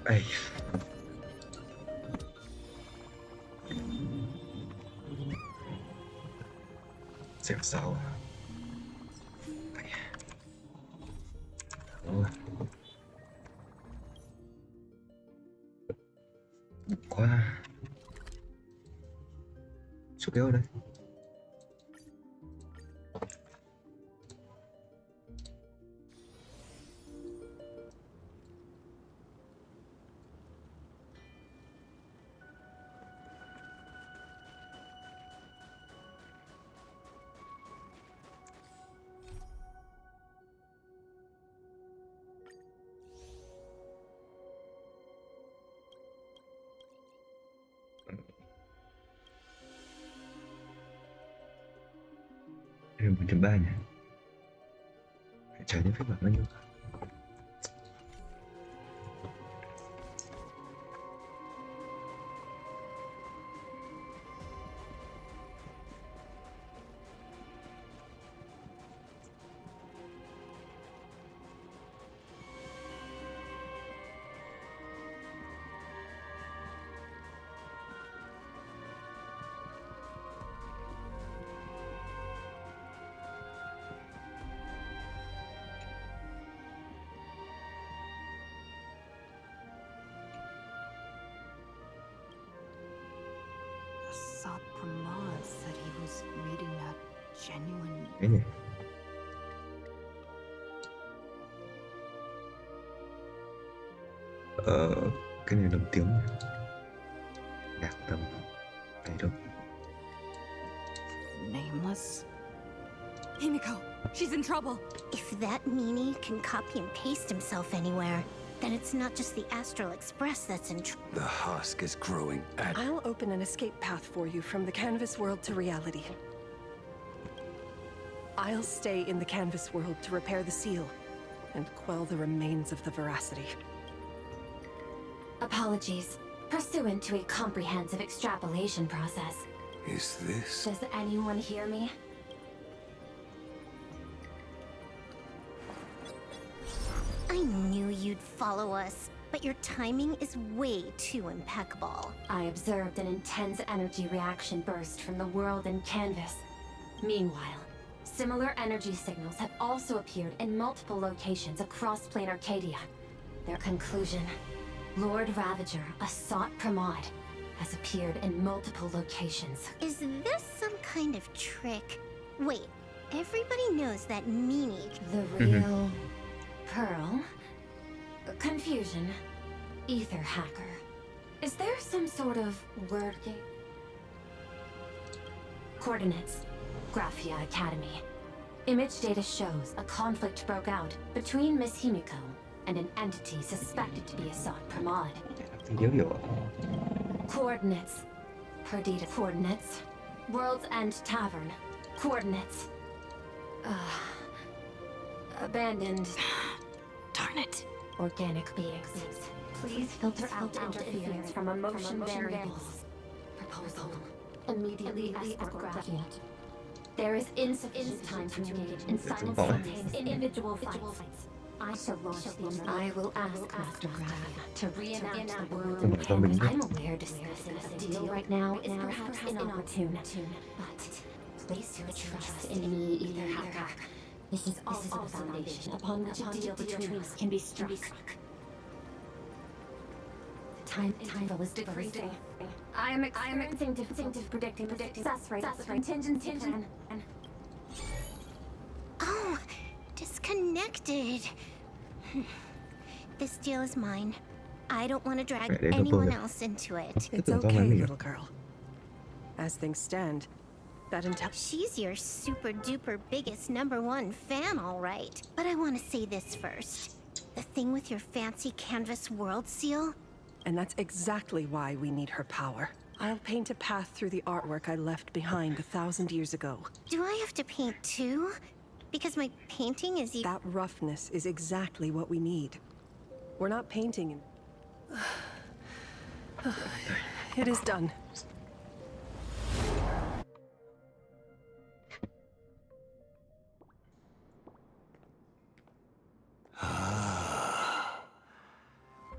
Ây, dẻo sao à? Ôi, quá. Số kéo ở đây. Đây là 4.3 nhỉ? Phải trả những phiên bản bao nhiêu? Asad Pramod said he was reading a genuine. Cái nhỉ? Cái này lồng tiếng nhỉ? Nhạc tầm này đâu? Nameless. Himiko, she's in trouble. If that meanie can copy and paste himself anywhere, then it's not just the Astral Express that's in trouble. The husk is growing at... I'll open an escape path for you from the canvas world to reality. I'll stay in the canvas world to repair the seal and quell the remains of the veracity. Apologies. Pursuant to a comprehensive extrapolation process. Is this... Does anyone hear me? I knew you'd follow us, but your timing is way too impeccable. I observed an intense energy reaction burst from the world in canvas. Meanwhile, similar energy signals have also appeared in multiple locations across Plane Arcadia. Their conclusion: Lord Ravager, Asat Pramod, has appeared in multiple locations. Is this some kind of trick? Wait, everybody knows that meanie. The real... Pearl? Confusion. Ether hacker. Is there some sort of word game? Coordinates. Graphia Academy. Image data shows a conflict broke out between Miss Himiko and an entity suspected to be Asat Pramod. Dấu hiệu ạ. Coordinates. Perdita coordinates. World's End Tavern. Coordinates. Abandoned. Darn it. Organic beings. Please filter out interference from emotion variables. Proposal. Immediately escort Graphia. There is insufficient time to engage in simultaneous individual fights. I shall launch the I will ask Master Graphia to reenact the world in canvas. I'm aware discussing a deal right now is perhaps inopportune, but place your trust in me, Ether Hacker. This is also the foundation upon which a deal between us can be struck. Time is decreasing. I am experiencing difficulty predicting success rate of the contingency plan. Oh, disconnected. This deal is mine. I don't want to drag Right, anyone else into it. It's Tưởng okay, mình. little girl. As things stand, that She's your super duper biggest #1 fan, all right. But I want to say this first. The thing with your fancy canvas world seal? And that's exactly why we need her power. I'll paint a path through the artwork I left behind 1,000 years ago. Do I have to paint too? Because my painting is That roughness is exactly what we need. We're not painting in... It is done.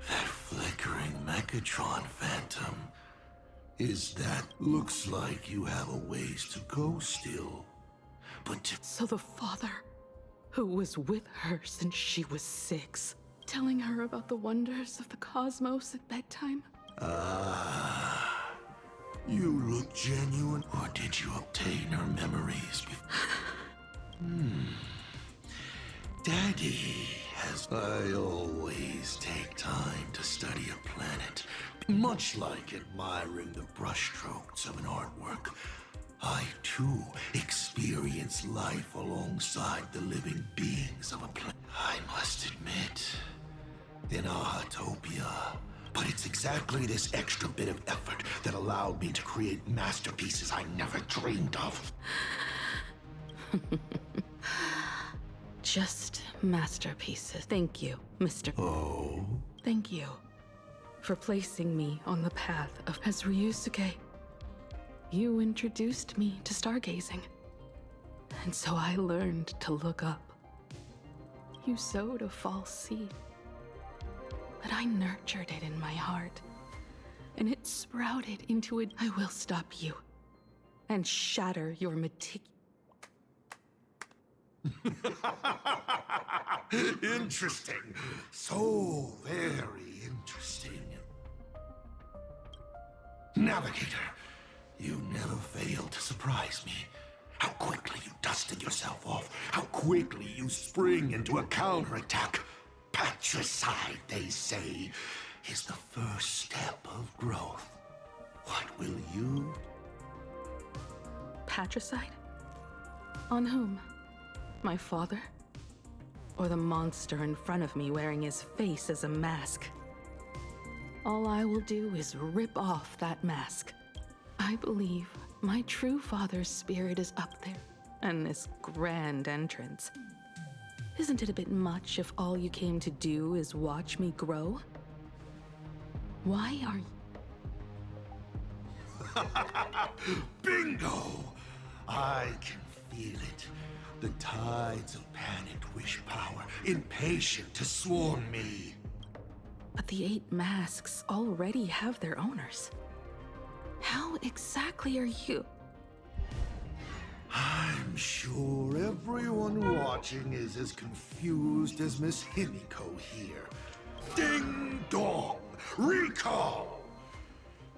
That flicker Megatron, Phantom. Is that looks like you have a ways to go still. But to So the father, who was with her since she was 6, telling her about the wonders of the cosmos at bedtime? You look genuine, or did you obtain her memories Daddy has... I always take time to study a planet, much like admiring the brushstrokes of an artwork. I, too, experience life alongside the living beings of a planet. I must admit, in our utopia. But it's exactly this extra bit of effort that allowed me to create masterpieces I never dreamed of. Just masterpieces. Thank you, Mr. Oh? Thank you for placing me on the path of... As Ryusuke, you introduced me to stargazing. And so I learned to look up. You sowed a false seed, but I nurtured it in my heart, and it sprouted into a... I will stop you and shatter your Interesting. So very interesting. Navigator, you never fail to surprise me. How quickly you dusted yourself off. How quickly you spring into a counterattack. Patricide, they say, is the first step of growth. What will you? Patricide? On whom? My father? Or the monster in front of me wearing his face as a mask? All I will do is rip off that mask. I believe my true father's spirit is up there, and this grand entrance. Isn't it a bit much if all you came to do is watch me grow? Why are you... Bingo! I can feel it. The tides of panicked wish power, impatient to swarm me. But the 8 masks already have their owners. How exactly are you? I'm sure everyone watching is as confused as Miss Himiko here. Ding dong! Recall!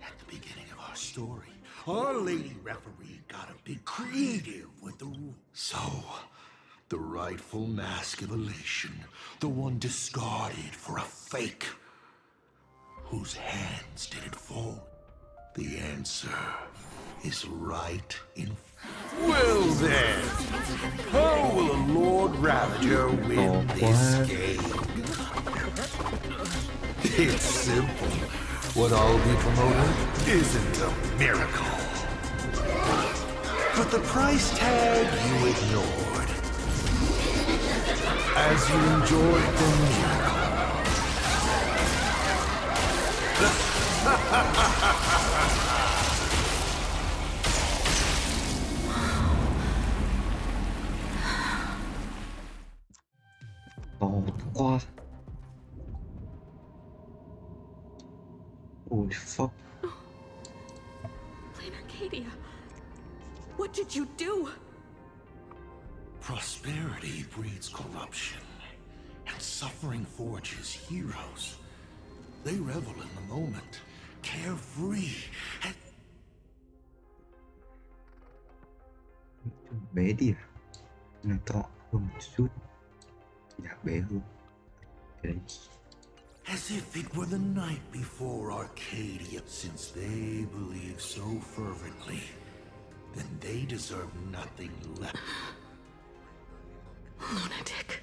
At the beginning of our story, our lady referee got a bit creative with the rules. So, the rightful mask of elation, the one discarded for a fake. Whose hands did it fall? The answer is right in... Well then, how will a Lord Ravager win this game? It's simple. What I'll be promoting isn't a miracle. But the price tag you ignored. As you enjoyed the miracle. Qua. Holy fuck. Plain Arcadia, what did you do? Prosperity breeds corruption, and suffering forges heroes. They revel in the moment, carefree, and... Bé đi à? Này to hơn một chút. Dạ bé hơn. Cái đấy. As if it were the night before Arcadia, since they believe so fervently, then they deserve nothing less. Lunatic.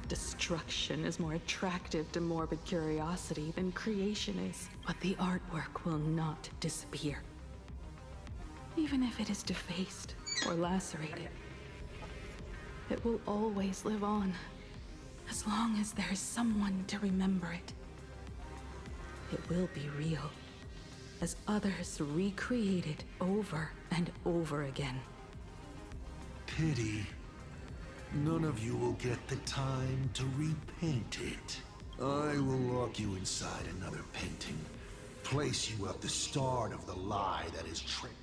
Destruction is more attractive to morbid curiosity than creation is, but the artwork will not disappear. Even if it is defaced or lacerated, it will always live on, as long as there is someone to remember it. It will be real, as others recreate it over and over again. Pity. None of you will get the time to repaint it. I will lock you inside another painting. Place you at the start of the lie that is Breaking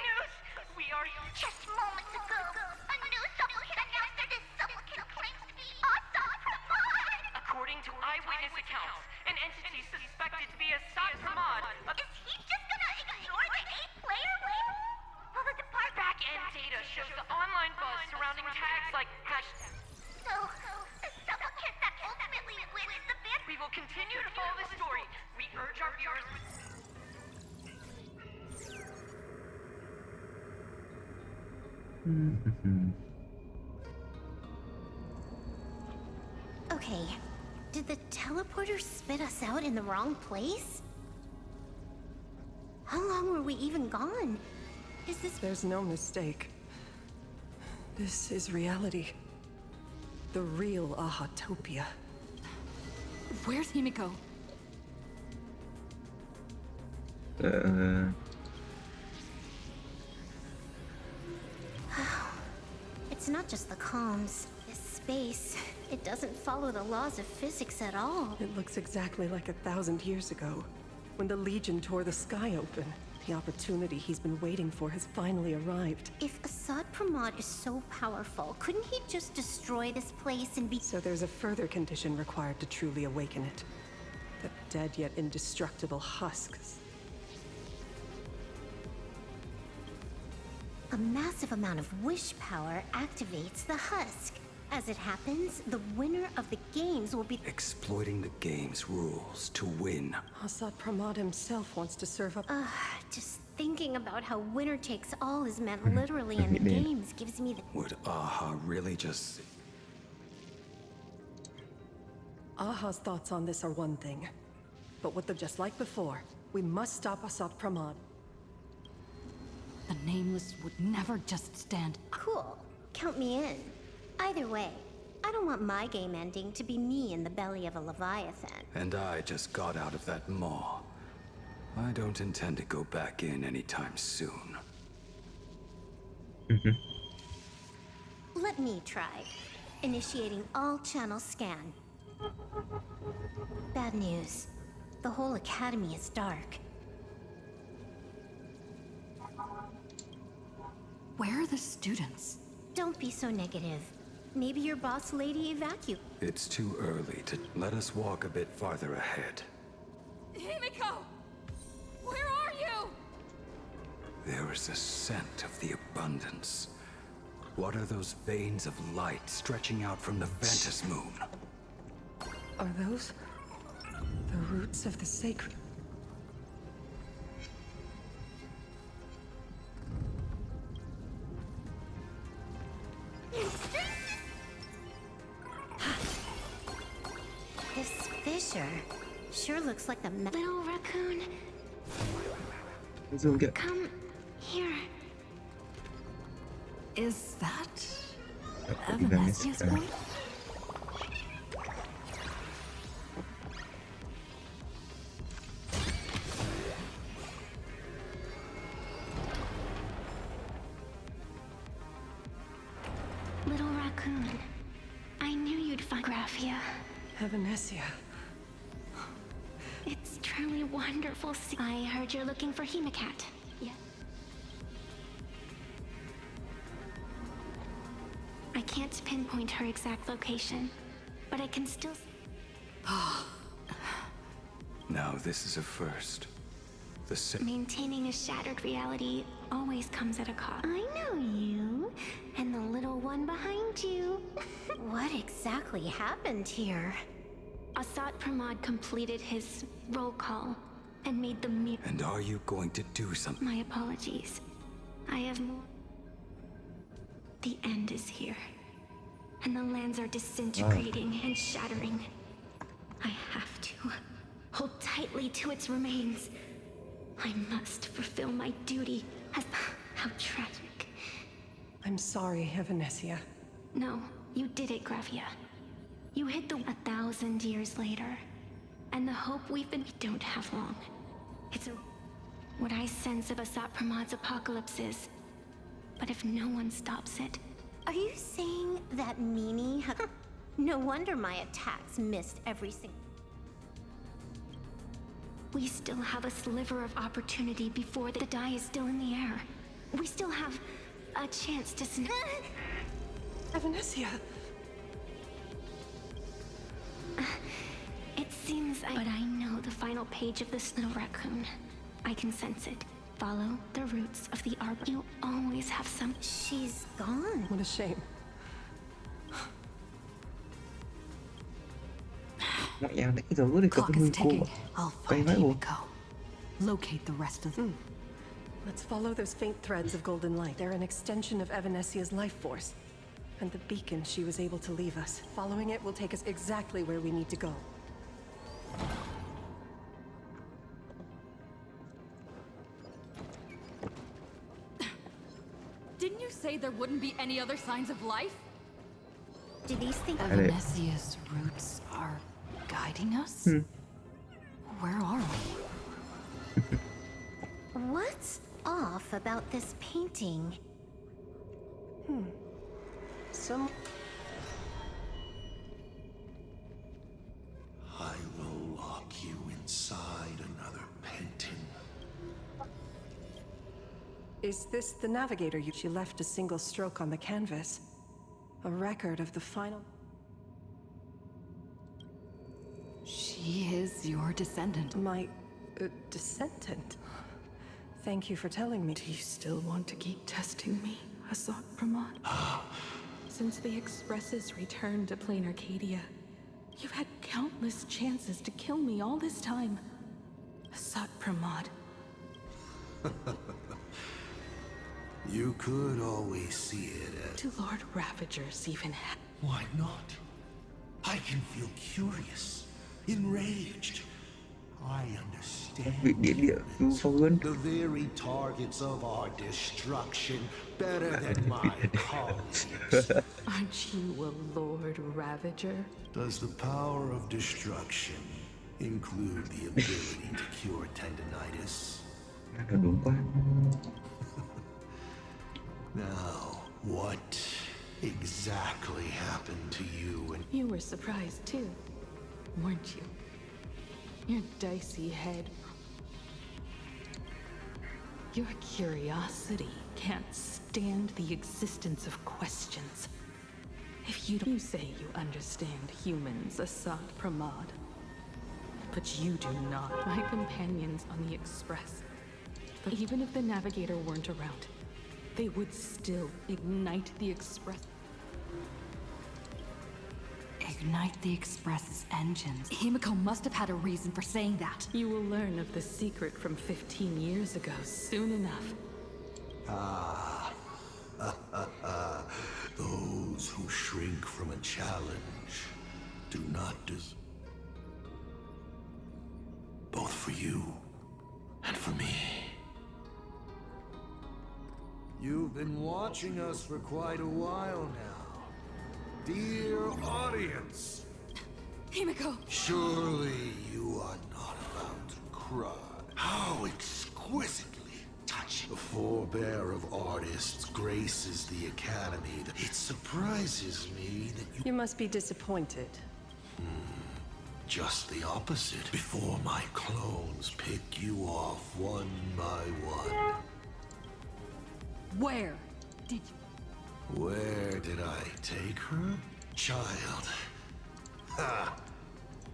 news! We are Just moments ago, a new supplicant announced that this supplicant claims to be Asad. according to eyewitness accounts, an entity suspected to be Assad Pramod. Is he just gonna ignore the 8-player label? Will the department Back-end data shows the online buzz surrounding tags like hashtag. So, the supplicant that ultimately wins the bid? We will continue to follow this story. We urge our viewers. Okay, did the teleporter spit us out in the wrong place? How long were we even gone? Is this... There's no mistake. This is reality. The real Ahatopia. Where's Himiko? It's not just the comms. This space, it doesn't follow the laws of physics at all. It looks exactly like 1,000 years ago, when the Legion tore the sky open. The opportunity he's been waiting for has finally arrived. If Assad Pramod is so powerful, couldn't he just destroy this place and be... So there's a further condition required to truly awaken it. The dead yet indestructible husks. A massive amount of wish power activates the husk. As it happens, the winner of the games will be... Exploiting the game's rules to win. Assad Pramod himself wants to serve up... Just thinking about how winner takes all is meant literally in the games gives me the... Would Aha really just... Aha's thoughts on this are one thing. But with the just like before, we must stop Assad Pramod. The Nameless would never just stand. Cool. Count me in. Either way, I don't want my game ending to be me in the belly of a Leviathan. And I just got out of that maw. I don't intend to go back in anytime soon. Let me try. Initiating all channel scan. Bad news. The whole academy is dark. Where are the students? Don't be so negative. Maybe your boss lady evacuated. It's too early to let us walk a bit farther ahead. Himiko! Where are you? There is a scent of the abundance. What are those veins of light stretching out from the Ventus moon? Are those the roots of the sacred? This fissure sure looks like the little raccoon. Zoom kìa. Come here. Is that Đi vào nghe Evanesia's scan. voice? Little raccoon. I knew you'd find Graphia. Evanesia. It's truly wonderful. I heard you're looking for Hemicat. Yeah. I can't pinpoint her exact location, but I can still... Now this is a first. Maintaining a shattered reality always comes at a cost. I know you, and the little one behind you. What exactly happened here? Assad Pramod completed his roll call and made the And are you going to do something? My apologies. I have more. The end is here, and the lands are disintegrating and shattering. I have to hold tightly to its remains. I must fulfill my duty as... How tragic. I'm sorry, Evanesia. No, you did it, Gravia. You hit the 1,000 years later. And the hope we don't have long. It's a... What I sense of Assad Pramod's apocalypse is. But if no one stops it... Are you saying that Mimi No wonder my attacks missed every single... We still have a sliver of opportunity before the die is still in the air. We still have a chance to Evanescia! It seems But I know the final page of the Snow Raccoon. I can sense it. Follow the roots of the arbor. You always have some... She's gone. What a shame. Mọi em nãy giờ thì có Clock cái is nguy cô ticking. I'll quay find máy bộ. Himiko. Locate the rest of them. Let's follow those faint threads of golden light. They're an extension of Evanescia's life force. And the beacon she was able to leave us. Following it will take us exactly where we need to go. Didn't you say there wouldn't be any other signs of life? Do these things... Evanesia's roots are guiding us? Where are we? What's off about this painting? I will lock you inside another painting. Is this the navigator She left a single stroke on the canvas. A record of the final... She is your descendant. My... descendant? Thank you for telling me. Do you still want to keep testing me, Asad Pramod? Since the Expresses returned to plain Arcadia, you've had countless chances to kill me all this time. Asad Pramod. You could always see it as... Do Lord Ravagers even have... Why not? I can feel curious, enraged. I understand. Vị địa địa cứu vớn. The very targets of our destruction better than my colleagues. Aren't you a Lord Ravager? Does the power of destruction include the ability to cure tendinitis? Là đúng quá. Now, what exactly happened to you and... You were surprised too, weren't you? Your dicey head. Your curiosity can't stand the existence of questions. If you don't... You say you understand humans, Asad Pramod. But you do not. My companions on the Express. But even if the Navigator weren't around, they would still ignite the Express. Ignite the Express's engines. Himiko must have had a reason for saying that. You will learn of the secret from 15 years ago soon enough. Those who shrink from a challenge do not deserve. Both for you and for me. You've been watching us for quite a while now. Dear audience. Himiko! Surely you are not about to cry. How exquisitely touching. The forebear of artists graces the Academy. It surprises me that you... You must be disappointed. Just the opposite. Before my clones pick you off one by one. Where did you... Where did I take her? Child. Ha!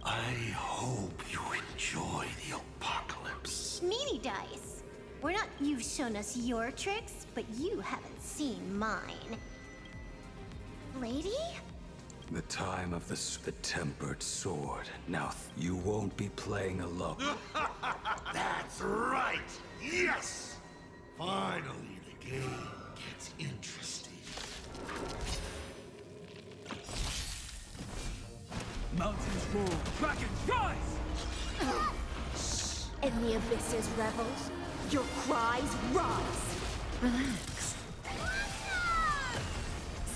I hope you enjoy the apocalypse. Meanie dice. We're not... You've shown us your tricks, but you haven't seen mine. Lady? The time of the tempered sword. Now, you won't be playing alone. That's right! Yes! Finally, the game gets interesting. Mountains roar, dragons rise! And the abysses revel. Your cries rise. Relax.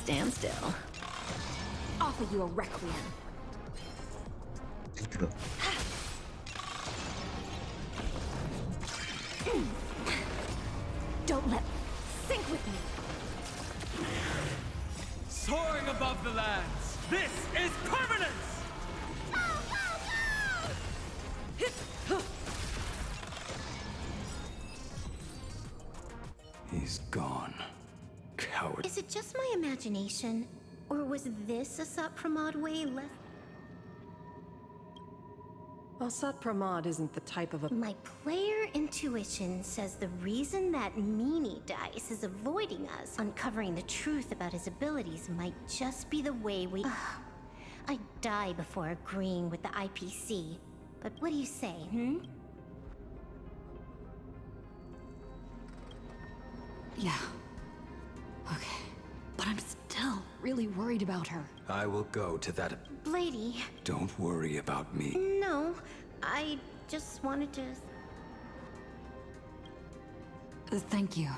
Stand still. Offer you a requiem. Được. Don't let... Sink with me. Soaring above the lands, This is permanence! He's gone. Coward. Is it just my imagination? Or was this a Sat Pramod way less? Well, Sat Pramod isn't the type of a... My player intuition says the reason that Meanie Dice is avoiding us, uncovering the truth about his abilities, might just be the way we... I'd die before agreeing with the IPC. But what do you say, Yeah. Okay. But I'm still really worried about her. I will go to that. Lady. Don't worry about me. No, I just wanted to... Thank you.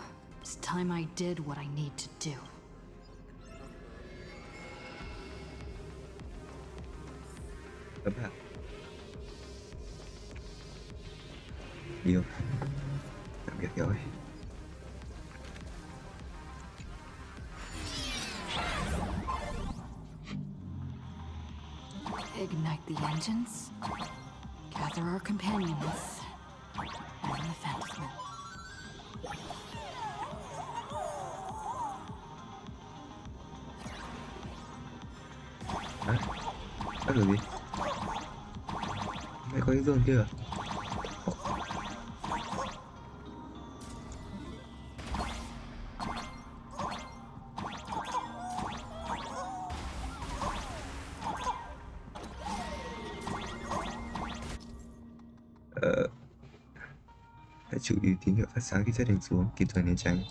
It's time I did what I need to do. Các bạn yêu tạm biệt rồi. Ignite the engines, gather our companions, and the fencemen. Hả? Bắt được gì? Mày có cái giường kia à? Hãy chú ý tín hiệu phát sáng khi xét đánh xuống, kịp thời né tránh.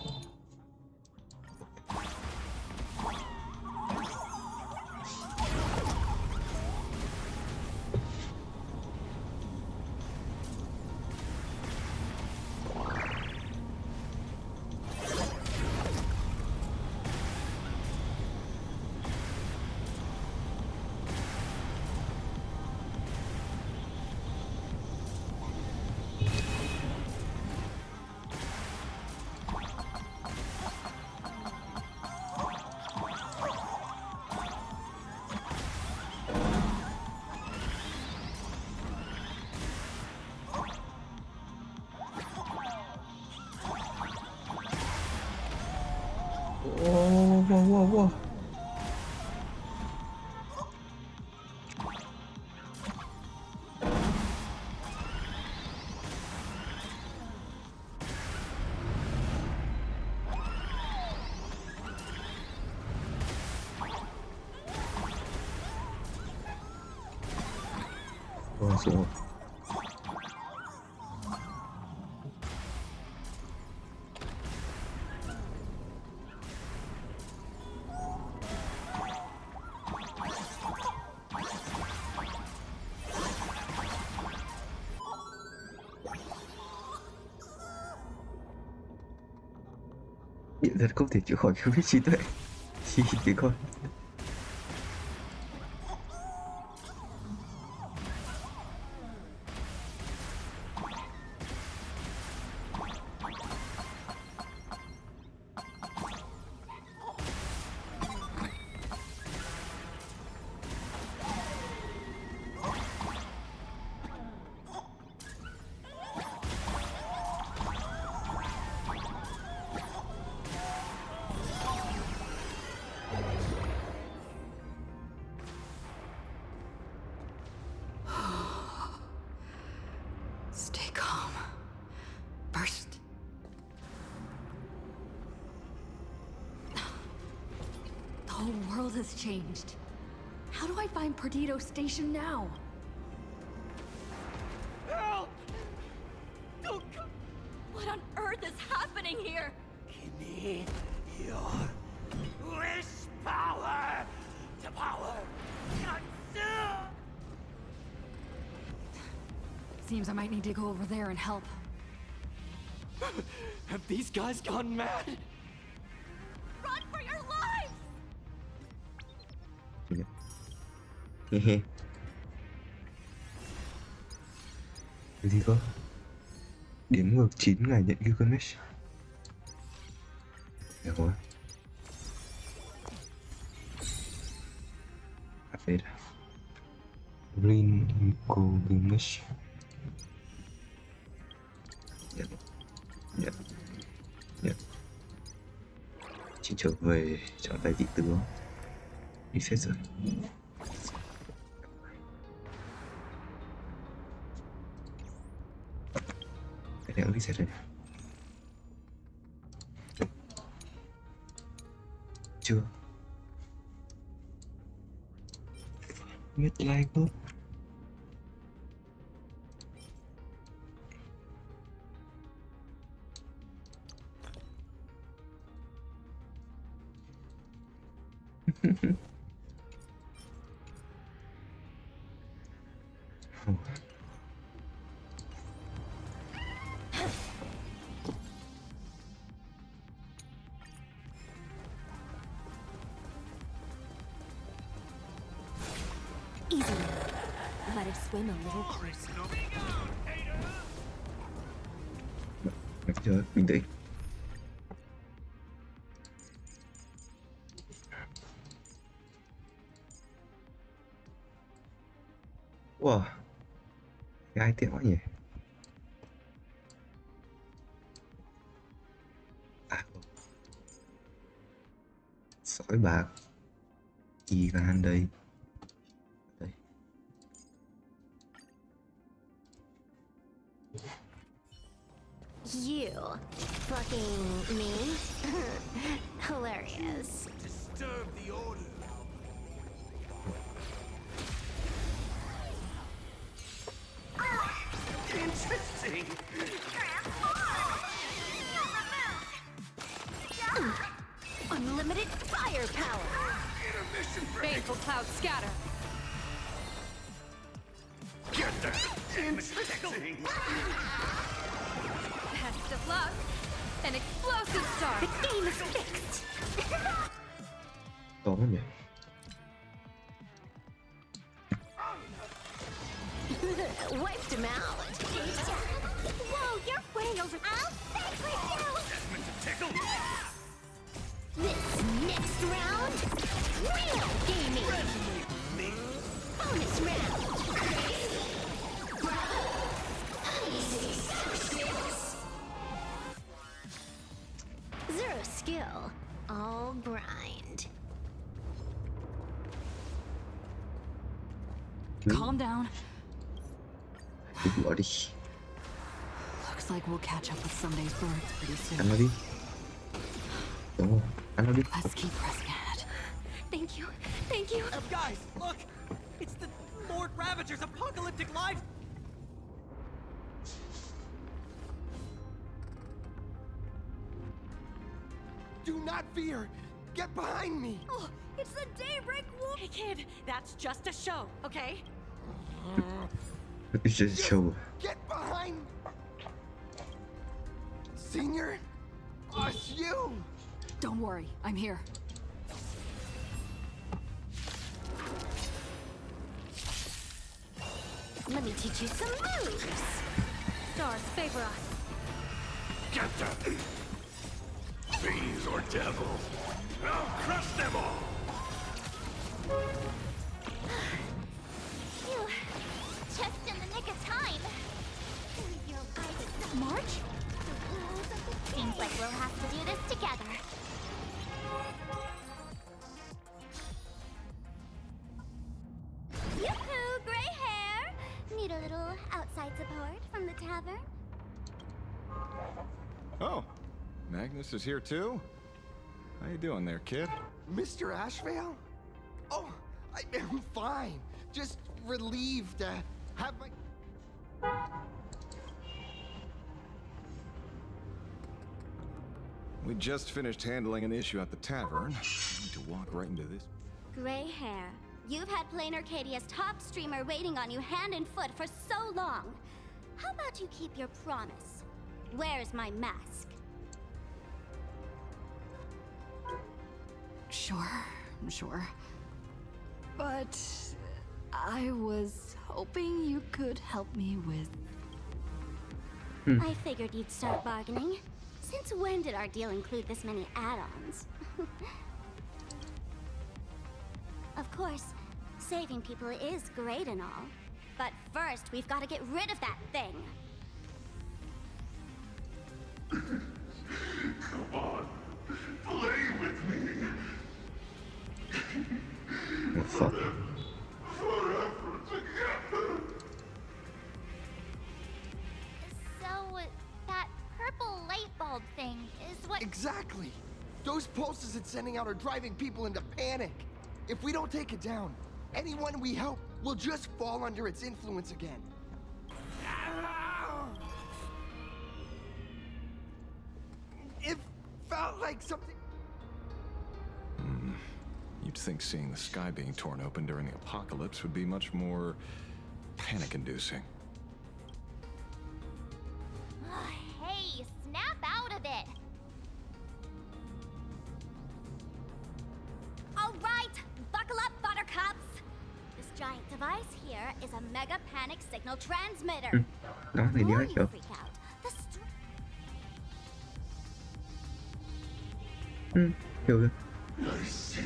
Whoa. Xuống rồi. Điện giật không thể chữa khỏi khiêu khích trí tuệ. Thì coi. Stay calm. First. The whole world has changed. How do I find Perdido Station now? Help! Don't come! What on earth is happening here? Give me your wish power to power Katsu! Seems I might need to go over there and help. Have these guys gone mad? Run for your lives! Hehe. Cái gì cơ? Đếm ngược 9 ngày nhận Gilgamesh. Được rồi. đây là Green Incognito. Nhận. Chỉ trở về chọn tay vị tướng. Đi xét rồi. Cái này reset rồi. Chưa. Biết like tốt. Easy. Let it swim a little closer. Được chưa? Bình tĩnh. Wow, cái ai tiện quá nhỉ? À, sỏi bạc, Ivan đây. Đây. You fucking me? Hilarious. Disturb the order. Interesting. Unlimited firepower. Baneful clouds scatter. Get that. Interesting. Best of luck. An explosive start. The game is fixed. To quá nhỉ? Wiped him out. Whoa, you're way over. I'll fix you. Meant to tickle. This next round, real gaming. Bonus round. Zero skill, all grind. Calm down. Bỏ đi. Looks like we'll catch up with Sunday's birds pretty Ăn soon. nó đi. Đúng không? Ăn nó đi. Let's keep pressing ahead. Thank you. Thank you. Guys, look! It's the Lord Ravager's apocalyptic live. Do not fear! Get behind me! Oh, it's the Daybreak Wolf. Hey kid, that's just a show, okay? It's just a show. Get behind! Senior? Oh, it's you! Don't worry, I'm here. Let me teach you some moves. Stars favor us. Get them! Fiends or devils, I'll crush them all! Phew. Just in the nick of time. Your guidance. March? Seems like we'll have to do this together. Yoo-hoo, gray hair! Need a little outside support from the tavern? Oh, Magnus is here too? How you doing there, kid? Mr. Ashvale? Oh, I am fine. Just relieved to have my... We just finished handling an issue at the tavern. I need to walk right into this. Gray hair. You've had Plain Arcadia's top streamer waiting on you hand and foot for so long. How about you keep your promise? Where's my mask? Sure. But I was hoping you could help me with... I figured you'd start bargaining. Since when did our deal include this many add-ons? Of course, Saving people is great and all. But first, we've got to get rid of that thing. Come on, play with me. Oh, fuck. Forever together. So, that purple light bulb thing is what... Exactly! Those pulses it's sending out are driving people into panic. If we don't take it down, anyone we help will just fall under its influence again. It felt like something... You'd think seeing the sky being torn open during the apocalypse would be much more panic-inducing. Hey, snap out of it! All right, buckle up, buttercups. This giant device here is a mega panic signal transmitter. Đó thì The đi more hết you chưa? freak out, the Hiểu rồi. I see.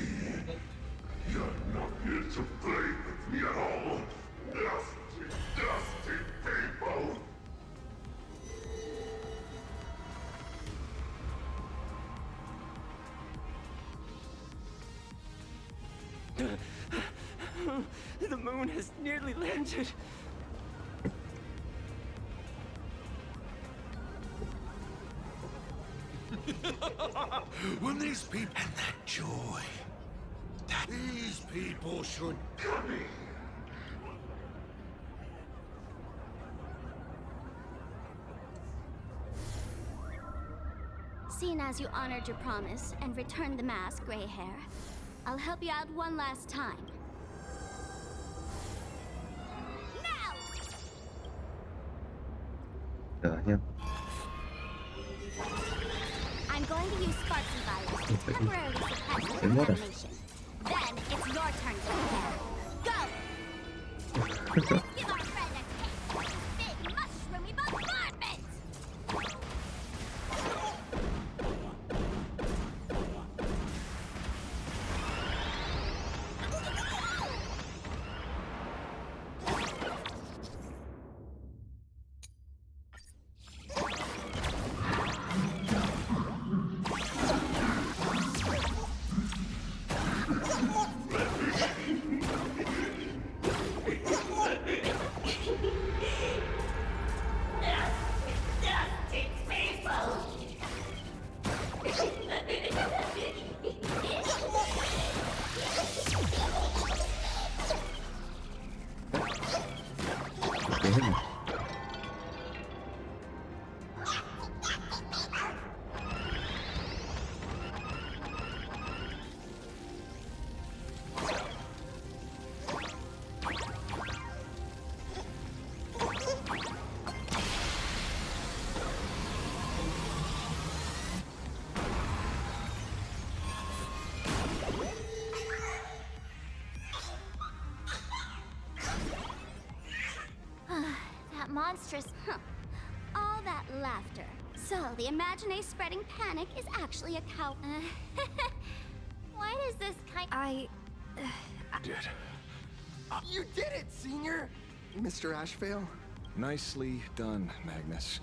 You're not here to play with me at all. Dusty, dusty people. The moon has nearly landed. When these people and that joy, that these people should come in. Seeing as you honored your promise and returned the mask, Gray Hair, I'll help you out one last time. Now! Đợi nha. I'm going to use sparks and virus to temporarily suppress your Đến mất à? animation. Then it's your turn to prepare. Go! Let's give our friend a taste of big mushroomy bombardment! Thế hết rồi. That monstrous... All that laughter. So, the Imaginary spreading panic is actually a cow... Why does this kind... Did. You did it, Senior! Mr. Ashvale. Nicely done, Magnus.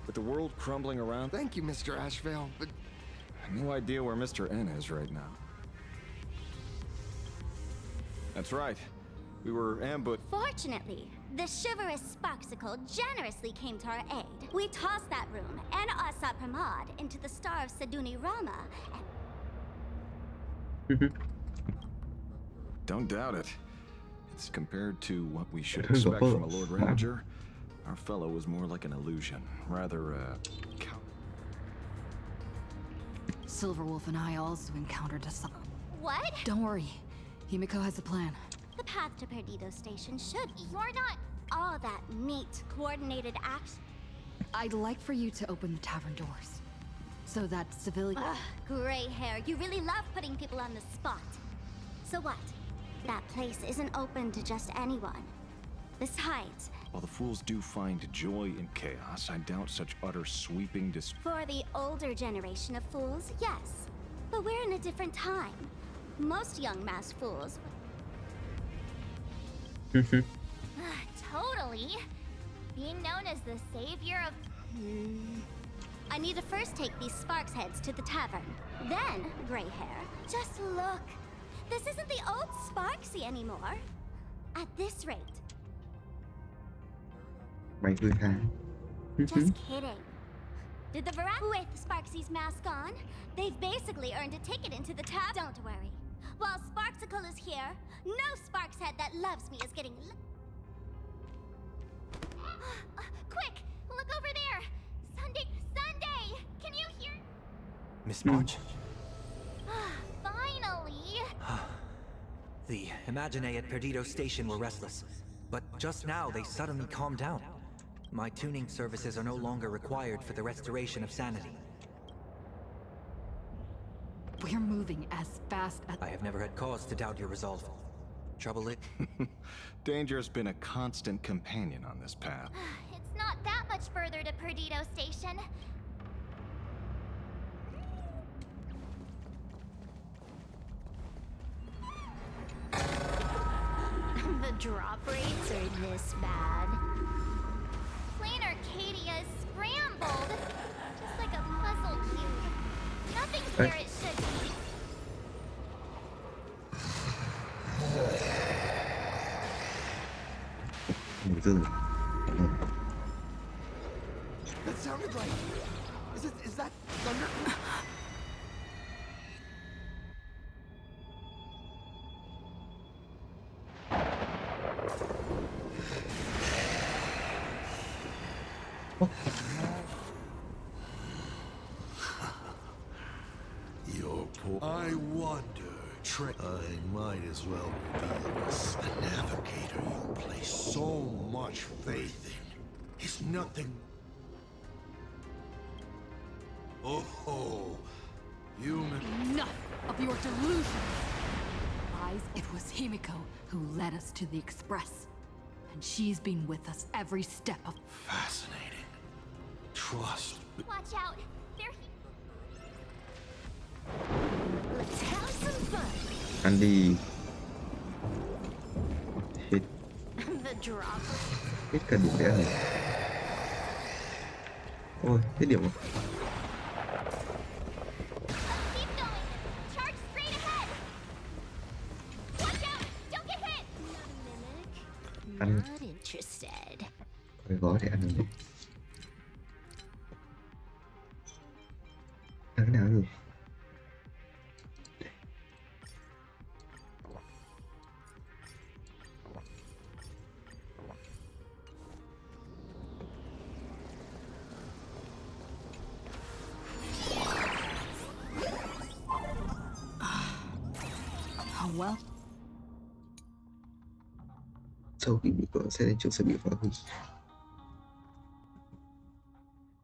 With the world crumbling around, Thank you, Mr. Ashvale, but no idea where Mr. N is right now. That's right. We were ambushed. Fortunately, the chivalrous Sparksicle generously came to our aid. We tossed that room and Asa Pramod into the Star of Seduni Rama, and Don't doubt it. It's compared to what we should expect from a Lord Ravager. Our fellow was more like an illusion, rather cow. Silverwolf and I also encountered a... what? Don't worry. Himiko has a plan. The path to Perdido Station should... You're not all that neat, coordinated action. I'd like for you to open the tavern doors. So that civilian... Ugh, gray hair. You really love putting people on the spot. So what? That place isn't open to just anyone. Besides, While the fools do find joy in chaos, I doubt such utter sweeping for the older generation of fools, yes. But we're in a different time. Most young masked fools... Totally. Being known as the savior of... I need to first take these Sparks heads to the tavern. Then, gray hair, just look. This isn't the old Sparksy anymore. At this rate. Mày cười thà. Just kidding. Did the with Sparksy's mask on? They've basically earned a ticket into the tavern. Don't worry. While Sparksicle is here, no Sparks head that loves me is getting... Quick! Look over there! Sunday! Can you hear? Miss March? Finally! The Imaginae at Perdido Station were restless, but just now they suddenly calmed down. My tuning services are no longer required for the restoration of sanity. We're moving as fast as... I have never had cause to doubt your resolve. Trouble it? Danger's been a constant companion on this path. It's not that much further to Perdido Station. The drop rates are this bad. Plain Arcadia is scrambled. Just like a puzzle cube. Nothing's where it should be. That sounded like... Is that thunder? Your poor... I wonder, I might as well reveal this. The navigator you place so much faith in is nothing... Oh, human... Enough of your delusions! Lies. It was Himiko who led us to the Express. And she's been with us every step of... Fascinating. Trust. Watch out. They're... Let's have some fun. Ăn đi. Hết. The drop. Hết cả điểm đen này. Ôi, hết điểm rồi. Keep going. Charge straight ahead. Watch out. Don't get hit. Ăn. Not interested. Cái gói để ăn được. Ăn cái nào được? Well. Sau khi bị vỡ xe lên trước sẽ bị phá hủy.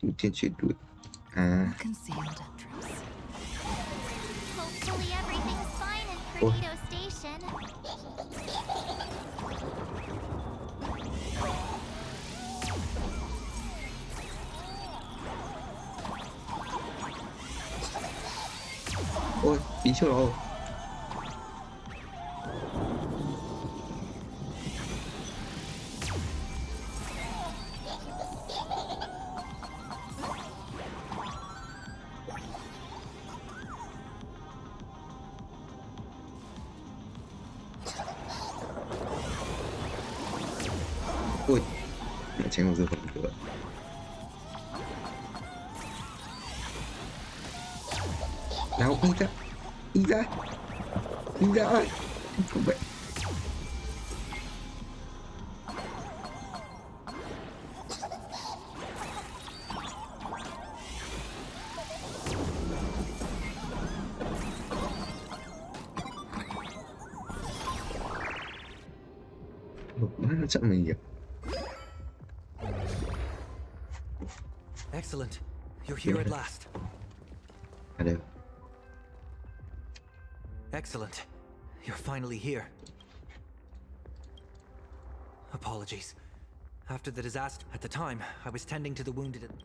Ưu tiên chuyển đuổi. À. Concealed entrance. Hopefully everything's fine in Perdido Station. Ôi, đi chưa rồi. Ui, lại tránh vào giờ phần nữa. Nào, đi ra, đi ra, đi ra ơi, không vậy. Nó chậm mình nhỉ. Excellent. You're here at last. À đâu. Excellent. You're finally here. Apologies. After the disaster, at the time, I was tending to the wounded and...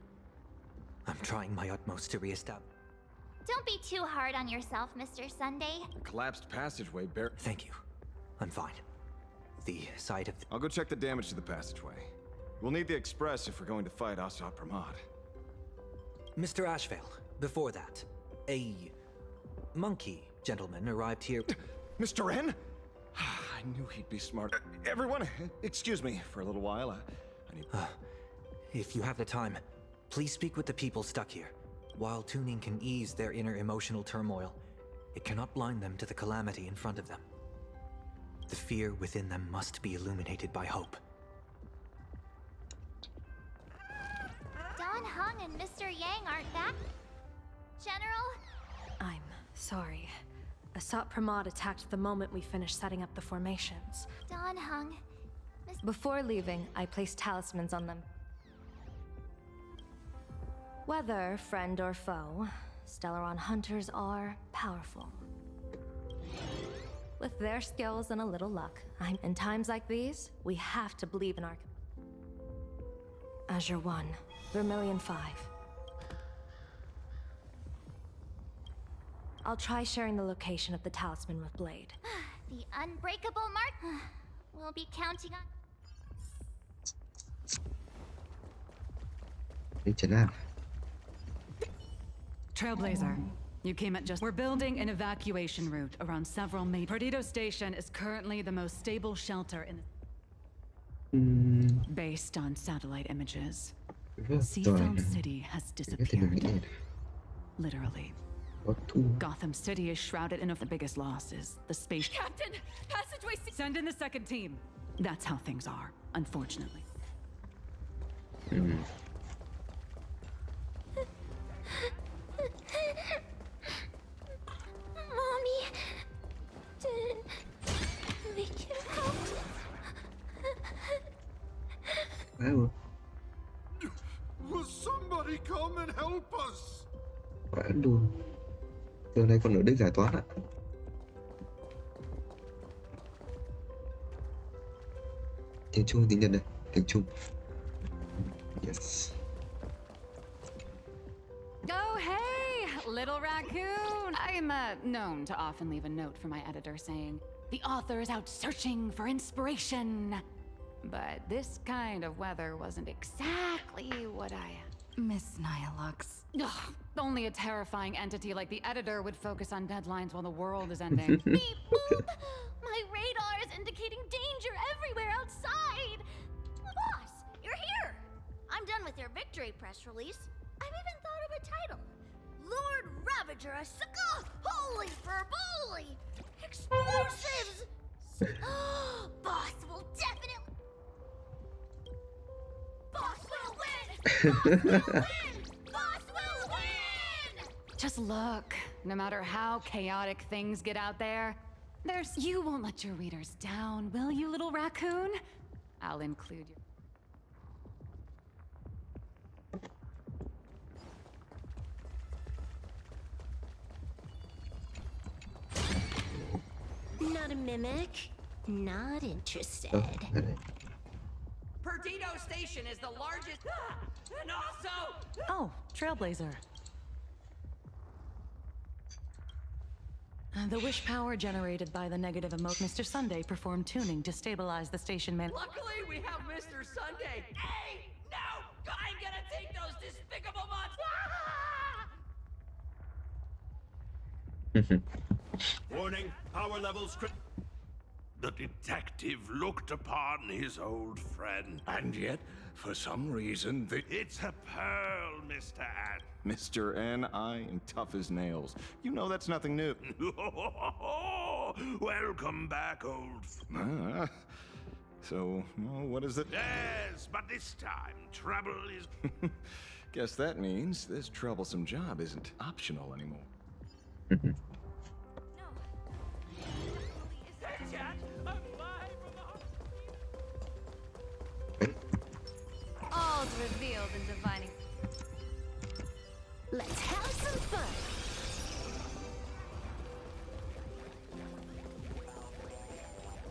I'm trying my utmost to reestablish... Don't be too hard on yourself, Mr. Sunday. The collapsed passageway Thank you. I'm fine. the sight of... I'll go check the damage to the passageway. We'll need the express if we're going to fight Asat Pramod. Mr. Ashvale, before that, a monkey gentleman arrived here... Mr. N? I knew he'd be smart. Everyone, excuse me for a little while. I need... If you have the time, please speak with the people stuck here. While tuning can ease their inner emotional turmoil, it cannot blind them to the calamity in front of them. The fear within them must be illuminated by hope. Don Hung and Mr. Yang aren't back? General? I'm sorry. Asat Pramod attacked the moment we finished setting up the formations. Don Hung. Before leaving, I placed talismans on them. Whether friend or foe, Stellaron hunters are powerful. With their skills and a little luck, in times like these, we have to believe in our... Azure 1, Vermilion 5. I'll try sharing the location of the talisman with Blade. The unbreakable mark? We'll be counting on... Trailblazer, you came at just... We're building an evacuation route around several major... Perdido Station is currently the most stable shelter in the... Based on satellite images, Seafoam City has disappeared. Literally. Gotham City is shrouded in the biggest loss is the space... Captain! Passageway... Send in the second team. That's how things are, unfortunately. Mommy didn't make it out. Will somebody come and help us? Vãi luôn. Giờ này còn ở đây giải toán ạ. Tiếng Trung, tiếng Nhật đây. Tiếng Trung. Yes. Oh, hey, little raccoon. I'm known to often leave a note for my editor saying, the author is out searching for inspiration. But this kind of weather wasn't exactly what I... Miss Nihilux. Ugh, only a terrifying entity like the editor would focus on deadlines while the world is ending. Beep boop! My radar is indicating danger everywhere outside! Boss, you're here! I'm done with your victory press release. I've even thought of a title. Lord Ravager, a sucker! Holy for bully! Explosives! Boss will definitely... Boss will win! Boss will win! Boss will win! Just look, no matter how chaotic things get out there, you won't let your readers down, will you, little raccoon? I'll include your... Not a mimic. Not interested. Perdido Station is the largest... And also... Oh, Trailblazer. The wish power generated by the negative emote. Mr. Sunday performed tuning to stabilize the station man. Luckily, we have Mr. Sunday. Hey! No! I'm gonna take those despicable bots! Warning, power levels The detective looked upon his old friend, and yet, for some reason, It's a pearl, Mr. N. Mr. N, I am tough as nails. You know that's nothing new. Welcome back, old... So, what is it? Yes, but this time, trouble is... Guess that means this troublesome job isn't optional anymore. All's revealed in divining. Let's have some fun.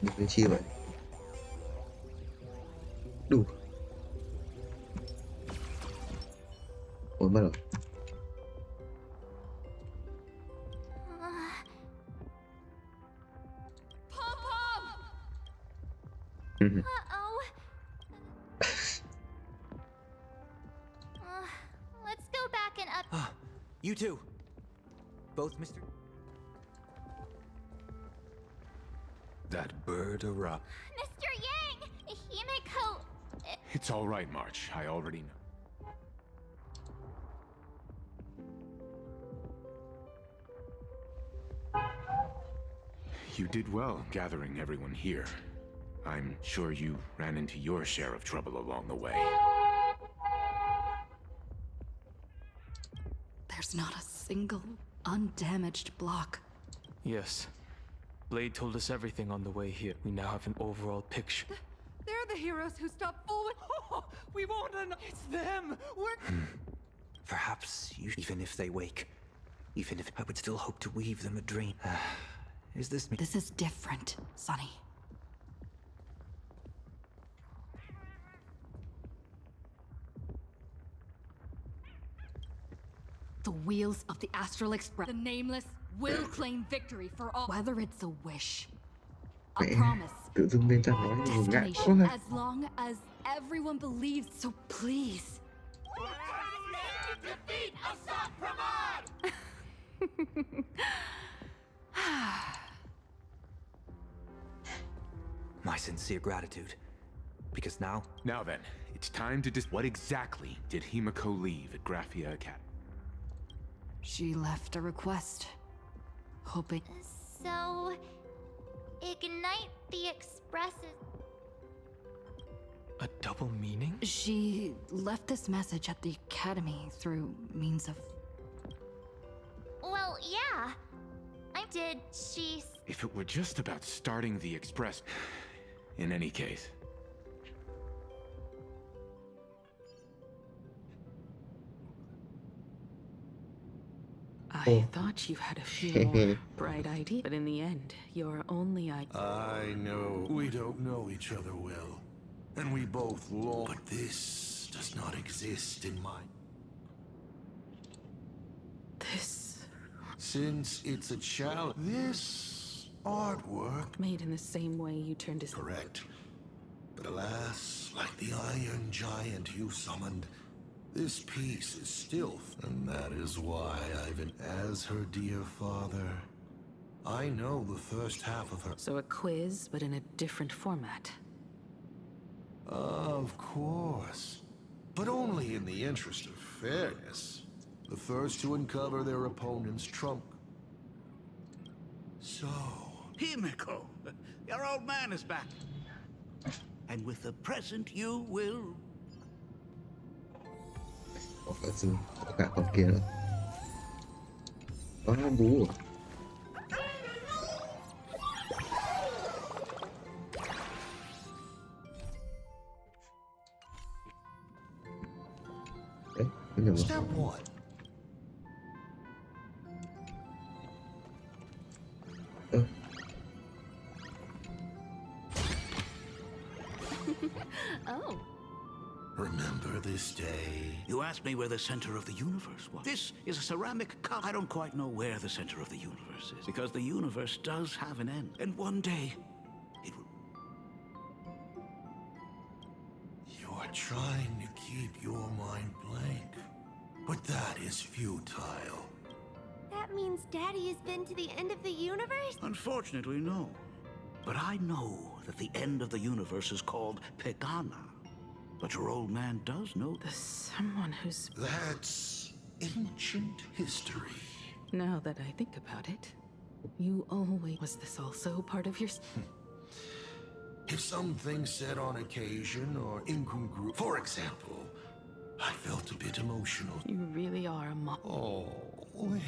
Được cái chi vậy? Đủ. Ủa mất rồi. Uh-oh. Let's go back and up. You two. Both Mr. That bird erupt. Mr. Yang! Himiko... It's all right, March. I already know. You did well gathering everyone here. I'm sure you ran into your share of trouble along the way. There's not a single undamaged block. Yes. Blade told us everything on the way here. We now have an overall picture. They're the heroes who stopped Fulwood. Oh, we won't. It's them. We're. Perhaps you, even if they wake, even if I would still hope to weave them a dream. Is this me? This is different, Sonny. The wheels of the Astral Express, the Nameless, will claim victory for all. Whether it's a wish, a promise, Tự dưng bên trong nói ngủ ngại quá destination, ha. as long as everyone believes. So please. My sincere gratitude. Because now... Now then, it's time to what exactly did Himiko leave at Graphia Academy? She left a request, hoping... So... Ignite the Expresses... A double meaning? She left this message at the academy through means of... Well, yeah. Did she... If it were just about starting the Express... In any case... I thought you had a few more bright ideas, but in the end, your only idea... I know we don't know each other well, and we both long. But this does not exist in my... This... Since it's a challenge, this artwork... Made in the same way you turned his... Correct. But alas, like the iron giant you summoned, this piece is still... And that is why I've been... As her dear father, I know the first half of her... So a quiz, but in a different format. Of course. But only in the interest of fairness. The first to uncover their opponent's trump. So... Himiko, your old man is back. And with the present you will... Có cả con kia nữa. Có bú à? Đấy, cái nhầm Step one. Oh. Remember this day? You asked me where the center of the universe was. This is a ceramic cup. I don't quite know where the center of the universe is, because the universe does have an end. And one day, it will... You're trying to keep your mind blank, but that is futile. That means Daddy has been to the end of the universe? Unfortunately, no. But I know that the end of the universe is called Pegana. But your old man does know There's someone who's... That's ancient history. Now that I think about it, you always... Was this also part of your... If something said on occasion or incongruent... For example, I felt a bit emotional. You really are a mom. Oh,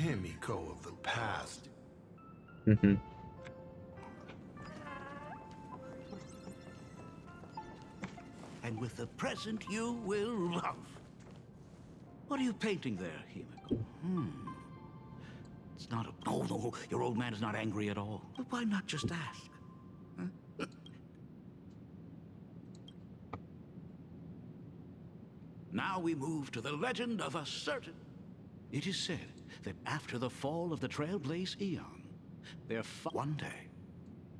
Himiko of the past. And with the present you will love. What are you painting there, Himiko? It's not a... Oh, no, your old man is not angry at all. But why not just ask? Huh? Now we move to the legend of a certain... It is said that after the fall of the Trailblaze Eon, one day,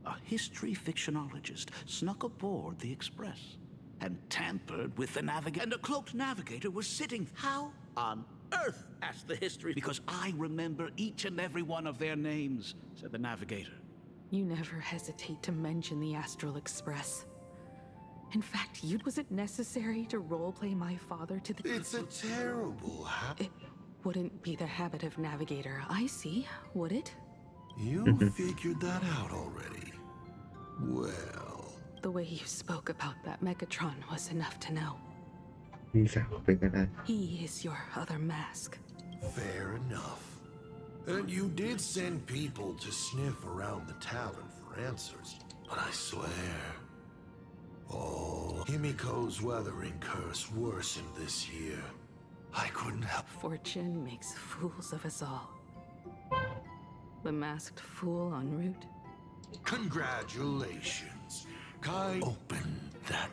A history fictionologist snuck aboard the Express and tampered with the navigator. And a cloaked navigator was sitting. How on earth? Asked the history. Because I remember each and every one of their names, said the navigator. You never hesitate to mention the Astral Express. In fact, was it necessary to roleplay my father to the... It's a terrible habit. It wouldn't be the habit of Navigator, I see, would it? You figured that out already. Well... The way you spoke about that Megatron was enough to know. He is your other mask. Fair enough. And you did send people to sniff around the tavern for answers. But I swear... Oh, Himiko's weathering curse worsened this year. I couldn't help... Fortune makes fools of us all. The masked fool en route. Congratulations. Kai, open that.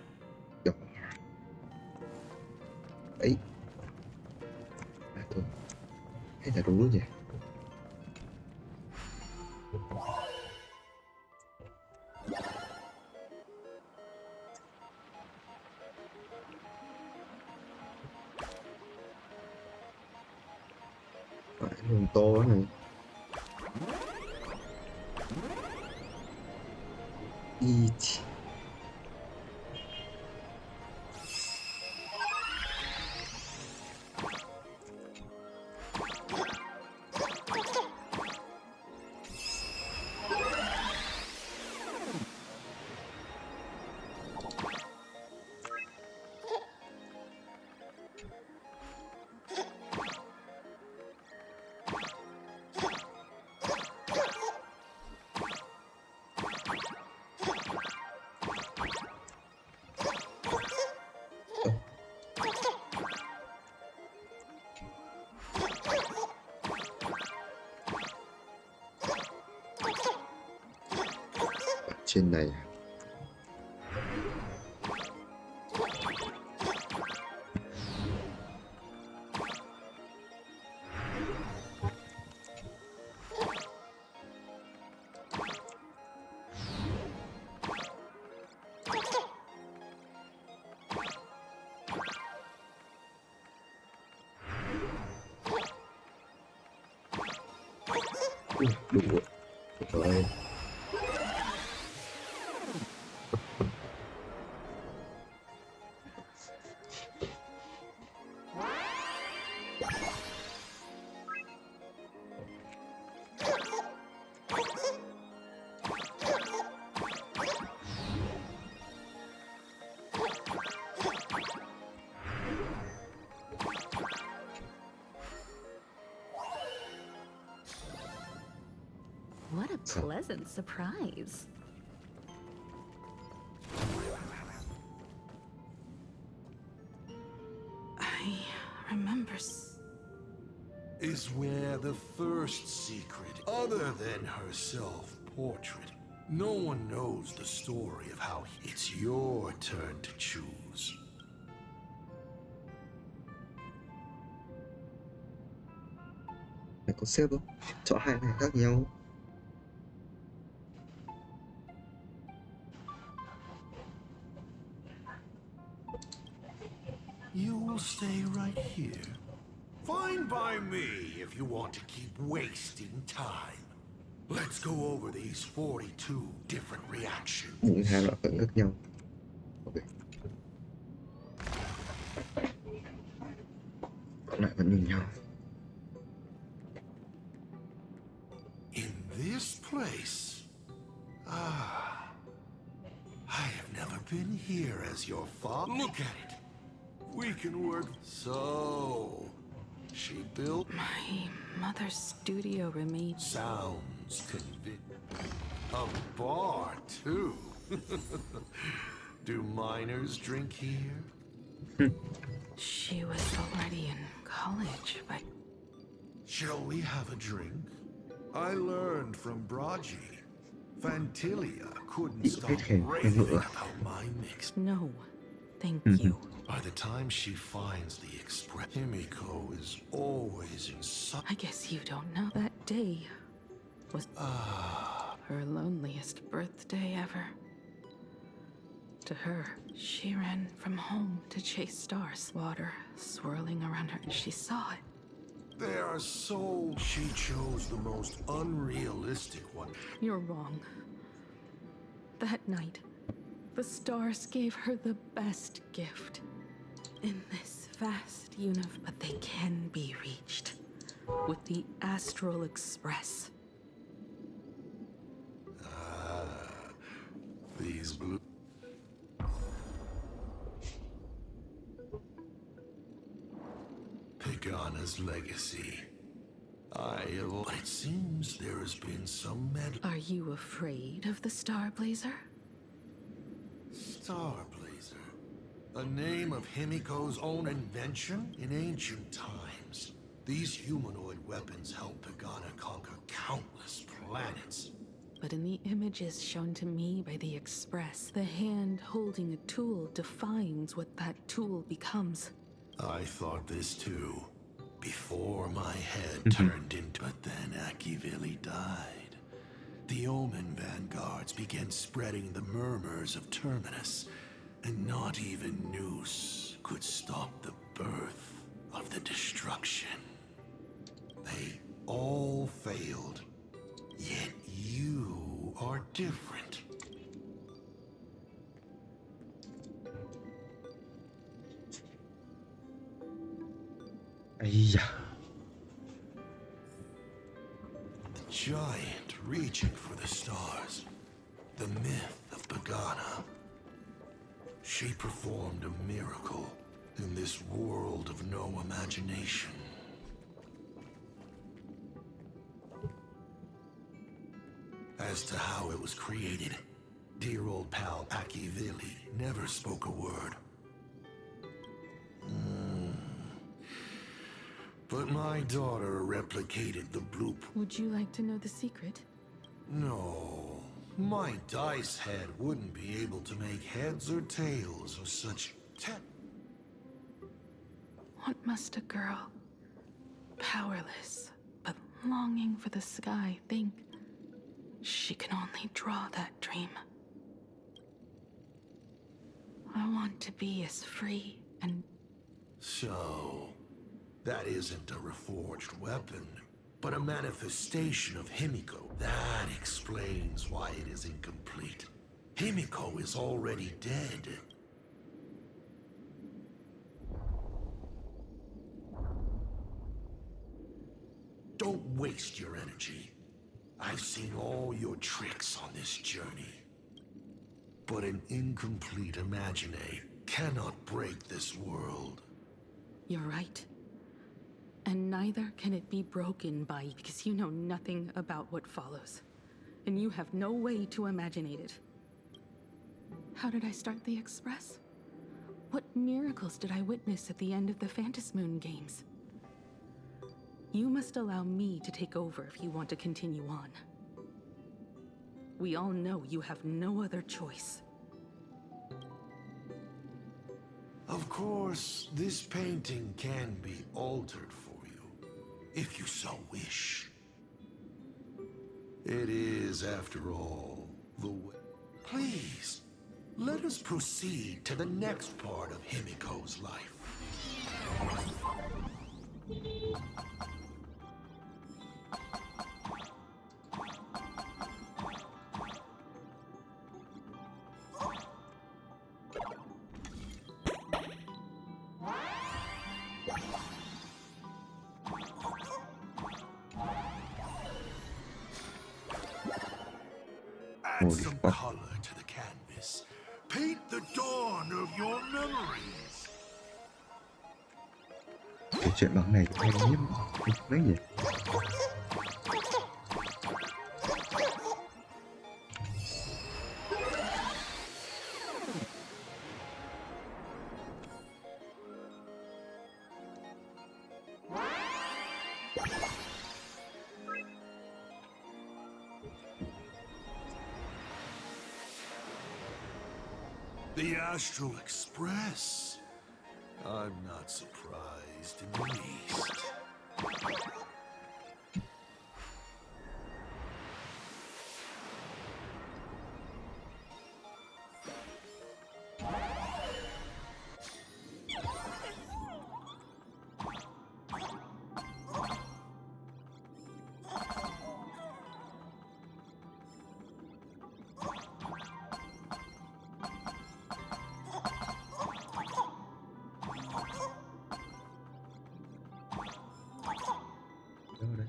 Ấy. À thôi. Hay là đúng luôn nhỉ? Phải luồng to quá này. Eat. Trên này đủ rồi. Rồi. What a pleasant surprise. I remember... Is where the first secret, other than her self-portrait. No one knows the story of how it's your turn to choose. Này có xếp không? Chọn hai này khác nhau. You'll stay right here. Fine by me if you want to keep wasting time. Let's go over these 42 different reactions. Những hai loại phản khác nhau. Ok. Còn lại vẫn nhìn nhau. In this place? Ah. I have never been here as your father. Look at it. We can work. So, she built... My mother's studio remains... Sounds convincing. A bar, too. Do minors drink here? She was already in college, but... Shall we have a drink? I learned from Braji. Fantilia couldn't stop raving about my mix. No, thank you. By the time she finds the express, Himiko is always in such... I guess you don't know that day was... her loneliest birthday ever. To her, she ran from home to chase stars, water swirling around her, and she saw it. They are so... She chose the most unrealistic one. You're wrong. That night, the stars gave her the best gift. In this vast universe, but they can be reached with the Astral Express. These blue... Pagana's legacy. It seems there has been some Are you afraid of the Star Blazer? Star Blazer? A name of Himiko's own invention? In ancient times, these humanoid weapons helped Pagana conquer countless planets. But in the images shown to me by the Express, the hand holding a tool defines what that tool becomes. I thought this too, before my head turned into... But then Akivili died. The Omen vanguards began spreading the murmurs of Terminus, and not even Noose could stop the birth of the destruction. They all failed, yet you are different. Ây da. The giant reaching for the stars. The myth of Pagana. She performed a miracle in this world of no imagination. As to how it was created, dear old pal Akivili never spoke a word. But my daughter replicated the blueprint. Would you like to know the secret? No. My dice head wouldn't be able to make heads or tails of such What must a girl, powerless but longing for the sky, think? She can only draw that dream. I want to be as free and... So, that isn't a reforged weapon, but a manifestation of Himiko. That explains why it is incomplete. Himiko is already dead. Don't waste your energy. I've seen all your tricks on this journey. But an incomplete Imagine cannot break this world. You're right. And neither can it be broken by, because you know nothing about what follows. And you have no way to imaginate it. How did I start the Express? What miracles did I witness at the end of the Phantasmoon games? You must allow me to take over if you want to continue on. We all know you have no other choice. Of course, this painting can be altered for you, if you so wish. It is, after all, the way. Please, let us proceed to the next part of Himiko's life. Add some color to the canvas. Paint the dawn of your memories. Cái chuyện bắn này hay lắm. Nói gì? The Astral Express. I'm not surprised in the least. Đâu đấy?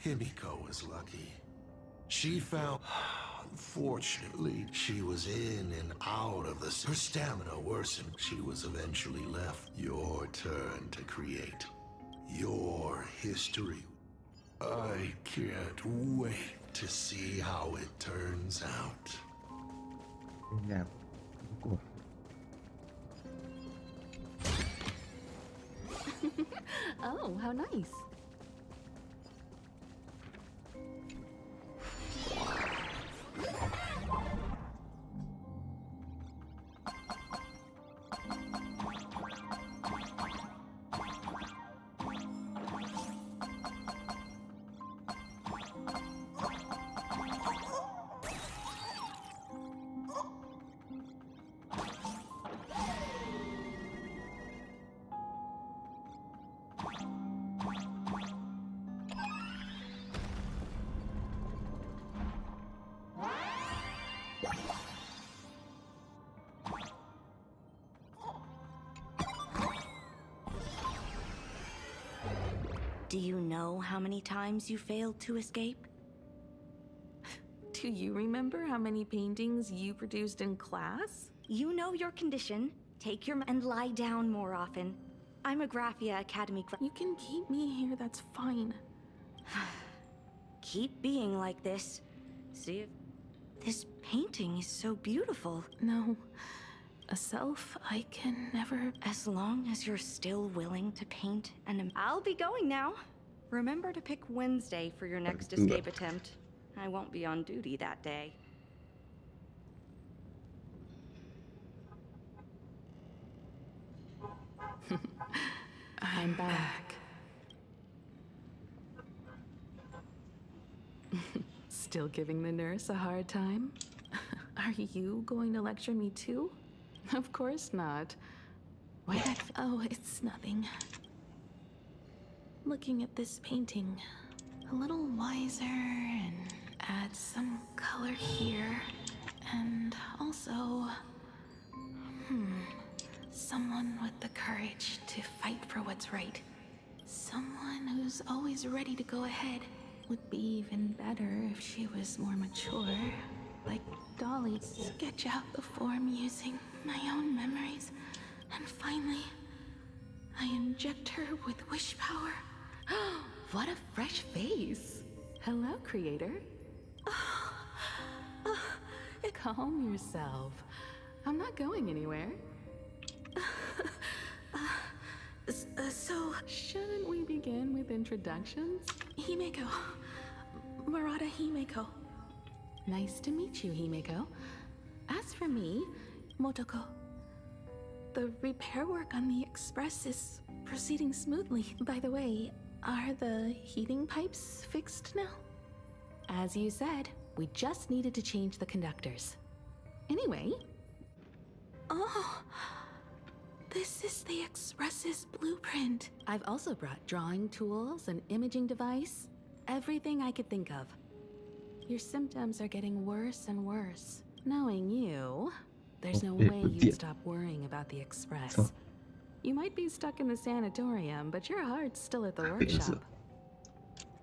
Himiko was lucky. She found... Unfortunately, she was in and out of the... Her stamina worsened. She was eventually left. Your turn to create your history. I can't wait to see how it turns out. Nhạc của Oh, how nice. Do you know how many times you failed to escape? Do you remember how many paintings you produced in class? You know your condition. Take your and lie down more often. I'm a Graphia Academy. You can keep me here, that's fine. Keep being like this. See if this painting is so beautiful. No, a self I can never... As long as you're still willing to paint and... I'll be going now. Remember to pick Wednesday for your next escape attempt. I won't be on duty that day. I'm back. Still giving the nurse a hard time? Are you going to lecture me too? Of course not. Why that? Oh, it's nothing. Looking at this painting, a little wiser and add some color here. And also, someone with the courage to fight for what's right. Someone who's always ready to go ahead. Would be even better if she was more mature. Like Dolly. Sketch out the form using my own memories. And finally, I inject her with wish power. What a fresh face. Hello, creator. Calm yourself. I'm not going anywhere. So, shouldn't we begin with introductions? Himeko. Murata Himeko. Nice to meet you, Himeko. As for me, Motoko. The repair work on the Express is proceeding smoothly. By the way, are the heating pipes fixed now? As you said, we just needed to change the conductors. Anyway... Oh... This is the Express's blueprint. I've also brought drawing tools, an imaging device, everything I could think of. Your symptoms are getting worse and worse. Knowing you, there's no way you'd stop worrying about the Express. You might be stuck in the sanatorium, but your heart's still at the workshop.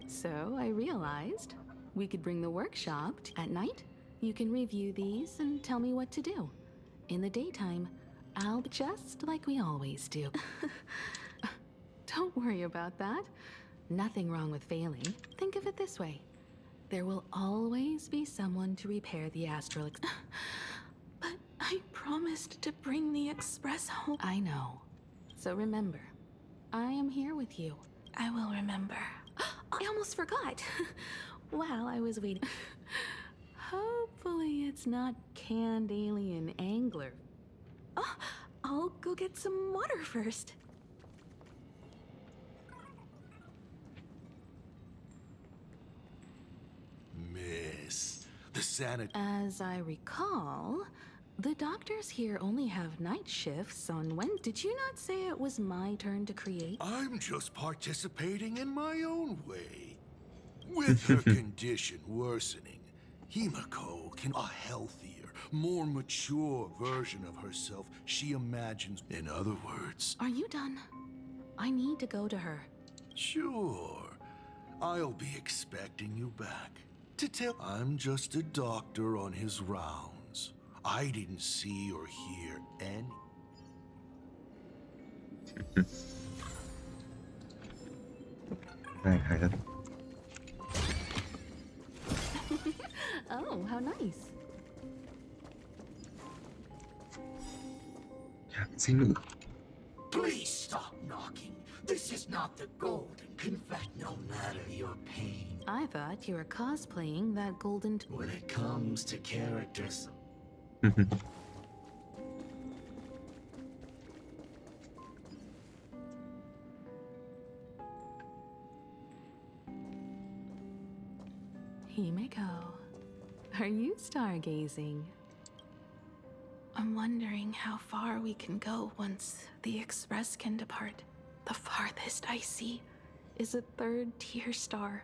So I realized we could bring the workshop at night. You can review these and tell me what to do. In the daytime, I'll be just like we always do. Don't worry about that. Nothing wrong with failing. Think of it this way. There will always be someone to repair the astral But I promised to bring the Express home. I know. So remember, I am here with you. I will remember. I almost forgot. While I was waiting. Hopefully it's not canned alien angler. Oh, I'll go get some water first. The sanity. As I recall, the doctors here only have night shifts on when. Did you not say it was my turn to create? I'm just participating in my own way. With her condition worsening, Himiko can a healthier, more mature version of herself she imagines. In other words, Are you done? I need to go to her. sure, I'll be expecting you back. To tell I'm just a doctor on his rounds. I didn't see or hear any. Này hay thật. Oh, how nice. Sinh nữ. Please stop knocking. This is not the golden confet, no matter your pain. I thought you were cosplaying that golden. When it comes to characters. Himiko, are you stargazing? I'm wondering how far we can go once the Express can depart. The farthest I see is a third-tier star,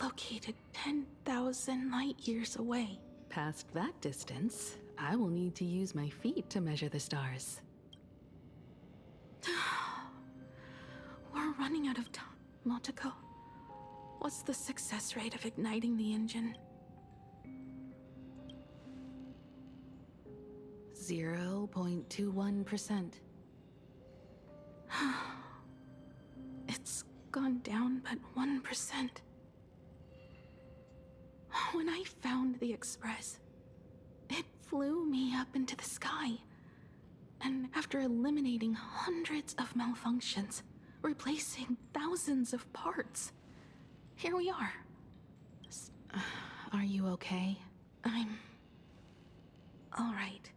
located 10,000 light years away. Past that distance, I will need to use my feet to measure the stars. We're running out of time, Motoko. What's the success rate of igniting the engine? 0.21%. It's gone down but 1%. When I found the Express, it flew me up into the sky. And after eliminating hundreds of malfunctions, replacing thousands of parts, here we are. Are you okay? I'm all right.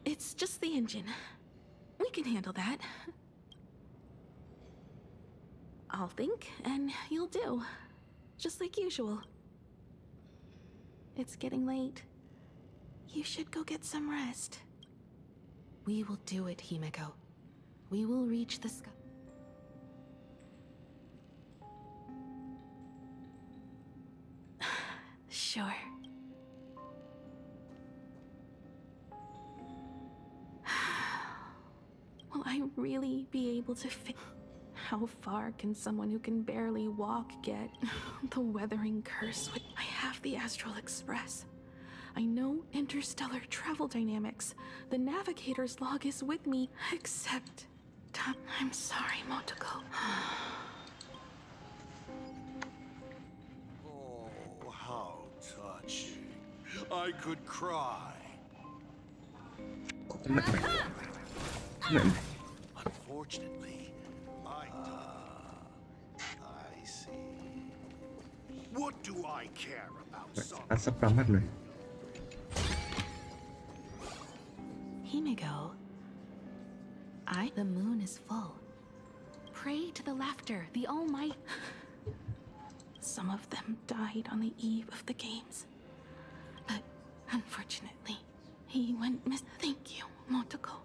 It's just the engine. We can handle that. I'll think, and you'll do. Just like usual. It's getting late. You should go get some rest. We will do it, Himiko. We will reach the sky. Sure. Will I really be able to fit? How far can someone who can barely walk get? The weathering curse with... I have the Astral Express. I know interstellar travel dynamics. The navigator's log is with me, except... I'm sorry, Motoko. Oh, how touching. I could cry. Unfortunately, I see. What do I care about Anh sắp ra mắt rồi. Himiko, the moon is full. Pray to the laughter, the Almighty. Some of them died on the eve of the games. But unfortunately, he went miss. Thank you, Motoko.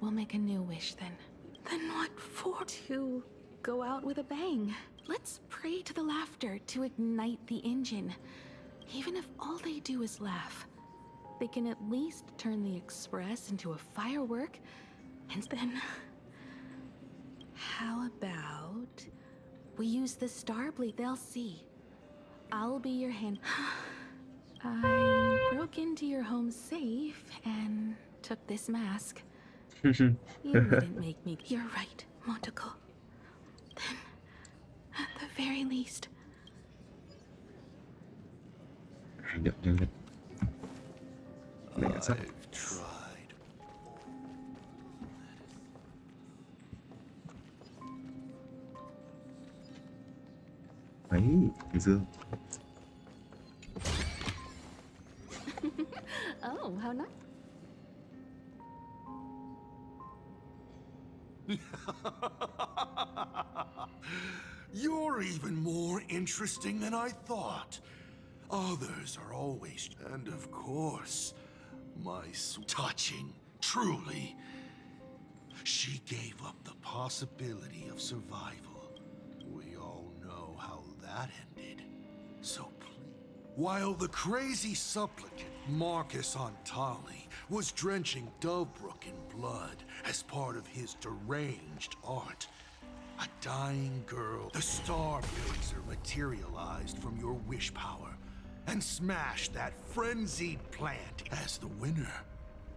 We'll make a new wish then. Then what for? To go out with a bang. Let's pray to the laughter to ignite the engine. Even if all they do is laugh, they can at least turn the Express into a firework. And then... How about we use the Starblade? They'll see. I'll be your hand. I broke into your home safe and took this mask. You wouldn't make me. You're right, Motoko. Then, at the very least... Hành động nhanh nhất. Để sắp. Ấy, Dương. Oh, how nice. You're even more interesting than I thought. Others are always... And of course, touching, truly. She gave up the possibility of survival. We all know how that ended. So please... While the crazy supplicant, Marcus Antali, was drenching Dovebrook in blood as part of his deranged art, a dying girl, the Star Blazer, materialized from your wish power and smashed that frenzied plant. As the winner,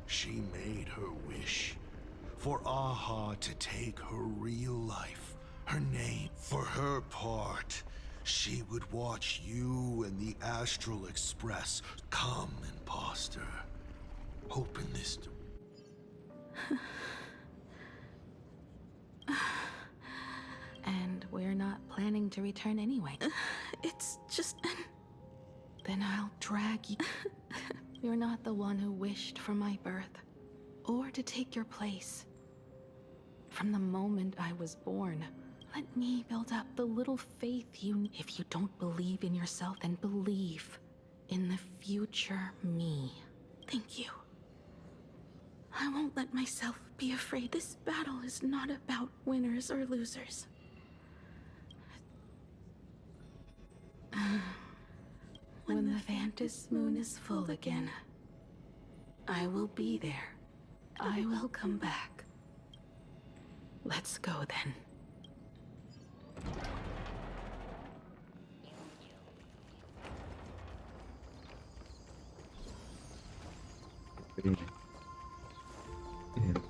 she made her wish for Aha to take her real life, her name. For her part, she would watch you and the Astral Express come, imposter. Hoping this to... And we're not planning to return anyway. It's just... Then I'll drag you. You're not the one who wished for my birth, or to take your place. From the moment I was born, let me build up the little faith you... If you don't believe in yourself, then believe in the future me. Thank you. I won't let myself be afraid. This battle is not about winners or losers. When the Vantis moon is full again, I will be there. I will come back. Let's go then.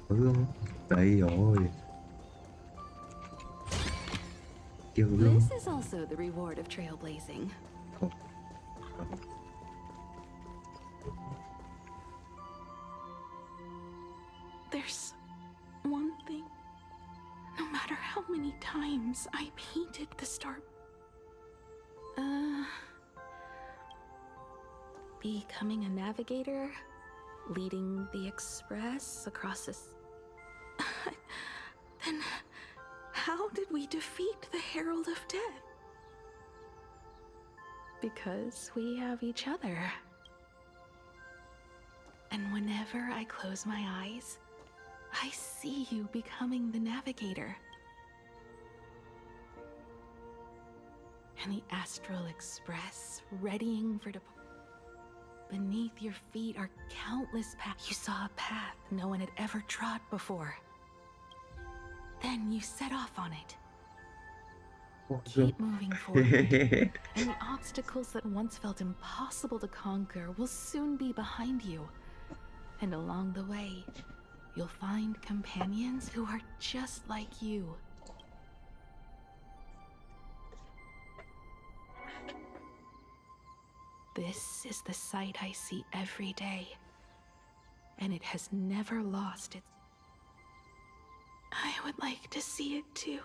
Hương, đây rồi. Kêu Hương. This is also the reward of trailblazing. There's one thing. No matter how many times I painted the star... Becoming a navigator? Leading the express across this... Then how did we defeat the Herald of Death? Because we have each other. And whenever I close my eyes, I see you becoming the navigator. And the Astral Express readying for departure. Beneath your feet are countless paths. You saw a path no one had ever trod before. Then you set off on it. Keep moving forward, and the obstacles that once felt impossible to conquer will soon be behind you. And along the way, you'll find companions who are just like you. This is the sight I see every day, and it has never lost its... I would like to see it too.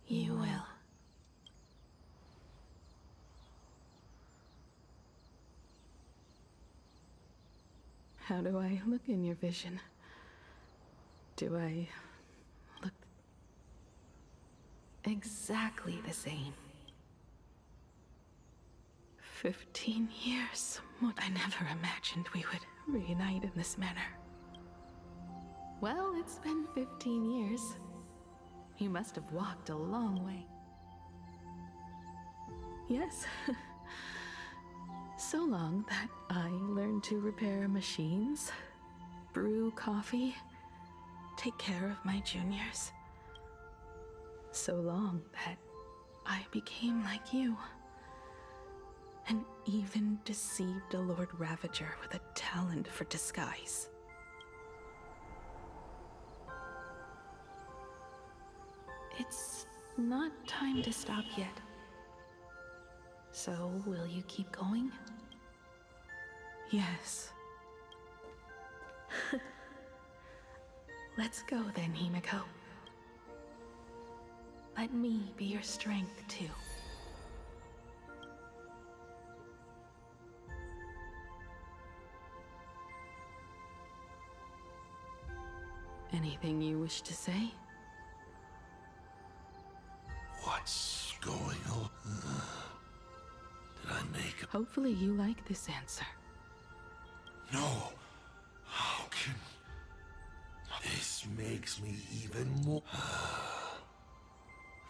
You will. How do I look in your vision? Do I look exactly the same? 15 years. I never imagined we would reunite in this manner. Well, it's been 15 years. You must have walked a long way. Yes. So long that I learned to repair machines, brew coffee, take care of my juniors. So long that I became like you, and even deceived a Lord Ravager with a talent for disguise. It's not time to stop yet. So, will you keep going? Yes. Let's go then, Himiko. Let me be your strength, too. Anything you wish to say? What's going on? Did I make a... Hopefully you like this answer. No. How can... This makes me even more...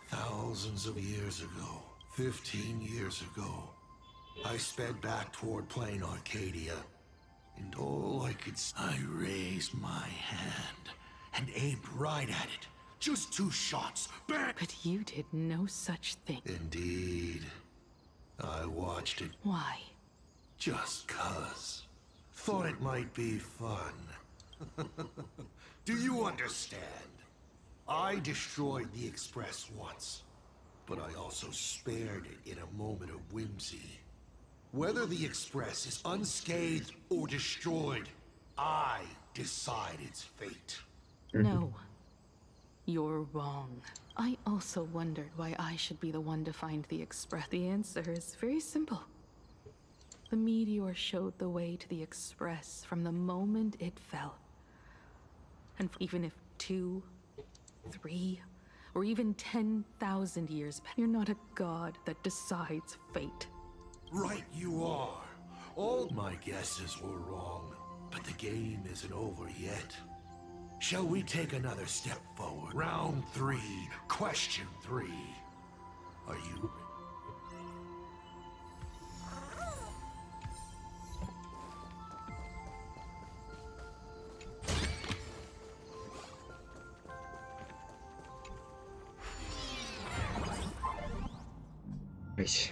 Thousands of years ago, 15 years ago, I sped back toward plain Arcadia, and all I could see... I raised my hand and aimed right at it. Just 2 shots. Bang! But you did no such thing. Indeed. I watched it. Why? Just 'cause. Thought it might be fun. Do you understand? I destroyed the Express once, but I also spared it in a moment of whimsy. Whether the Express is unscathed or destroyed, I decide its fate. No. You're wrong. I also wondered why I should be the one to find the Express. The answer is very simple. The meteor showed the way to the Express from the moment it fell. And even if 2, 3, or even 10,000 years pass, you're not a god that decides fate. Right you are. All my guesses were wrong, but the game isn't over yet. Shall we take another step forward? Round 3, question 3. Are you... Eish.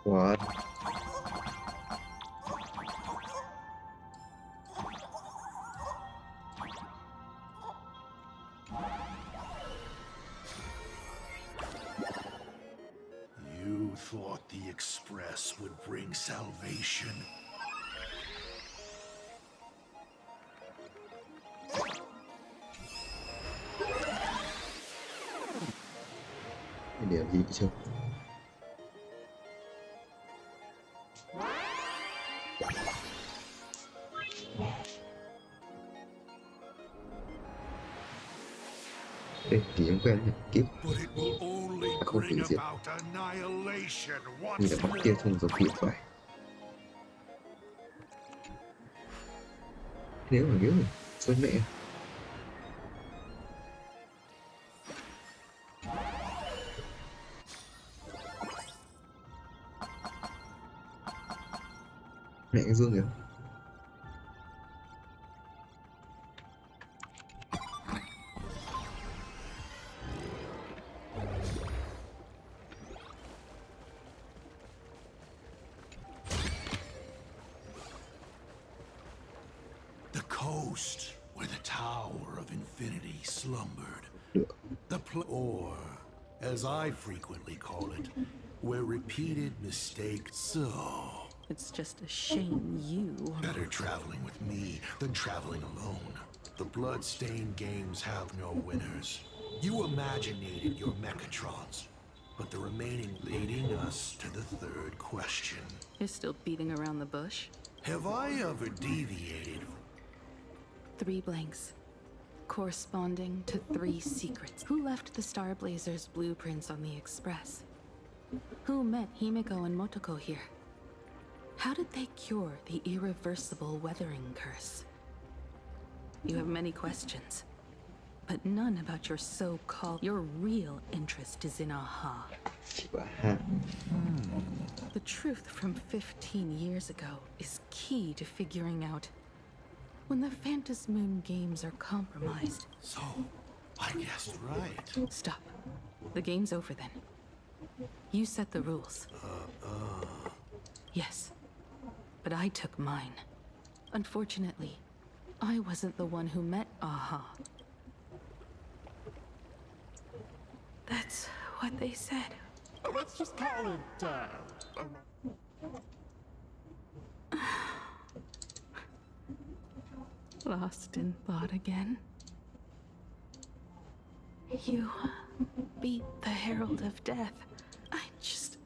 What? You thought the Express would bring salvation? Điểm gì chưa? Ê, thì giống quen nhỉ? Kiếp ta không hủy diệt. Như là bắt kia không giống điện thoại. Nếu mà xuân mẹ. Mẹ cái dương kìa. The coast where the Tower of Infinity slumbered. Or, as I frequently call it, where repeated mistakes so... It's just a shame you... Better traveling with me than traveling alone. The blood-stained games have no winners. You imaginated your Mechatrons, but the remaining leading us to the 3rd question. You're still beating around the bush? Have I ever deviated? 3 blanks, corresponding to 3 secrets. Who left the Star Blazers' blueprints on the Express? Who met Himiko and Motoko here? How did they cure the irreversible weathering curse? You have many questions, but none about your so-called... Your real interest is in Aha. The truth from 15 years ago is key to figuring out when the Phantas Moon games are compromised. So, I guessed right. Stop. The game's over then. You set the rules. Yes, but I took mine. Unfortunately, I wasn't the one who met Aha. That's what they said. Let's just call it, Lost in thought again. You beat the Herald of Death. I just...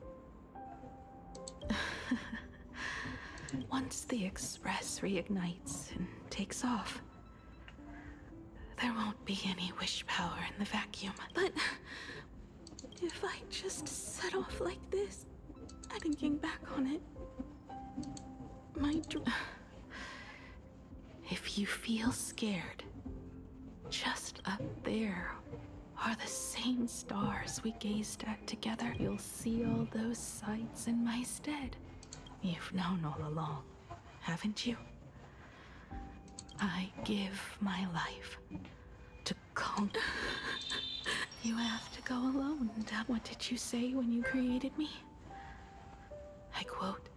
Once the Express reignites and takes off, there won't be any wish power in the vacuum. But if I just set off like this, thinking back on it, if you feel scared, just up there are the same stars we gazed at together. You'll see all those sights in my stead. You've known all along, haven't you? I give my life to conquer. You have to go alone. What did you say when you created me? I quote,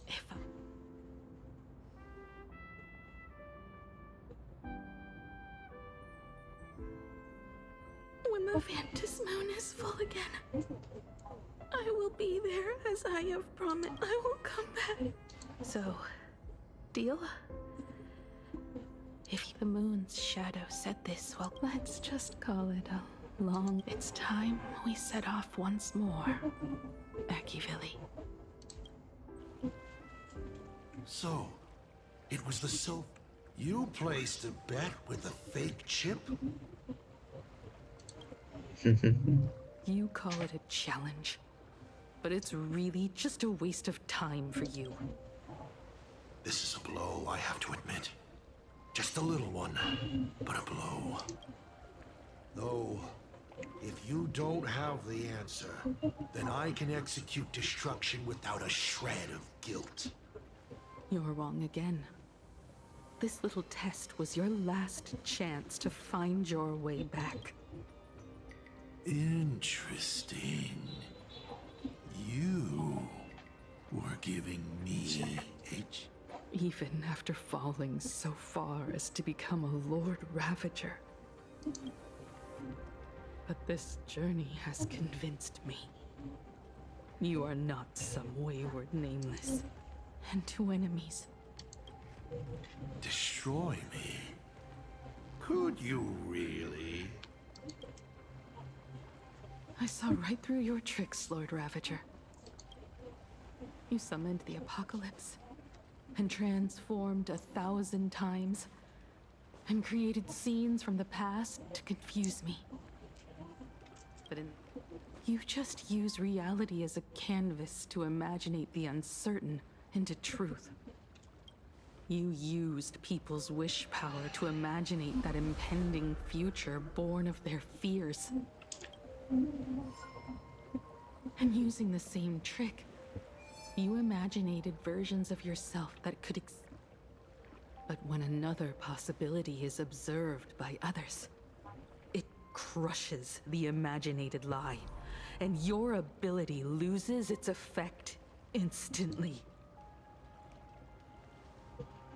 if when the Ventus moon is full again, I will be there as I have promised. I will come back. So, deal? If the moon's shadow said this, well, let's just call it a long... It's time we set off once more, Akivili. So, it was the Soph... You placed a bet with the fake chip? You call it a challenge, but it's really just a waste of time for you. This is a blow, I have to admit. Just a little one, but a blow. Though, if you don't have the answer, then I can execute destruction without a shred of guilt. You're wrong again. This little test was your last chance to find your way back. Interesting. You were giving me a... Even after falling so far as to become a Lord Ravager. But this journey has convinced me. You are not some wayward nameless. And to enemies. Destroy me? Could you really? I saw right through your tricks, Lord Ravager. You summoned the apocalypse, and transformed 1,000 times, and created scenes from the past to confuse me. But you just use reality as a canvas to imaginate the uncertain into truth. You used people's wish power to imaginate that impending future born of their fears. And using the same trick, you imaginated versions of yourself that could but when another possibility is observed by others, it crushes the imaginated lie, and your ability loses its effect instantly.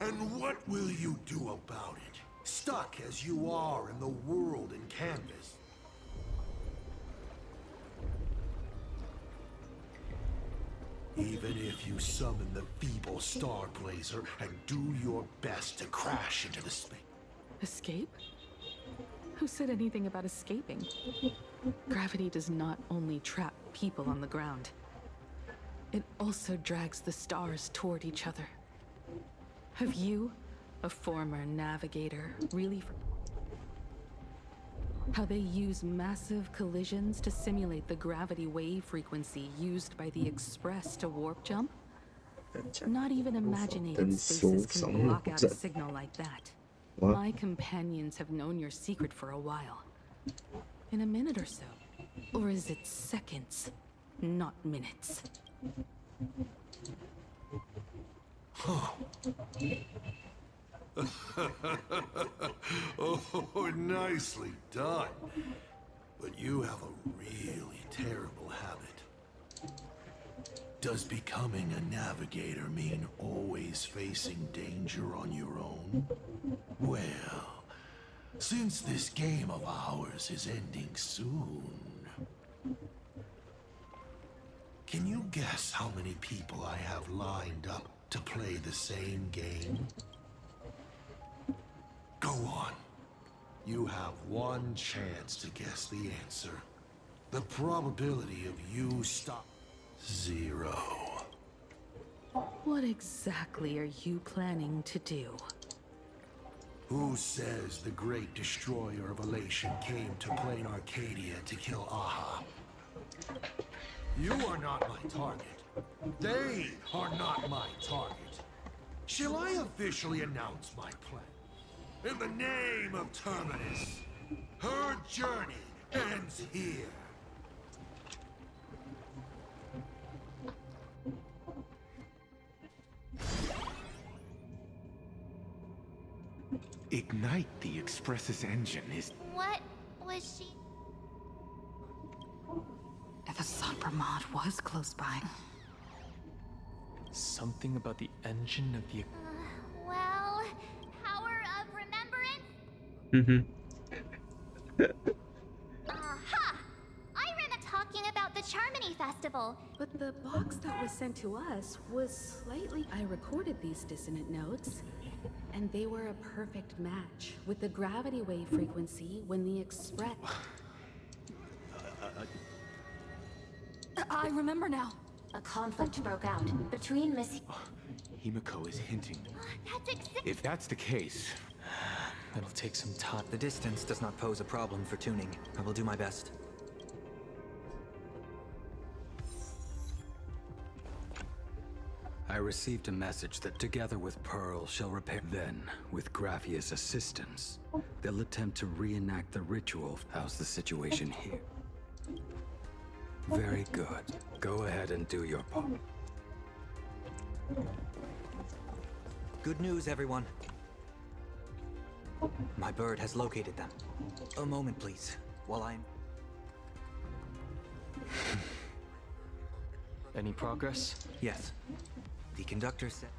And what will you do about it? Stuck as you are in the world in canvas. Even if you summon the feeble Star Blazer and do your best to crash into the space. Escape? Who said anything about escaping? Gravity does not only trap people on the ground. It also drags the stars toward each other. Have you, a former navigator, really how they use massive collisions to simulate the gravity wave frequency used by the Express to warp jump? Not even imaginated spaces can block out a signal like that. My companions have known your secret for a while. In a minute or so. Or is it seconds, not minutes? Huh. Oh, nicely done. But you have a really terrible habit. Does becoming a navigator mean always facing danger on your own? Well, since this game of ours is ending soon, can you guess how many people I have lined up to play the same game? Go on. You have one chance to guess the answer. The probability of you stop... 0. What exactly are you planning to do? Who says the great destroyer of Elation came to plain Arcadia to kill Aha? You are not my target. They are not my target. Shall I officially announce my plan? In the name of Terminus, her journey ends here. Ignite the Express's engine is... What was she? If a Sopramod was close by. Something about the engine of the... Well, power of remembrance? Aha! I remember talking about the Charmony Festival. But the box that was sent to us was slightly... I recorded these dissonant notes, and they were a perfect match with the gravity wave frequency when the Express... I remember now. A conflict broke out between Miss... Himiko is hinting. That's exactly... If that's the case... It'll take some time. The distance does not pose a problem for tuning. I will do my best. I received a message that together with Pearl shall repair. Then, with Graphia's assistance, they'll attempt to reenact the ritual. How's the situation here? Very good. Go ahead and do your part. Good news, everyone. My bird has located them. A moment, please, while I'm... Any progress? Yes. The conductor said...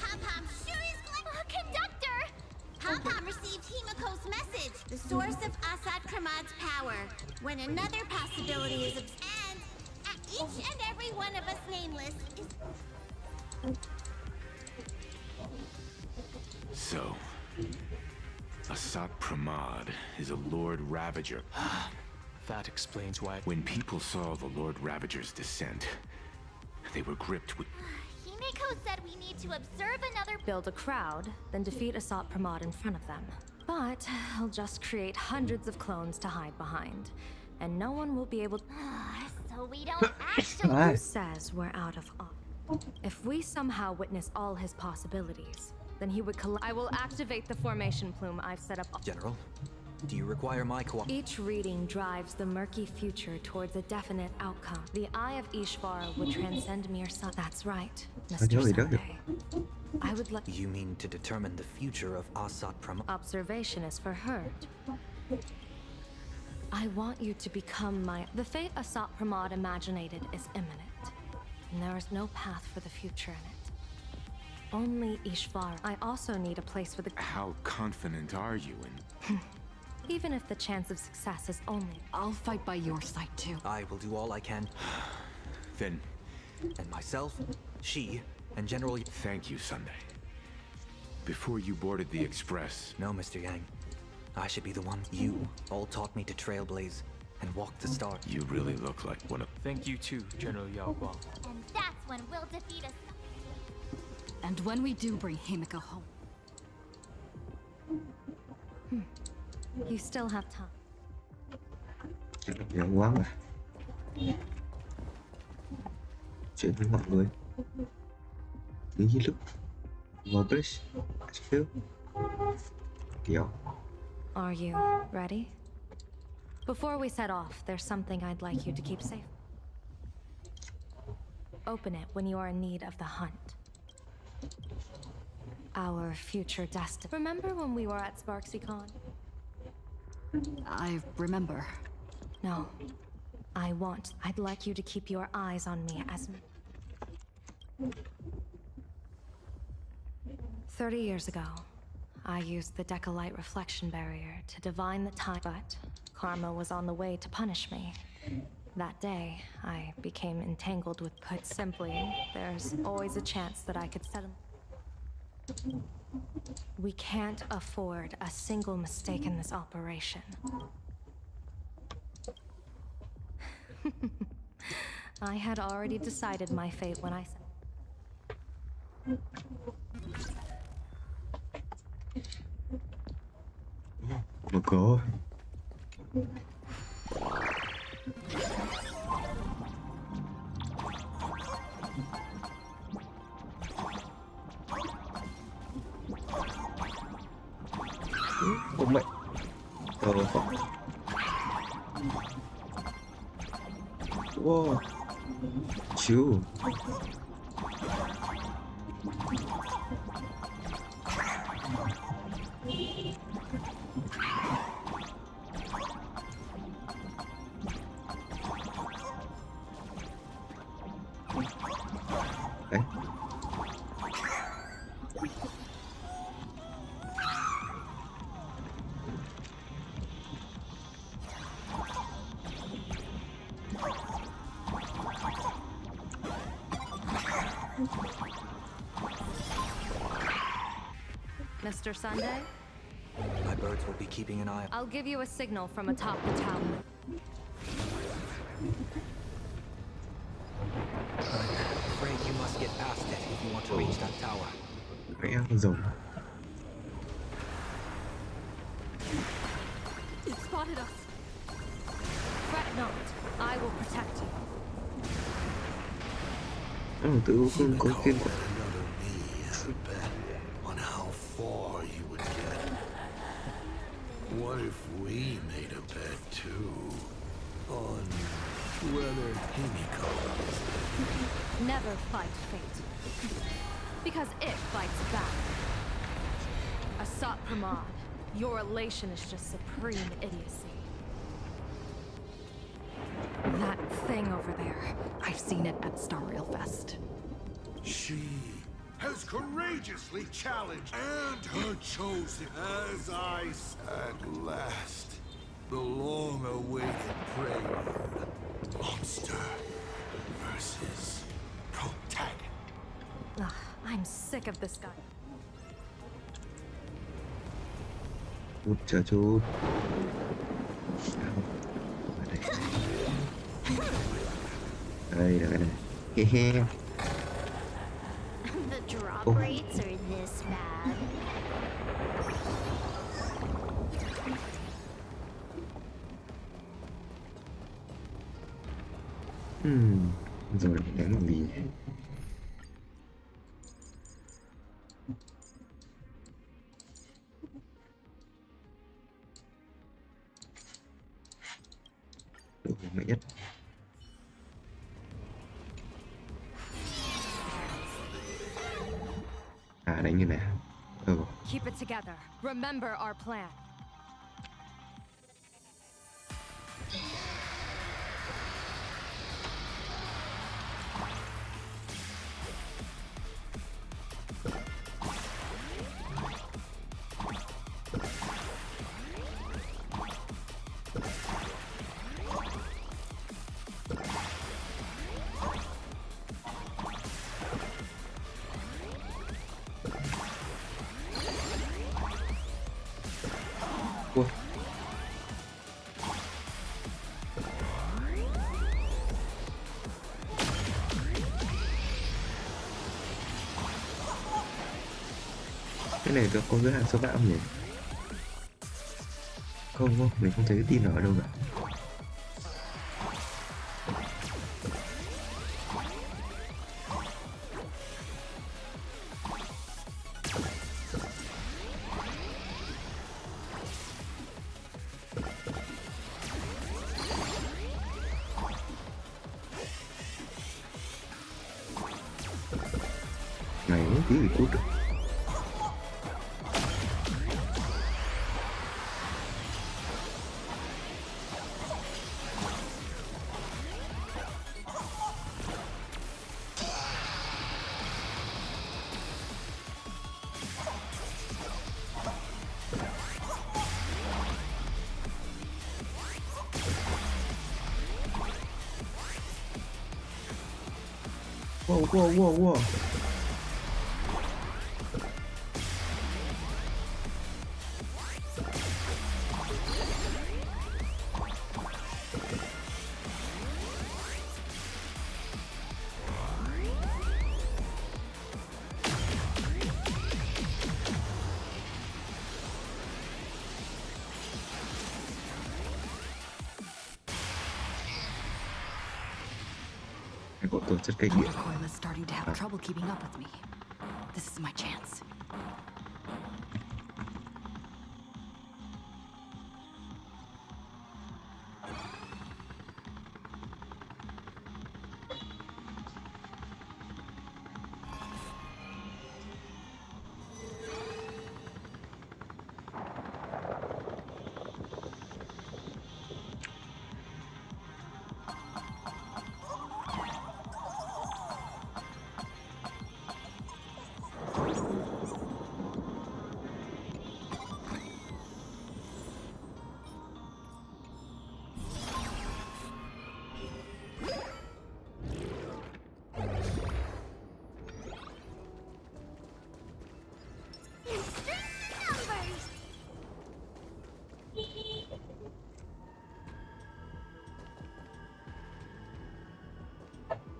Pom-Pom sure is glad... Conductor! Pom-Pom received Himiko's message, the source of Assad Kramad's power. When another possibility is... And each and every one of us nameless is... So... Asat Pramad is a Lord Ravager. That explains why... When people saw the Lord Ravager's descent, they were gripped with... Himiko said we need to observe another... Build a crowd, then defeat Asat Pramad in front of them. But I'll just create hundreds of clones to hide behind. And no one will be able to... So we don't actually... Who says we're out of options? If we somehow witness all his possibilities, then he would I will activate the formation plume I've set up. General, do you require my cooperation? Each reading drives the murky future towards a definite outcome. The Eye of Ishvara would transcend mere sun. That's right, Mr. Sunday. I would let... You mean to determine the future of Asat Pramad? Observation is for her. I want you to become my... The fate Asat Pramad imaginated is imminent. And there is no path for the future in it. Only Ishvara. I also need a place for the... How confident are you in... Even if the chance of success is only... I'll fight by your side too. I will do all I can. Then... And myself, she, and General... Thank you, Sunday. Before you boarded the Express... No, Mr. Yang. I should be the one. You all taught me to trailblaze and walk the star. You really look like one of... Thank you too, General Yao Guang. And that's when we'll defeat us. And when we do bring Himiko home... You still have time. Giỡn quá mà. Chuyện với mọi người. Đứng dưới lúc Moblish, Ashfield. Kiểu. Are you ready? Before we set off, there's something I'd like you to keep safe. Open it when you are in need of the hunt. Our future destiny. Remember when we were at SparksyCon? I remember. No. I'd like you to keep your eyes on me as 30 years ago, I used the Decalite reflection barrier to divine the time, but karma was on the way to punish me. That day, I became entangled with put simply, there's always a chance that I could settle. We can't afford a single mistake in this operation. I had already decided my fate when I said... Mà có ông mẹ wow chill đấy. Mr. Sunday? My birds will be keeping an eye. I'll give you a signal from atop the tower. I'm afraid you must get past it if you want to reach that tower. Vẽ rồng. It spotted us. Fret not. I will protect you. Tự không có kiên quả. On how far you would get. What if we made a bet too? On whether Himiko is Never fight fate. Because it fights back. Asat Pramad, your elation is just supreme idiocy. That thing over there, I've seen it at Star Rail Fest. She has courageously challenged and her chosen, as I said last, the long-awaited prelude. Monster versus protagonist. Ugh, I'm sick of this guy. Một chờ chút. Đây đây này. He he. The drop rates are this bad. Rồi đánh làm gì? Được mẹ nhất. À đánh như nào? Keep it together. Remember our plan. Ui. Cái này có giới hạn số mạng không nhỉ? Không không, mình không thấy cái tin ở đâu cả. Này tí thì cút được. Whoa, whoa, whoa, whoa. Của tôi rất kinh nghiệm. Recoil is starting to have trouble keeping up with me. This is my chance.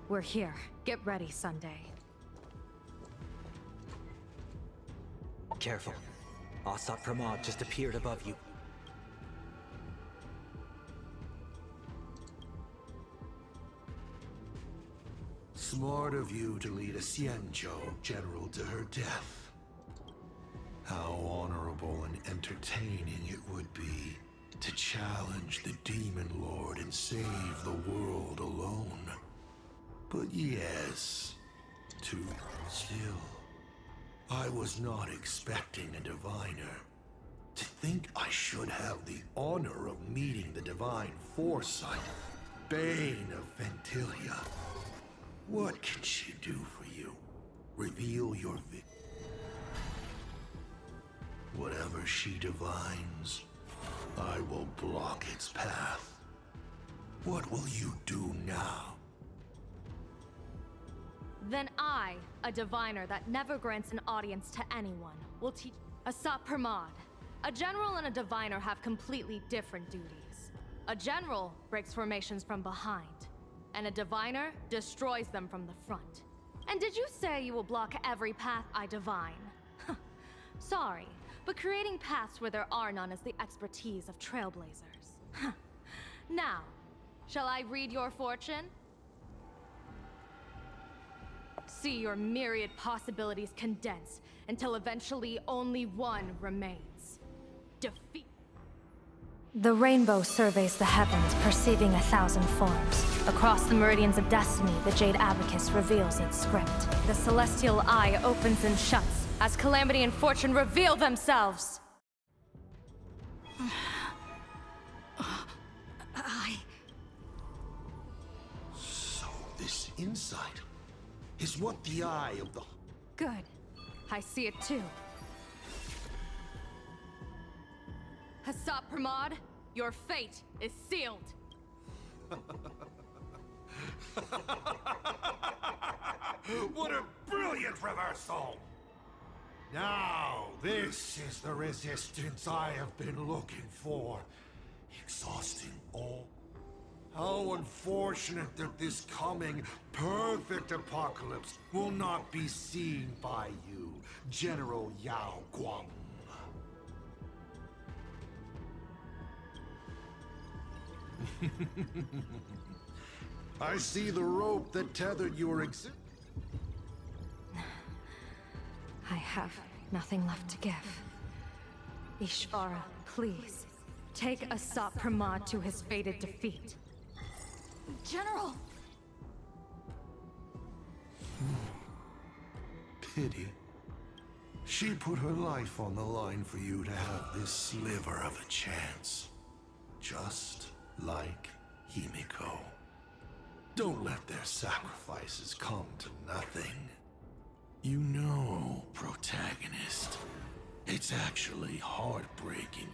We're here. Get ready, Sunday. Careful. Asat Pramod just appeared above you. Smart of you to lead a Xianzhou general to her death. How honorable and entertaining it would be to challenge the Demon Lord and save the world alone. But yes, too still. I was not expecting a diviner. To think I should have the honor of meeting the divine foresight, Bane of Ventilia. What can she do for you? Reveal your whatever she divines, I will block its path. What will you do now? Then I, a diviner that never grants an audience to anyone, will teach Asat Pramod. A general and a diviner have completely different duties. A general breaks formations from behind, and a diviner destroys them from the front. And did you say you will block every path I divine? Sorry, but creating paths where there are none is the expertise of trailblazers. Now, shall I read your fortune? See your myriad possibilities condense until eventually only one remains. Defeat. The rainbow surveys the heavens, perceiving 1,000 forms. Across the meridians of destiny, the Jade Abacus reveals its script. The celestial eye opens and shuts as calamity and fortune reveal themselves. So this insight is what the eye of the... Good. I see it too. Asat Pramod, your fate is sealed. What a brilliant reversal! Now, this is the resistance I have been looking for. Exhausting all. How unfortunate that this coming perfect apocalypse will not be seen by you, General Yao Guang. I see the rope that tethered your existence. I have nothing left to give. Ishvara, please, take Asat Pramod to his fated defeat. General! Pity. She put her life on the line for you to have this sliver of a chance. Just like Himiko. Don't let their sacrifices come to nothing. You know, protagonist, it's actually heartbreaking.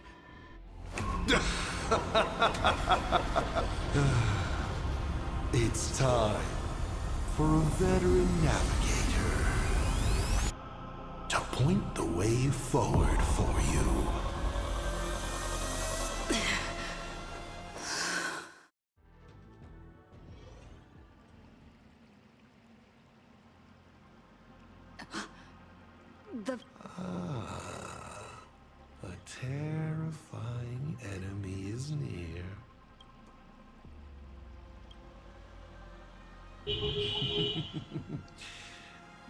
It's time for a veteran navigator to point the way forward for you. A terrifying enemy is near.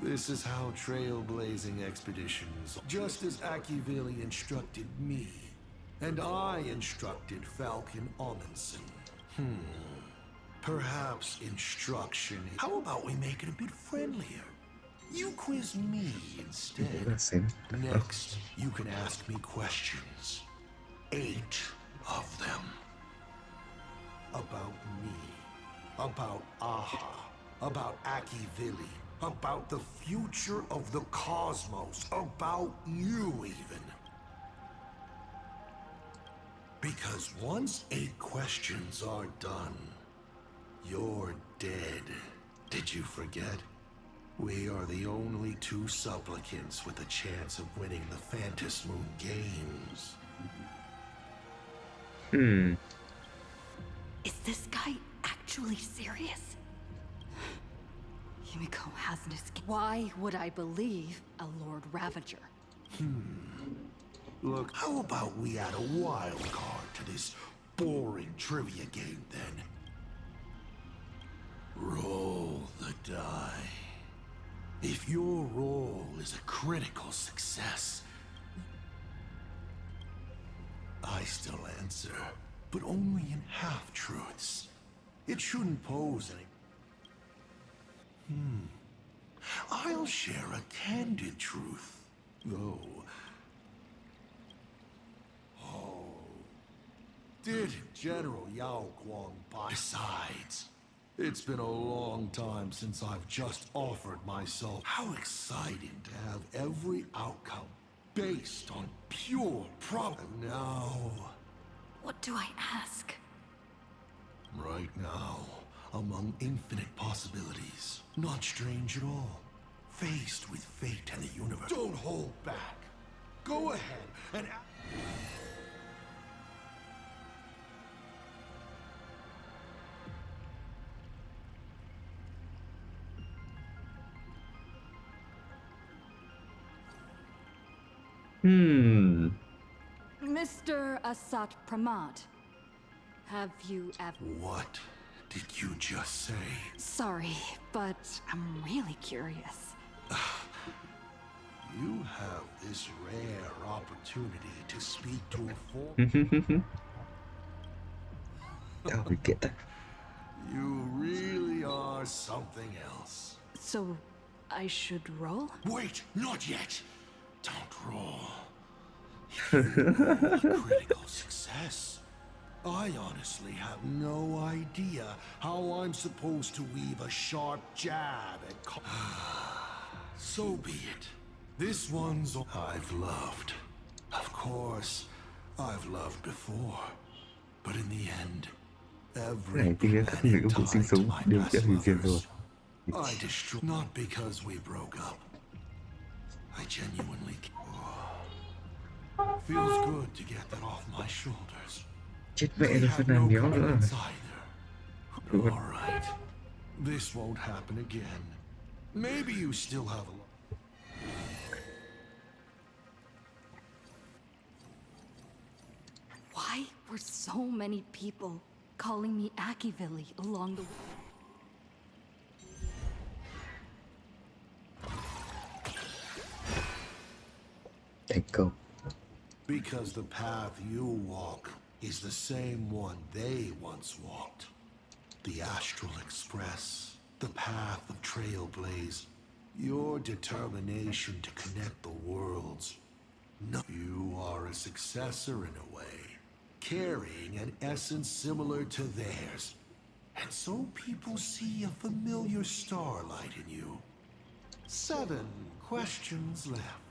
This is how trailblazing expeditions, just as Akivili instructed me, and I instructed Falcon Amundsen. Perhaps instruction. How about we make it a bit friendlier? You quiz me instead. Next, you can ask me questions. 8 of them. About me. About Aha. About Akivili. About the future of the cosmos. About you, even. Because once 8 questions are done, you're dead. Did you forget? We are the only 2 supplicants with a chance of winning the Phantasm Moon Games. Is this guy actually serious? Himiko hasn't escaped. Why would I believe a Lord Ravager? Look, how about we add a wild card to this boring trivia game then? Roll the die. If your roll is a critical success, I still answer, but only in half-truths. It shouldn't pose any... I'll share a candid truth, though. Did General Yao Guang buy? Besides, it's been a long time since I've just offered myself. How exciting to have every outcome based on pure profit. Now, What do I ask? right now, among infinite possibilities, not strange at all. Faced with fate and the universe. Don't hold back. Go ahead and... Mr. Asat Pramad, have you ever... What did you just say? Sorry, but I'm really curious. You have this rare opportunity to speak to a form. You really are something else. So, I should roll? Wait, not yet. Don't roll. If you roll a critical success, I honestly have no idea how I'm supposed to weave a sharp jab at... So be it. This one's... I've loved. Of course, I've loved before. But in the end, every planet tied to my past lovers, I destroyed... Not because we broke up. I genuinely... Feels good to get that off my shoulders. They have no confidence either. All right. This won't happen again. Maybe you still have a... Why were so many people calling me Akivili along the way? Because the path you walk is the same one they once walked. The Astral Express, the path of Trailblaze, your determination to connect the worlds. No, you are a successor in a way, carrying an essence similar to theirs. And so people see a familiar starlight in you. 7 questions left.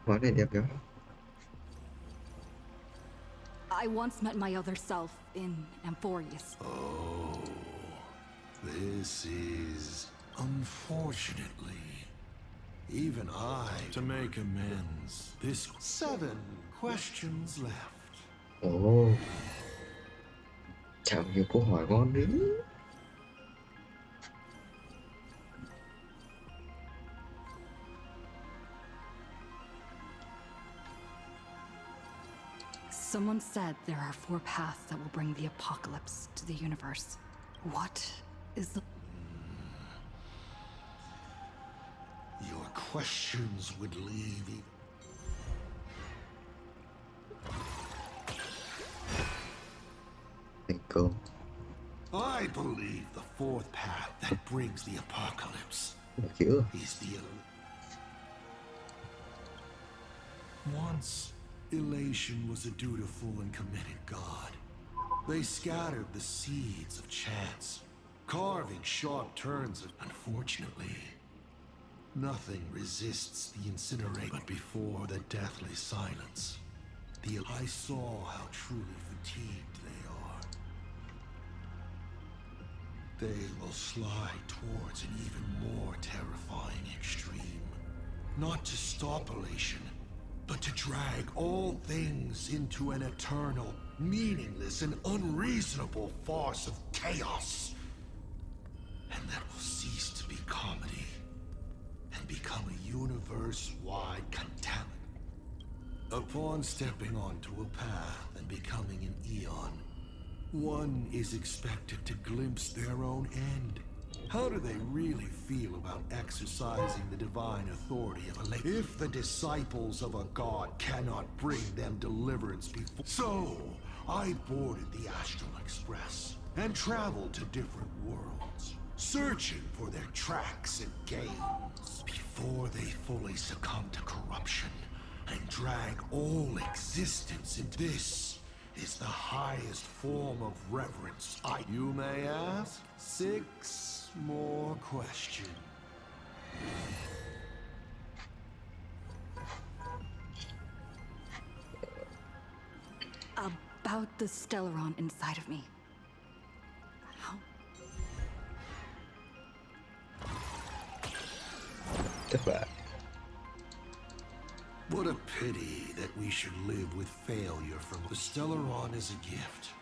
Món này đẹp lắm. I once met my other self in Amphorius. Oh, this is... Unfortunately, even I... To make amends, this... 7 questions left. Ồ, chào nhiều câu hỏi ngon đấy. Someone said there are 4 paths that will bring the apocalypse to the universe. What is the... Your questions would leave... Thành công. I believe the 4th path that brings the apocalypse Chữ. is the... Once, Elation was a dutiful and committed god. They scattered the seeds of chance, carving sharp turns of... Unfortunately, nothing resists the incinerate. But before the deathly silence, I saw how truly fatigued they are. They will slide towards an even more terrifying extreme. Not to stop Elation, but to drag all things into an eternal, meaningless, and unreasonable farce of chaos. And that will cease to be comedy, and become a universe-wide contaminant. Upon stepping onto a path and becoming an Eon, one is expected to glimpse their own end. How do they really feel about exercising the divine authority of a lady if the disciples of a god cannot bring them deliverance before? So, I boarded the Astral Express and traveled to different worlds, searching for their tracks and gains before they fully succumb to corruption and drag all existence into this. Is the highest form of reverence. You may ask 6 more questions. About the Stellaron inside of me. How... What a pity that we should live with failure from the Stellaron is a gift.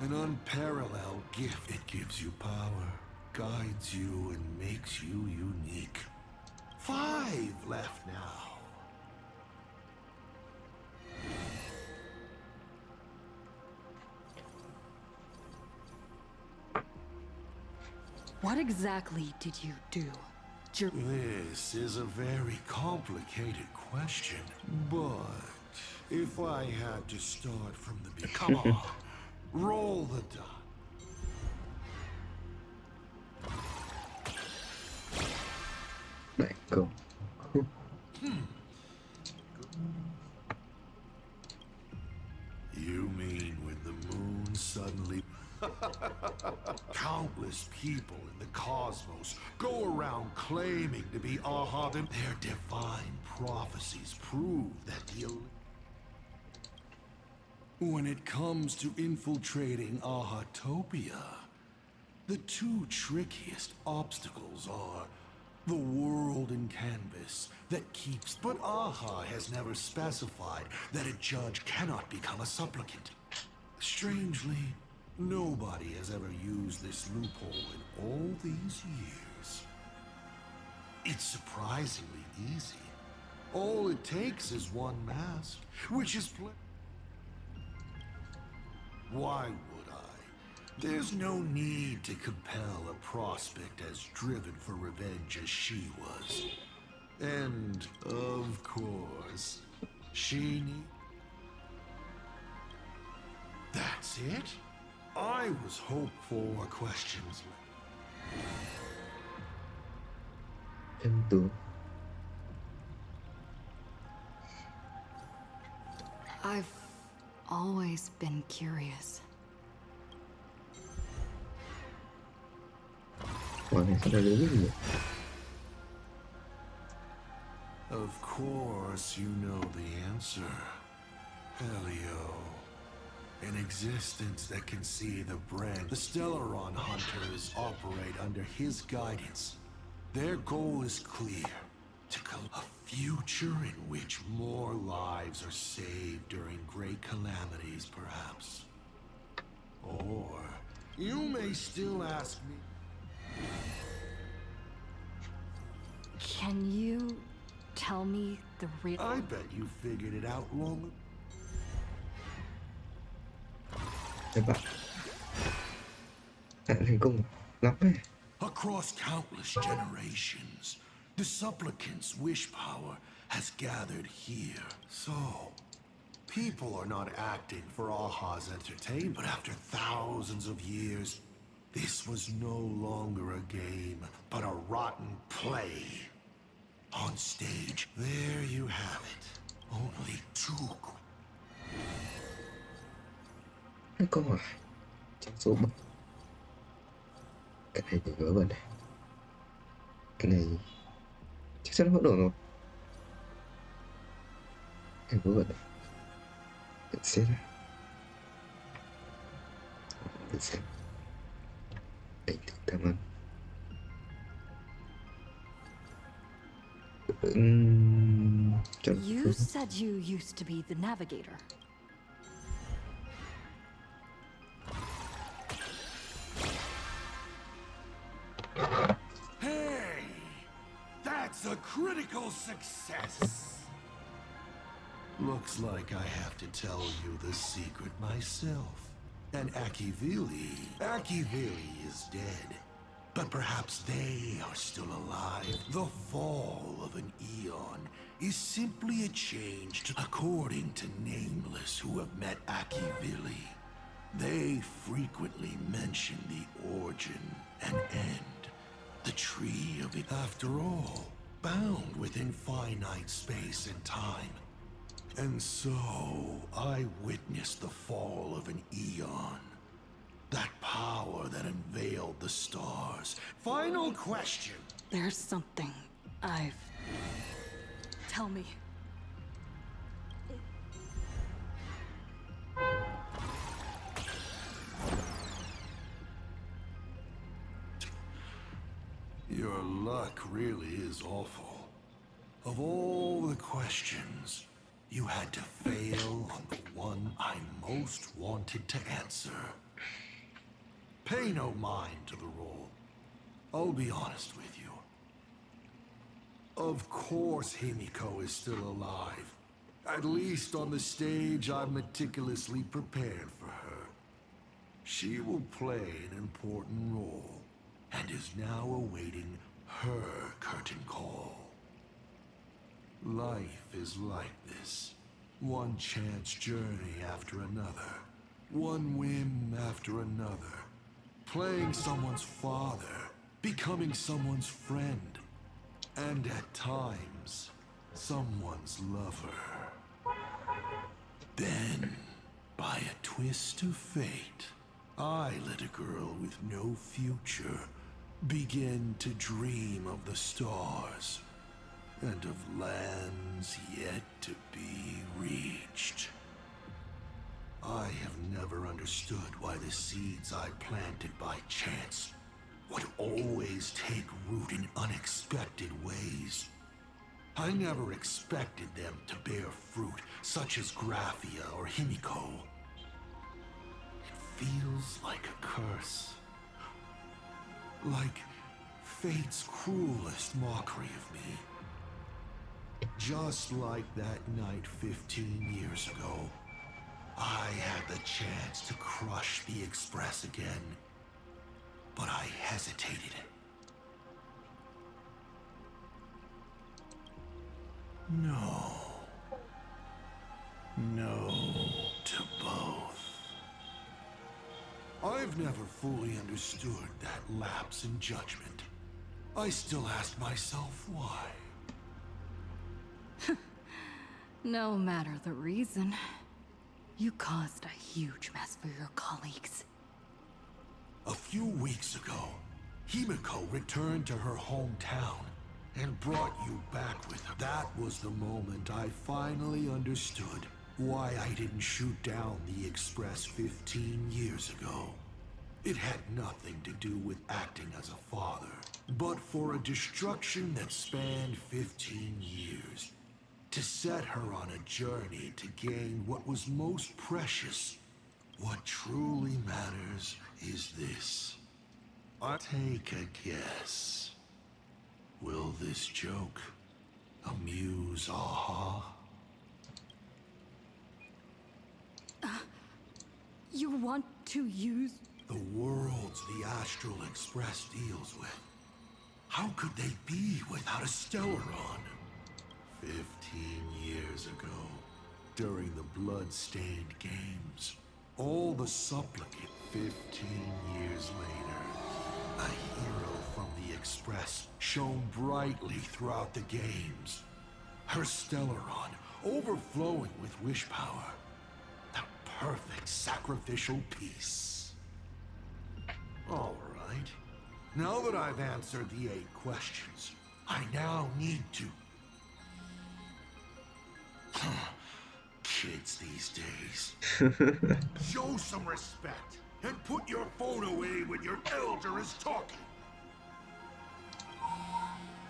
An unparalleled gift. It gives you power, guides you, and makes you unique. 5 left now. What exactly did you do? This is a very complicated question, but if I had to start from the beginning... Come on, roll the die. Đại công. You mean when the moon suddenly... Countless people in the cosmos go around claiming to be Aha. Their divine prophecies prove that the... When it comes to infiltrating Ahatopia, the 2 trickiest obstacles are the world and canvas that keeps... But Aha has never specified that a judge cannot become a supplicant. Strangely, nobody has ever used this loophole in all these years. It's surprisingly easy. All it takes is one mask, which is Why would I? There's no need to compel a prospect as driven for revenge as she was. And, of course, she need... That's it? I was hopeful for questions. Chân tướng. I've always been curious. Quả này sẽ là đúng gì? Of course, you know the answer, Helio. An existence that can see the brand. The Stellaron hunters operate under his guidance. Their goal is clear. To a future in which more lives are saved during great calamities, perhaps. Or you may still ask me. Can you tell me the real... I bet you figured it out long ago. Các bạn đã thành công lắm ấy. Across countless generations, the supplicant's wish power has gathered here. So, people are not acting for Aha's entertainment. But after thousands of years, this was no longer a game, but a rotten play. On stage, there you have it. Only two. Câu hỏi trong số 7. Cái này thì vớ vẩn này. Cái này chắc chắn vỡ đổ rồi. Cái vớ vẩn này. Để xem này. Để xem. Đánh thức tham ăn. You said you used to be the navigator. Hey! That's a critical success! Looks like I have to tell you the secret myself. And Akivili is dead. But perhaps they are still alive. The fall of an eon is simply a change according to Nameless who have met Akivili. They frequently mention the origin and end, the tree of it. After all, bound within finite space and time. And so, I witnessed the fall of an eon. That power that unveiled the stars. Final question. There's something I've... Tell me. Your luck really is awful. Of all the questions, you had to fail on the one I most wanted to answer. Pay no mind to the role. I'll be honest with you. Of course Himiko is still alive. At least on the stage I've meticulously prepared for her. She will play an important role, and is now awaiting her curtain call. Life is like this. One chance journey after another. One whim after another. Playing someone's father, becoming someone's friend, and at times, someone's lover. Then, by a twist of fate, I let a girl with no future begin to dream of the stars and of lands yet to be reached. I have never understood why the seeds I planted by chance would always take root in unexpected ways. I never expected them to bear fruit, such as Graphia or Himiko. It feels like a curse. Like fate's cruelest mockery of me. Just like that night 15 years ago, I had the chance to crush the Express again, but I hesitated. No. No to both. I've never fully understood that lapse in judgment. I still ask myself why. No matter the reason, you caused a huge mess for your colleagues. A few weeks ago, Himiko returned to her hometown and brought you back with her. That was the moment I finally understood Why I didn't shoot down the Express 15 years ago. It had nothing to do with acting as a father, but for a destruction that spanned 15 years. To set her on a journey to gain what was most precious. What truly matters is this. Take a guess. Will this joke amuse Aha? You want to use... The worlds the Astral Express deals with. How could they be without a Stellaron? 15 years ago, during the Blood-Stained Games, all the supplicant. 15 years later, a hero from the Express shone brightly throughout the games. Her Stellaron overflowing with wish power. The perfect sacrificial piece. All right. Now that I've answered the 8 questions, I now need to... Kids these days. Show some respect and put your phone away when your elder is talking.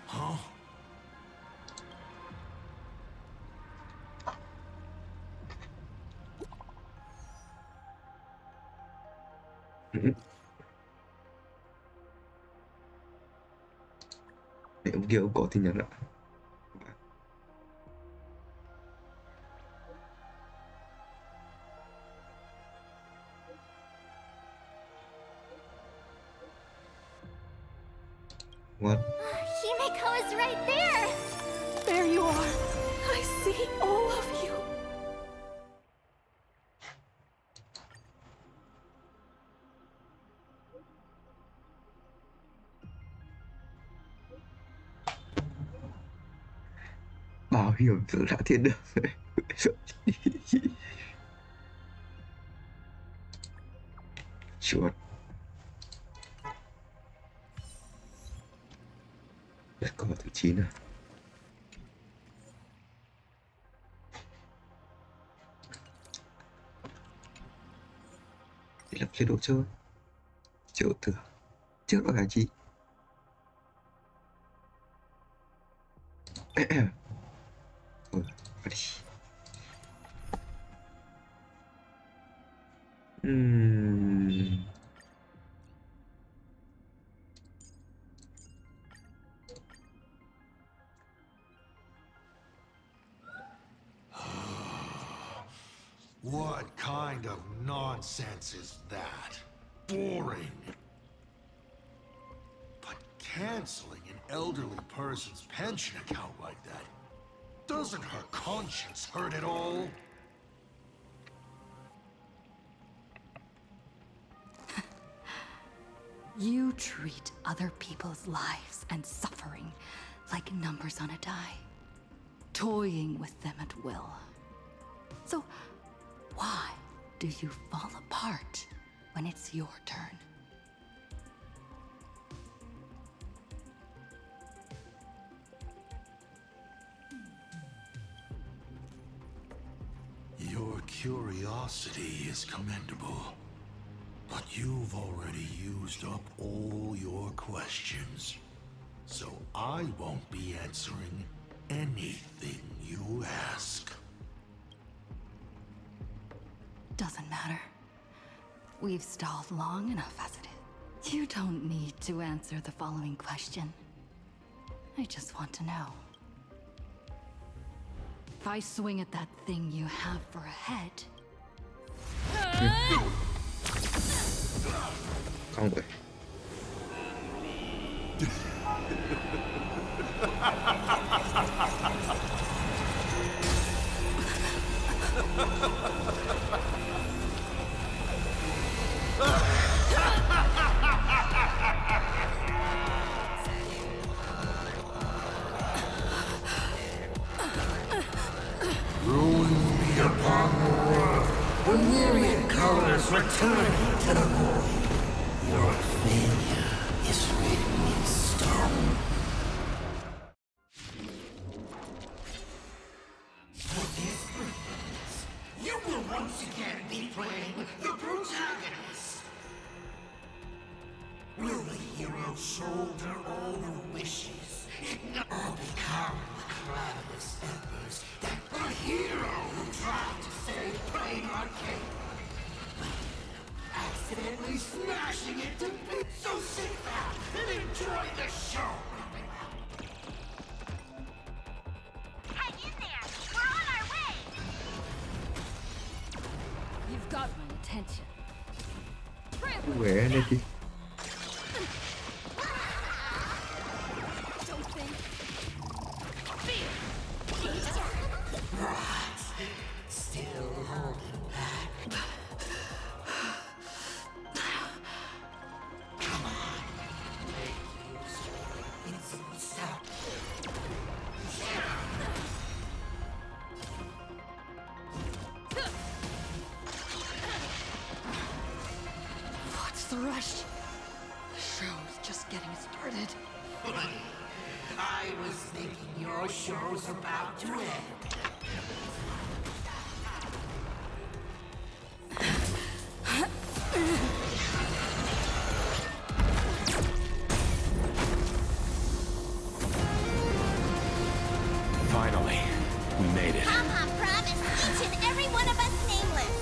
Huh? Để ông kia ông có tin nhắn ạ. What? Himeko is right there! There you are. I see all of you. Bảo hiểm giữa đã thiên đường. Chuột. Câu hỏi thứ 9 à? Để lập chế độ chơi. Chế độ tưởng. Trước đó là gì? Thôi, vào đi. What kind of nonsense is that? Boring. But canceling an elderly person's pension account like that, doesn't her conscience hurt at all? You treat other people's lives and suffering like numbers on a die, toying with them at will. So, why do you fall apart when it's your turn? Your curiosity is commendable, but you've already used up all your questions. So I won't be answering anything you ask. Doesn't matter. We've stalled long enough as it is. You don't need to answer the following question. I just want to know. If I swing at that thing you have for a head... Không vậy. Ruin be upon the world. The myriad colors return to the void. Your failure is written in stone. For this purpose, can't be playing the protagonist. Will the hero shoulder all the wishes, or become the cloudless embers that the hero who tried to save Brain Arcade accidentally smashing it to bits? So sit back and enjoy the show. Hang in there! We're on our way! You've got my attention. Quẻ này chứ. Still holding back. Come on. Make use of your infinite stop. What's the rush? The show's just getting started. Funny. I was thinking your show's about to end. Finally, we made it. Papa promised each and every one of us nameless.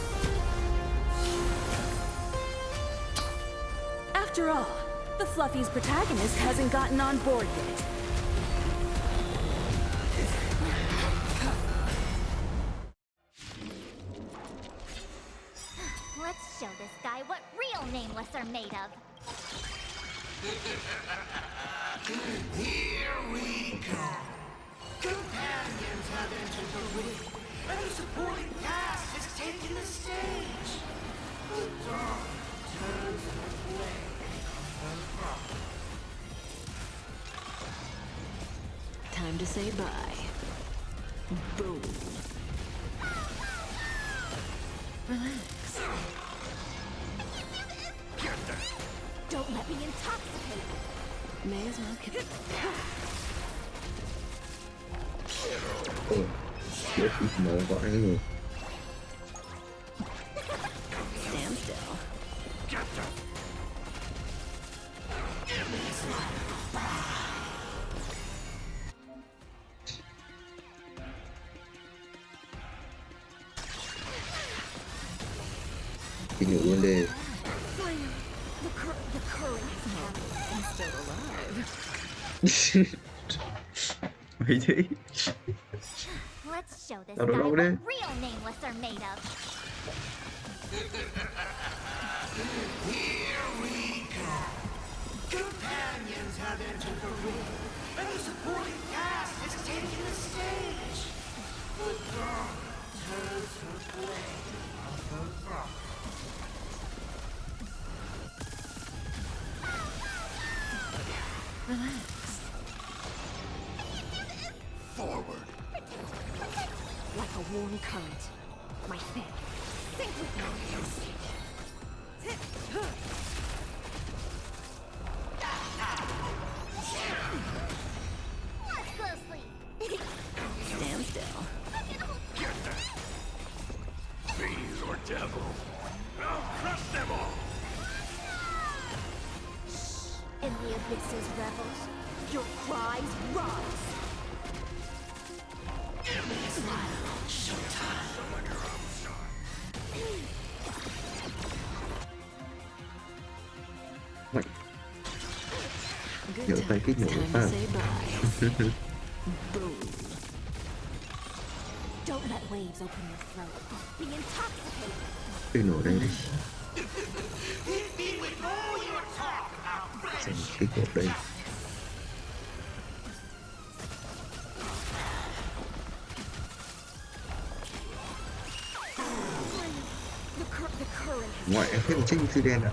After all, the Fluffy's protagonist hasn't gotten on board yet. Let's show this guy what real nameless are made of. Here we go. Companions have entered the ring, and the supporting cast has taken the stage. The dawn turns to flame of the Time to say bye. Boom. Relax. Don't let me intoxicate. May as well keep it. Ôi, chết ít máu vãi rồi. Stand still. Cái nhựa luôn đi. The current is still alive. Mấy thế? Let's show this Đâu, guy đâu, đâu what đây? real nameless are made of. Here we go. Companions have entered the ring, and the supporting cast has taken the stage. The dawn turns to flame of the rock. Relax. Forward. Like a warm current. My thing. Think with me. Watch closely. Stand still. Fiend or devil, I'll crush them all. In the abyss's revels, your cries rise. Mạnh. Nhớ tay cái nhổ Time à. to say bye. Boom. Don't let waves open your throat. Be intoxicated. Cái nổ đây đi. Xem cái cột đây. The current. Ngoại em thấy một chiếc như đen ạ.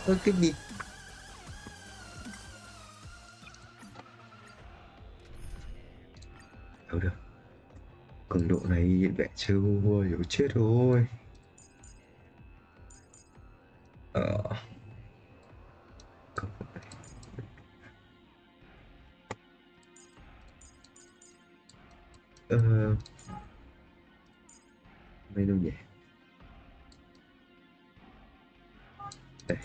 Ơ cái gì? Đâu được. Cường độ này vẻ chưa hiểu chết rồi. Cường độ này. Đây đâu nhỉ? Đây.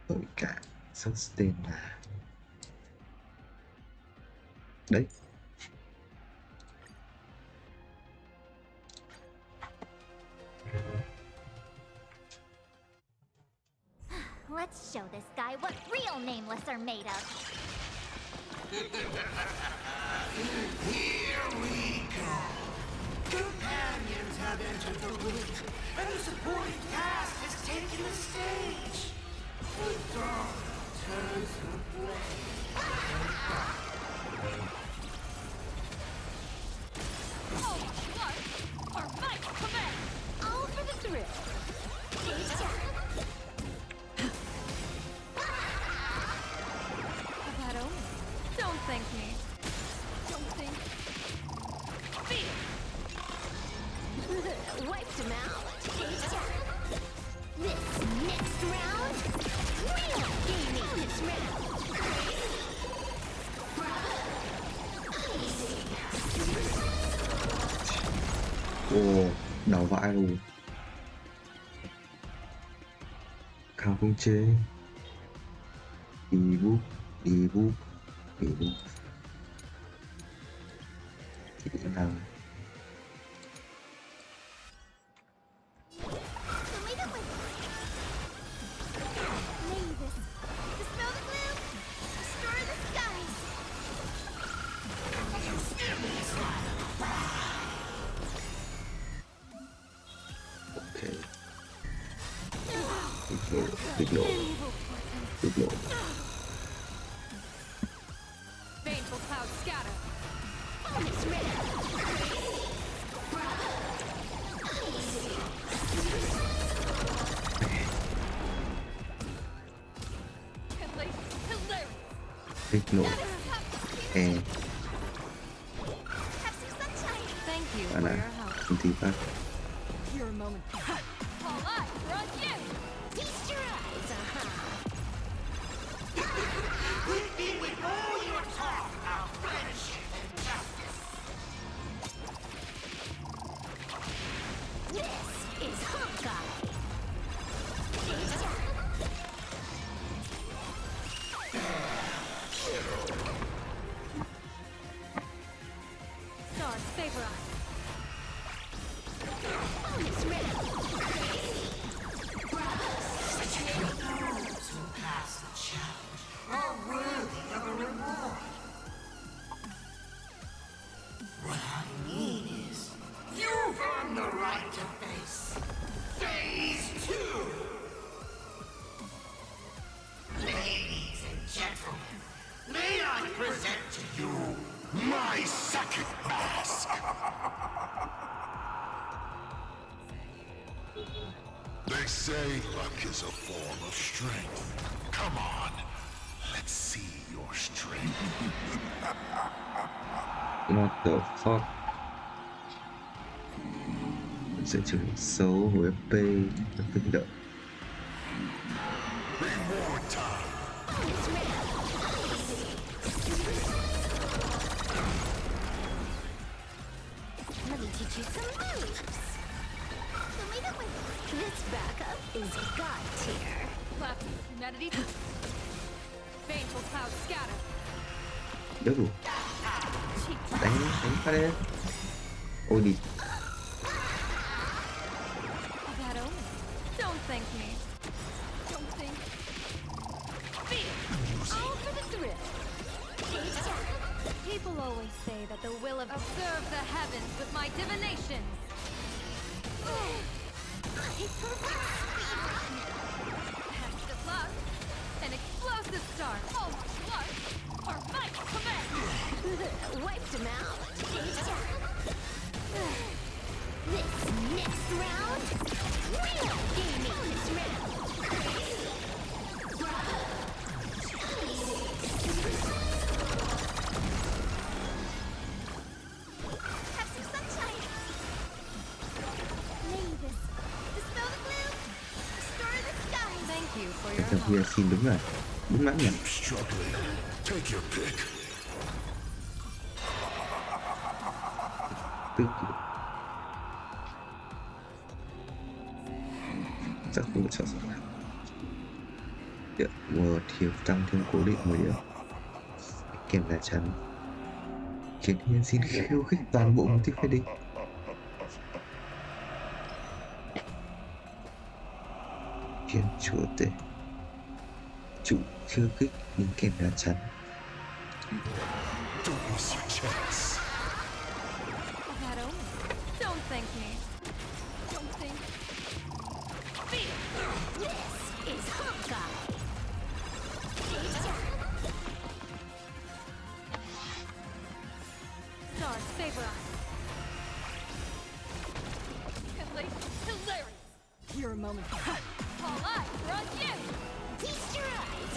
Tội cả sustain là đấy. Let's show this guy what real nameless are made of. Here we go. Companions have entered the room, and the supporting cast has taken the stage. The dawn turns to flame. Oh, what? Our might command! All for the thrill. That only. Don't thank me. Don't think. Fear! Wiped him out. This next round, real gaming this round. Ồ, đau vãi luôn. Kháng không chế. Đi bút, đi bút, đi bút. Kỹ năng. Kích nổ. Baneful clouds scatter. Kích nổ. E. Thank you Bạn for ạ. your help. Không thì phát. Your moment. All eyes are on you. Feast your eyes, With me with all your talk about friendship and justice. This is Honkai. Stars favor us. Those who pass the challenge are worthy of a reward. What I mean is, you've earned the right to face Phase 2. Ladies and gentlemen, may I present to you my second mask. They say luck is a form of strength. Come on, let's see your strength. What the fuck? Mình sẽ trừ xấu với FP và kích động. Reward time. Let me teach you some moves. This backup is god tier. Left, humanity. Baneful clouds scatter. Được rồi. Đánh phát đi. Ôi đi. That only. Don't thank me. Don't think. Fear. All for the thrill. People always say that the will of observe the heavens with my divinations. Test of luck. An explosive start. Almost luck. Our might command. Wiped him out. This next round, real gaming this round. Have some sunshine. Mavis, dispel the gloom. Restore the skies. Thank you for Cái your thằng kia help. xin đúng rồi. Đúng mãn nhỉ. Keep struggling. Take your pick. Tức Chắc không lựa chọn gì. Điện vừa thiếu tăng thêm cố định 10 điểm. Kèm lá chắn khiến hiên xin khiêu khích toàn bộ mục tiêu phe địch. Khiến chúa tể chủ khiêu khích nhưng kèm lá chắn. Don't miss your chance. Don't thank me. Don't think. This is Honkai. Stars favor us. Hilarious. Your moment. All eyes are on you. Feast your eyes,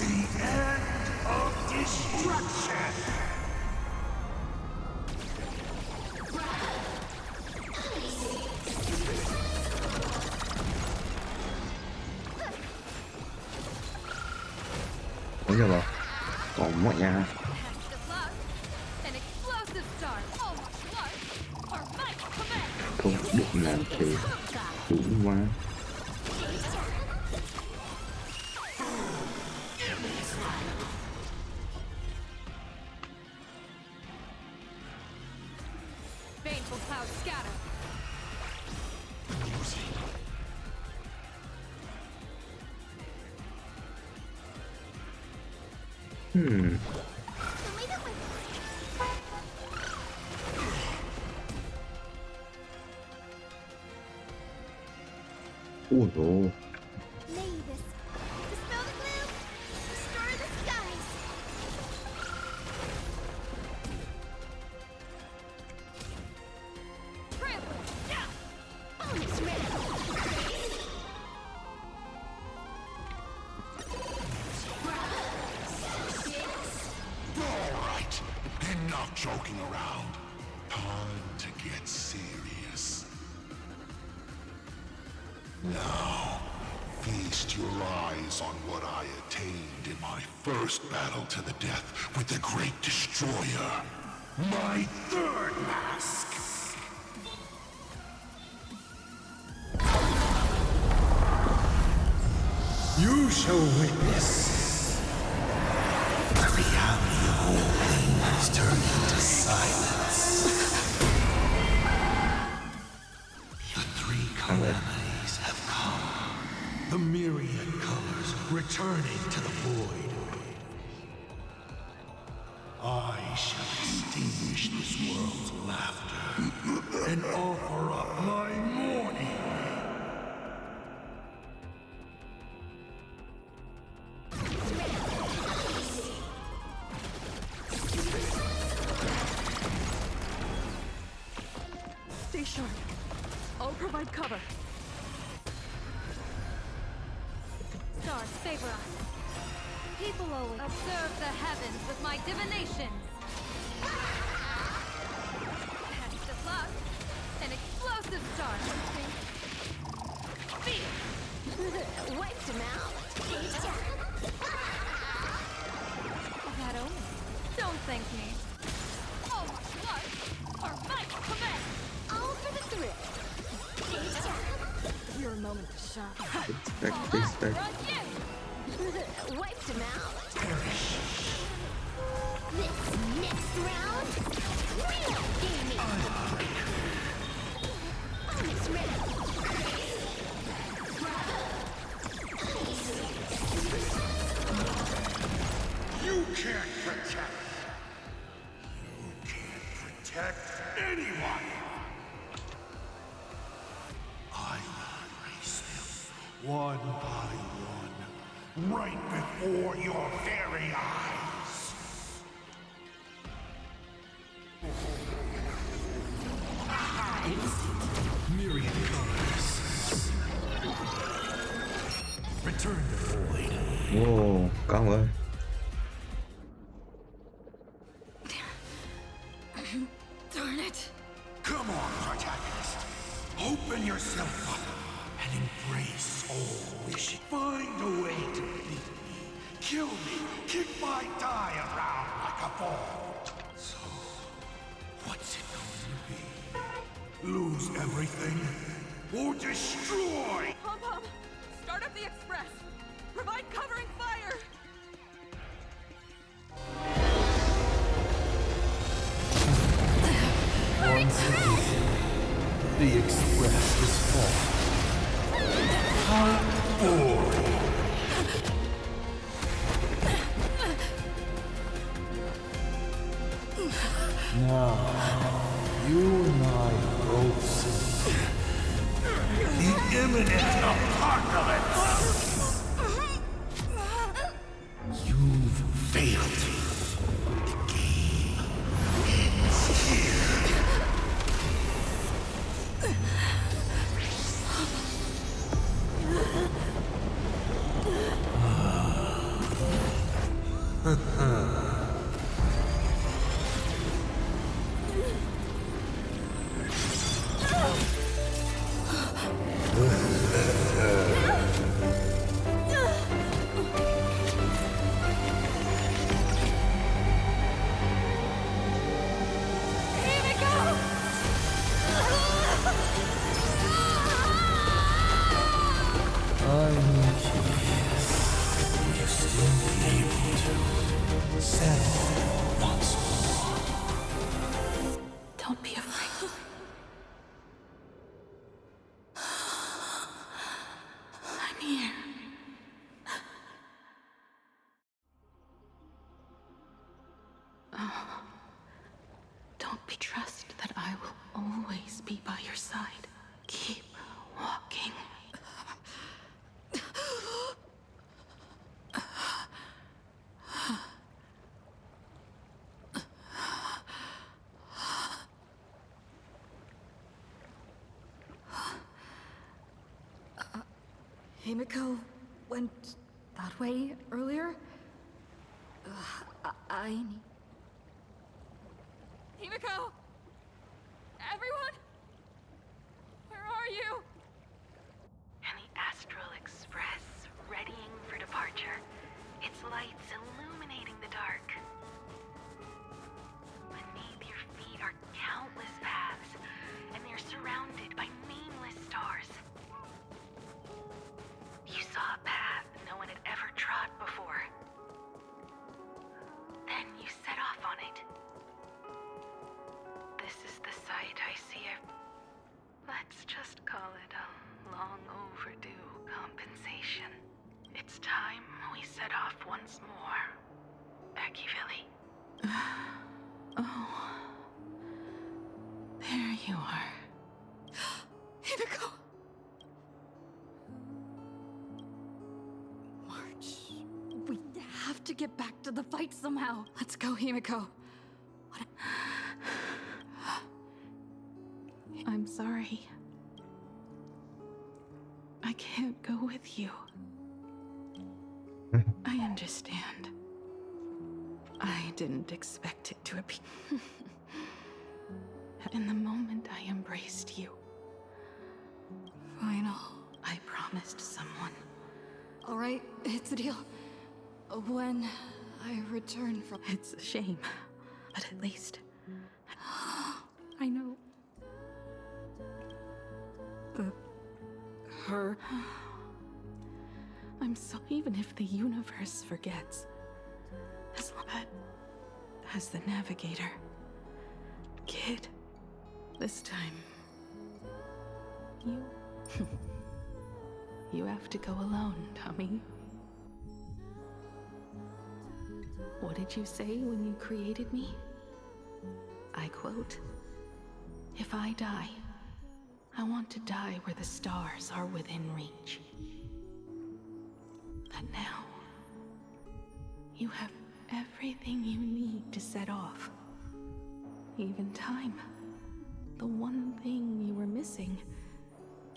The end of destruction. Bây giờ vào có mọi nhà An explosive star. Almost large. Our might command. không định làm thế đúng quá. Baneful clouds scatter. Ủa dồi. Mavis, dispel the gloom, restore the skies. Trample. Bonus round. All right, enough joking around. Time to get serious. Now, feast your eyes on what I attained in my first battle to the death with the Great Destroyer. My third mask. You shall witness the reality of all things turned into silence. The three calamities have come. The myriad colors returning to the void. I shall extinguish this world's laughter and offer up my mourning. Stay sharp. I'll provide cover. Stars favor us. People always observe the heavens with my divinations. Test of luck. An explosive star. Wiped him out. That only. Don't thank me. Oh, luck. Our might command. All for the thrill. Your moment to shine. Expect. Wiped him out. This next round, real gaming. Bonus round. You can't protect. You can't protect anyone. I will erase them one by one, right before your very eyes. Myriad colors. Return to void. Wow, căng ơi. Darn it. Come on, protagonist. Open yourself up and embrace all wishes. Find a way to beat me. kill me, kick my die around like a ball. So, what's it going to be? Lose everything? Or destroy? Pom-Pom, start up the express. Provide covering fire. Once again, the express is full. How boring. Now, you and I both see the imminent apocalypse. You've failed. The game ends here. I'm curious. Will you still be able to settle once more? Don't be afraid. I'm here. Oh, don't be trust that I will always be by your side. Keep walking. Himiko went that way earlier? I need... Himiko! Everyone? Where are you? And the Astral Express, readying for departure. Its lights illuminating the dark. Beneath your feet are countless paths, and they're surrounded by nameless stars. You saw a path no one had ever trod before. Then you set off on it. This is the sight I see. Let's just call it a long overdue compensation. It's time we set off once more. Becky-Villy. Oh. There you are. Himiko! We have to get back to the fight somehow. Let's go, Himiko. I'm sorry. I can't go with you. I understand. I didn't expect it to be. In the moment I embraced you, Final. I promised someone. All right, it's a deal. When I return from... It's a shame, but at least... I know. Her... I'm so... Even if the universe forgets, as the navigator, kid, this time, you... You have to go alone, Tommy. What did you say when you created me? I quote, "If I die, I want to die where the stars are within reach." But now, you have everything you need to set off. Even time. The one thing you were missing.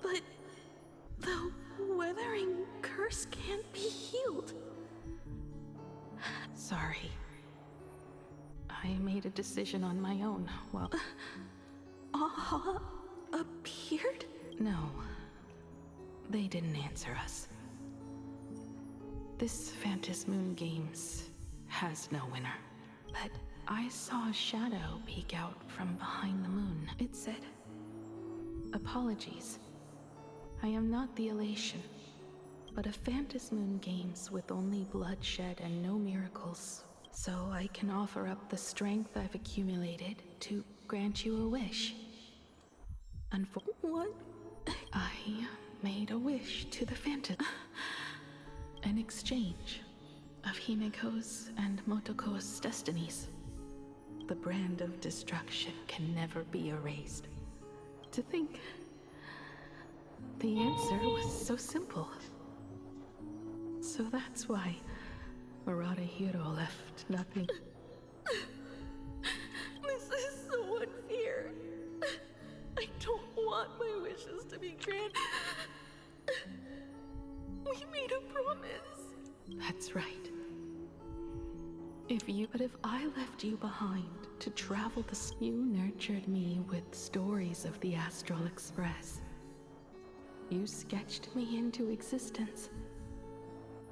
But the weathering curse can't be healed. Sorry. I made a decision on my own. Well, appeared? No. They didn't answer us. This Phantom Moon Games has no winner. But I saw a shadow peek out from behind the moon. It said, "Apologies. I am not the elation, but a Phantom Moon Games with only bloodshed and no miracles. So I can offer up the strength I've accumulated to grant you a wish." What? I made a wish to the Phantom. An exchange of Himiko's and Motoko's destinies. The brand of destruction can never be erased. To think, the answer was so simple. So that's why Hiro left nothing. This is so unfair. I don't want my wishes to be granted. We made a promise. That's right. But if I left you behind to travel you nurtured me with stories of the Astral Express. You sketched me into existence.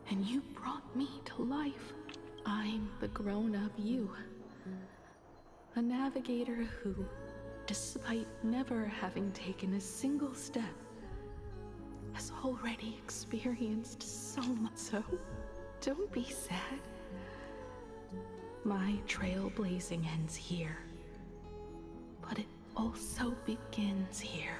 And you brought me to life. I'm the grown-up you. A navigator who, despite never having taken a single step, has already experienced so much. So, don't be sad. My trailblazing ends here, but it also begins here.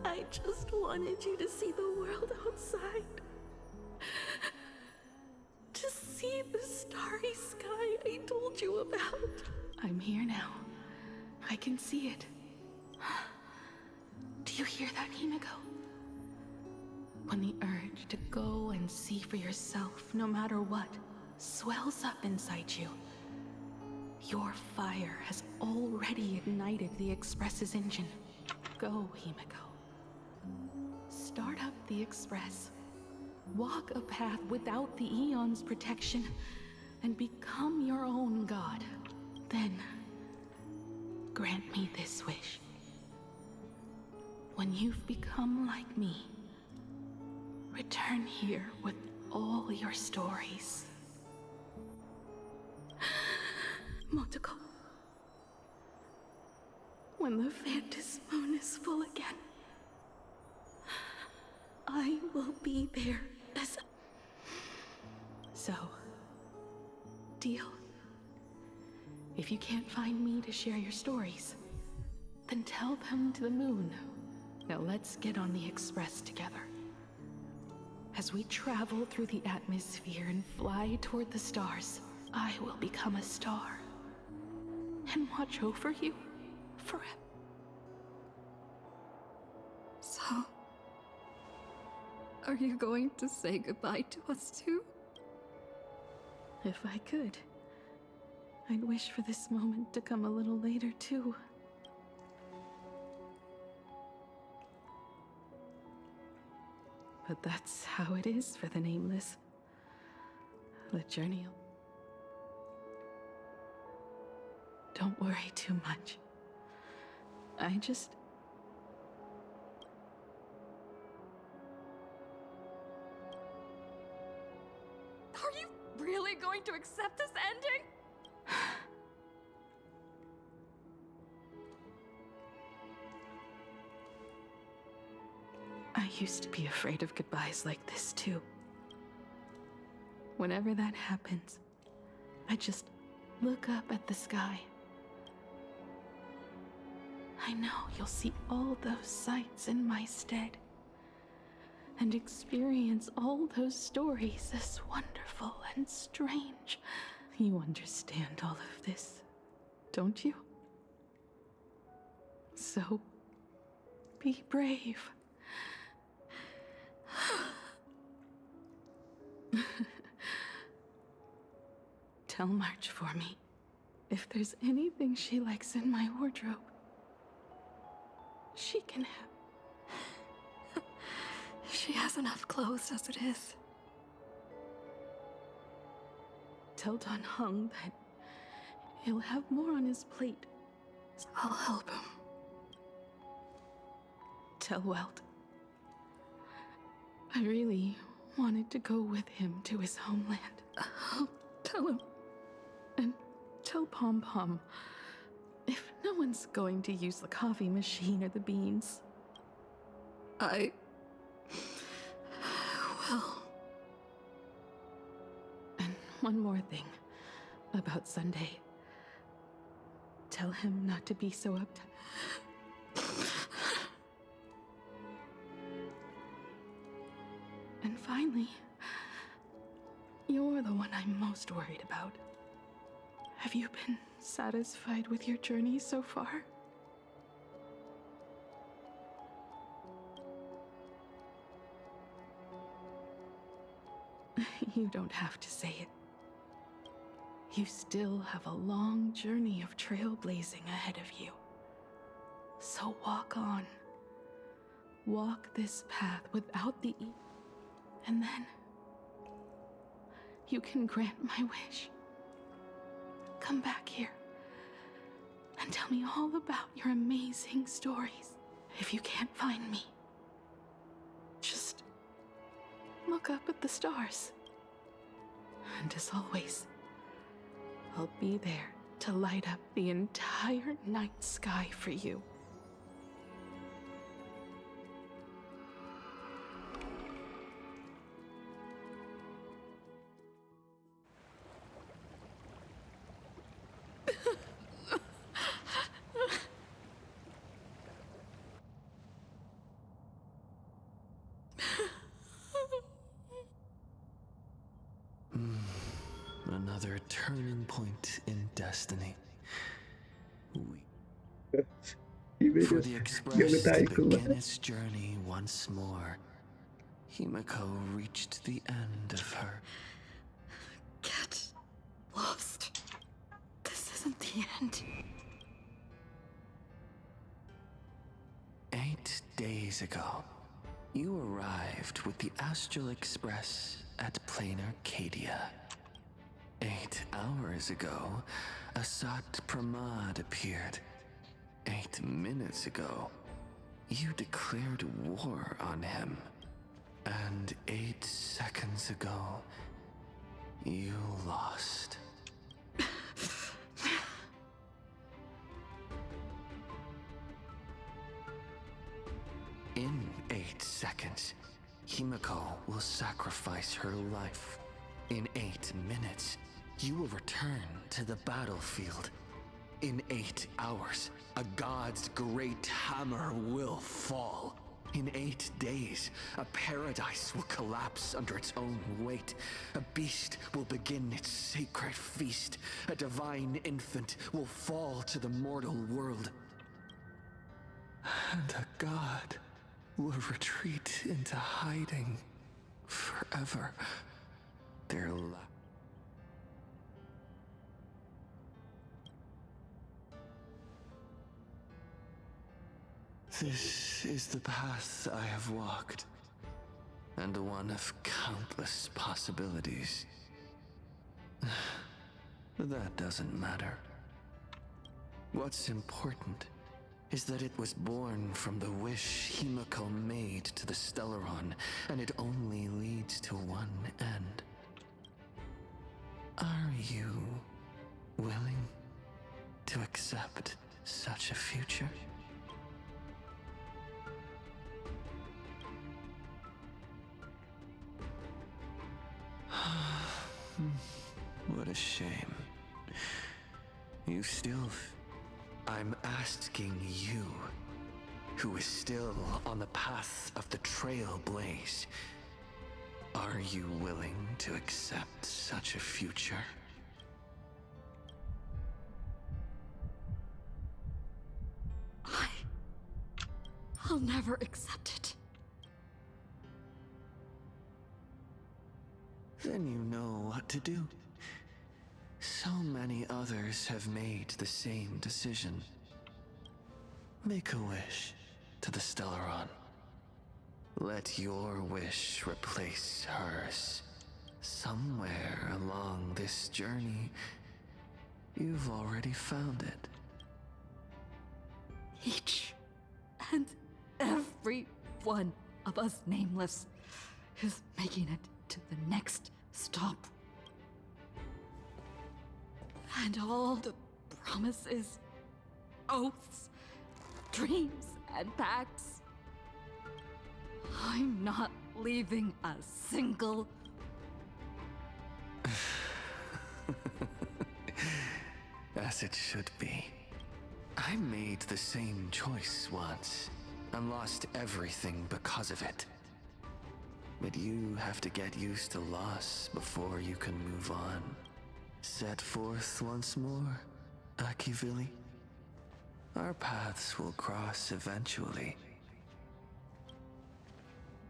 I just wanted you to see the world outside. To see the starry sky I told you about. I'm here now. I can see it. Do you hear that, Himiko? When the urge to go and see for yourself, no matter what, swells up inside you, your fire has already ignited the Express's engine. Go, Himiko. Start up the Express. Walk a path without the Eon's protection, and become your own god. Then, grant me this wish. When you've become like me, return here with all your stories. Motoko. When the Phantom Moon is full again, I will be there as So, deal. If you can't find me to share your stories, then tell them to the moon. Now let's get on the Express together. As we travel through the atmosphere and fly toward the stars, I will become a star and watch over you forever. So, are you going to say goodbye to us too? If I could, I'd wish for this moment to come a little later too. But that's how it is for the Nameless. The journey. Don't worry too much. I just... Are you really going to accept this ending? I used to be afraid of goodbyes like this too. Whenever that happens, I just look up at the sky. I know you'll see all those sights in my stead and experience all those stories as wonderful and strange. You understand all of this, don't you? So, be brave. Tell March for me if there's anything she likes in my wardrobe. She can have. She has enough clothes as it is. Tell Don Hung that he'll have more on his plate I'll help him. Tell Welt. I really wanted to go with him to his homeland. I'll tell him. And tell Pom Pom. If no one's going to use the coffee machine or the beans, I will. And one more thing about Sunday. Tell him not to be so uptight. And finally, you're the one I'm most worried about. Have you been satisfied with your journey so far? You don't have to say it. You still have a long journey of trailblazing ahead of you. So walk on. Walk this path without the and then you can grant my wish. Come back here and tell me all about your amazing stories. If you can't find me, just look up at the stars. And as always, I'll be there to light up the entire night sky for you. Another turning point in destiny. For the Express to begin its journey once more, Himiko reached the end of her. Get lost. This isn't the end. 8 days ago, you arrived with the Astral Express at Plain Arcadia. 8 hours ago, Asat Pramad appeared. 8 minutes ago, you declared war on him. And 8 seconds ago, you lost. In 8 seconds, Himiko will sacrifice her life. In 8 minutes, you will return to the battlefield. In 8 hours, a god's great hammer will fall. In 8 days, a paradise will collapse under its own weight. A beast will begin its sacred feast. A divine infant will fall to the mortal world. And a god will retreat into hiding forever. Their This is the path I have walked, and one of countless possibilities. That doesn't matter. What's important is that it was born from the wish Himiko made to the Stellaron, and it only leads to one end. Are you willing to accept such a future? What a shame. You still... I'm asking you, who is still on the path of the Trailblaze, are you willing to accept such a future? I'll never accept it. Then you know what to do. So many others have made the same decision. Make a wish to the Stellaron. Let your wish replace hers. Somewhere along this journey, you've already found it. one of us nameless is making it to the next stop. And all the promises, oaths, dreams, and pacts. I'm not leaving a single. As it should be. I made the same choice once, and lost everything because of it. But you have to get used to loss before you can move on. Set forth once more, Akivili. Our paths will cross eventually.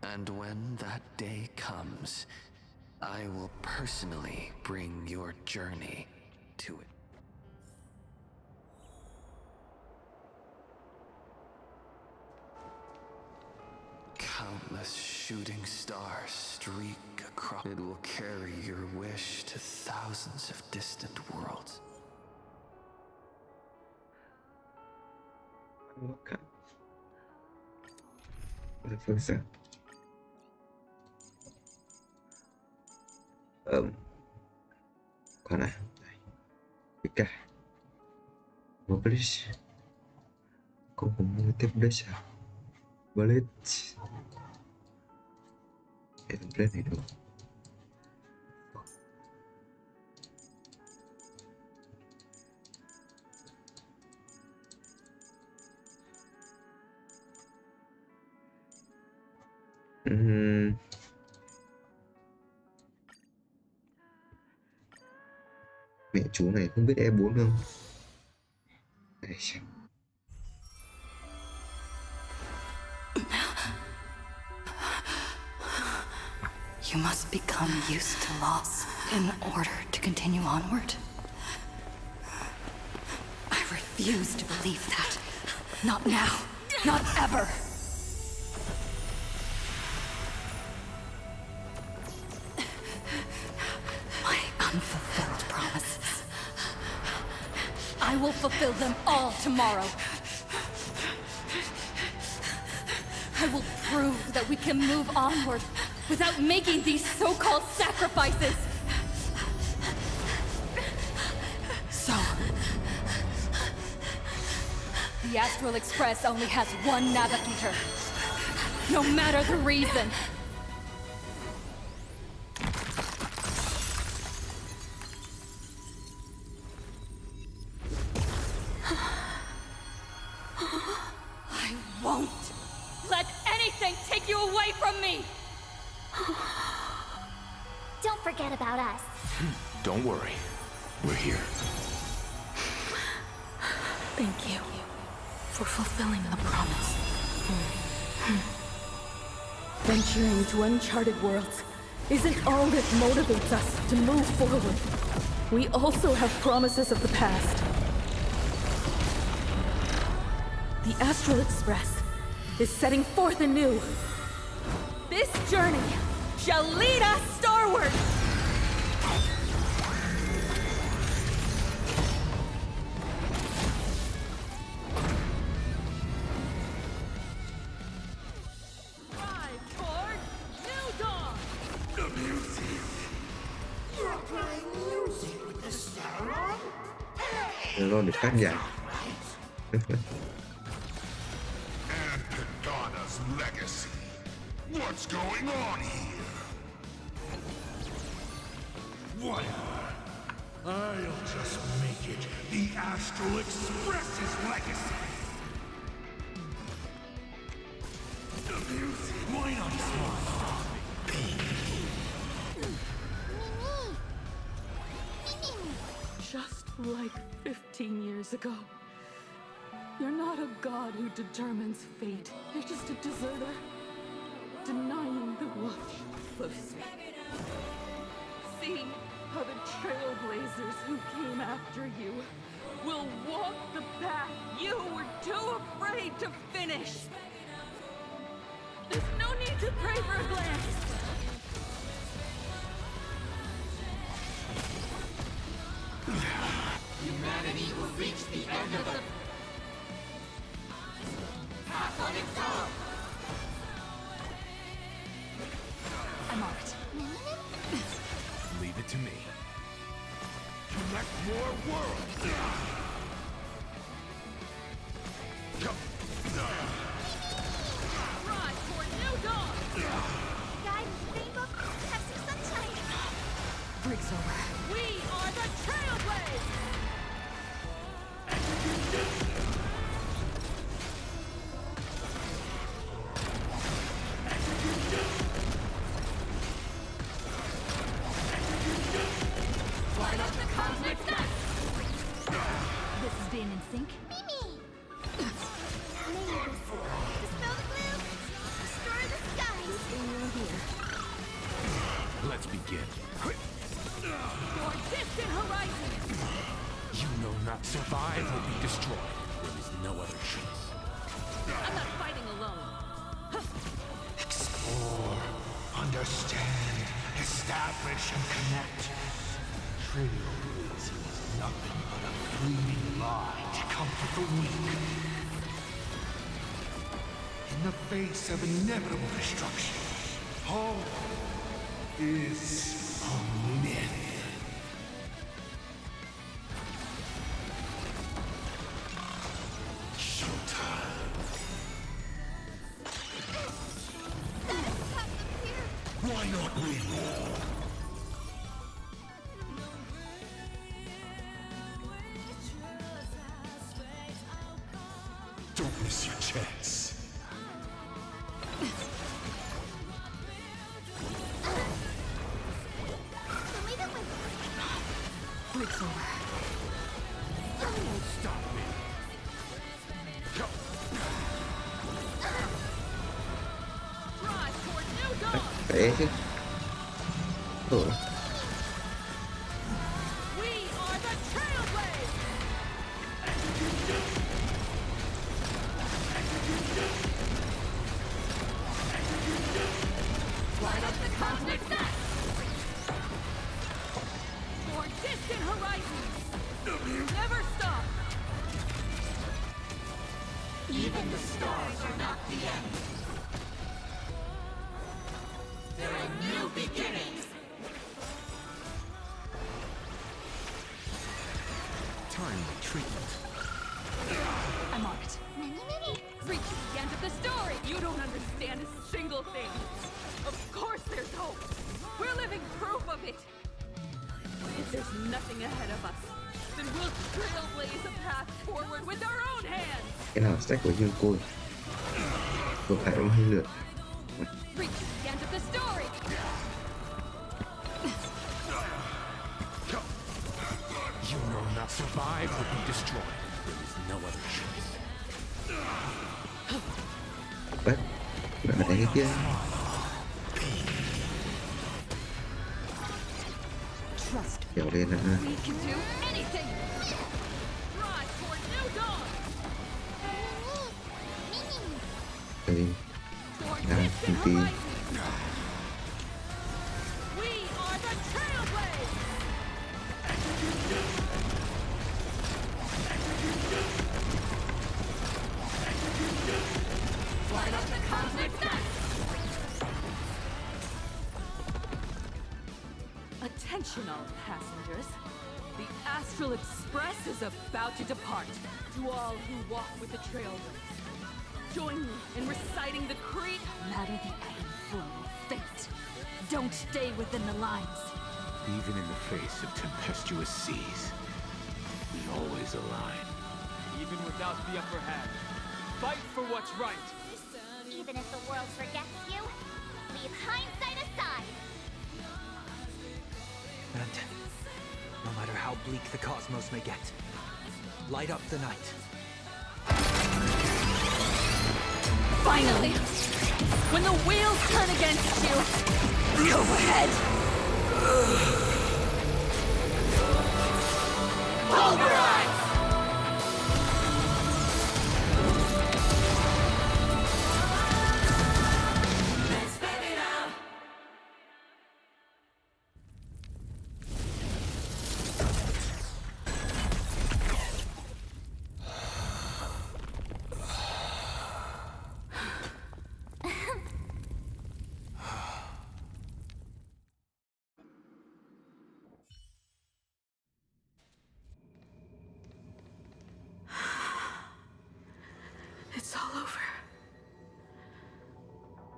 And when that day comes, I will personally bring your journey to it. Countless shooting stars streak across. It will carry your wish to thousands of distant worlds. Okay. The first step. Còn này. Cái Publish. Không có mua tiếp Publish à? Bullet. Cái template này được. Mẹ chú này không biết E4 không? Đây. You must become used to loss in order to continue onward. I refuse to believe that. Not now. Not ever. My unfulfilled promises. I will fulfill them all tomorrow. I will prove that we can move onward without making these so-called sacrifices. So, the Astral Express only has one navigator, no matter the reason. I won't let anything take you away from me! Don't forget about us. Don't worry. We're here. Thank you for fulfilling the promise. Venturing to uncharted worlds isn't all that motivates us to move forward. We also have promises of the past. The Astral Express is setting forth anew. This journey shall lead us starward! Strive toward new dawn! The music! You're playing music with the star on? Rồi được tác giả. And Pagana's legacy. What's going on here? Whatever. I'll just make it the Astral Express's legacy. The music. Why not smile? Just like 15 years ago. You're not a god who determines fate. You're just a deserter, denying the watch closely. See how the trailblazers who came after you will walk the path you were too afraid to finish. There's no need to pray for a glance. Humanity will reach the end of the path on its own. There is no other choice. I'm not fighting alone. Explore, understand, establish, and connect. Trailblazing is nothing but a fleeting lie to comfort the weak. In the face of inevitable destruction, home is a myth. Showtime. Why not we all? Don't miss your chance. Break's over. Don't stop me. Drive toward new dawn. Phải chứ. Ủa. We are the Trailblazers. Light up the cosmic net. For distant horizons. Never stop. Even the stars are not the end. They're a new beginning. Timely treatment. I'm on it. Reach the end of the story. You don't understand a single thing. Of course there's hope. We're living proof of it. If there's nothing ahead of us, then we'll trailblaze a path forward with our own hands. Cái nào stack của dương côi vừa phải ông hơi lượt. Reach the end of the story. You will not survive or be destroyed. There is no other choice. Bắt. Bạn phải đánh cái kia. Trust Kéo lên là we can do anything. Drive toward new dawn. Đây. Toward Đang distant tí. horizons. We are the Trailblazers. Light up the cosmic net. Attention all passengers. The Astral Express is about to depart. To all who walk with the Trailblazers, join me in reciting the creed. No matter the ebb and flow of fate, don't stay within the lines. Even in the face of tempestuous seas, we always align. Even without the upper hand, fight for what's right. Even if the world forgets you, leave hindsight aside. And no matter how bleak the cosmos may get, light up the night. Finally! When the wheels turn against you, go ahead! Pulverize! Let's baby now. It's all over.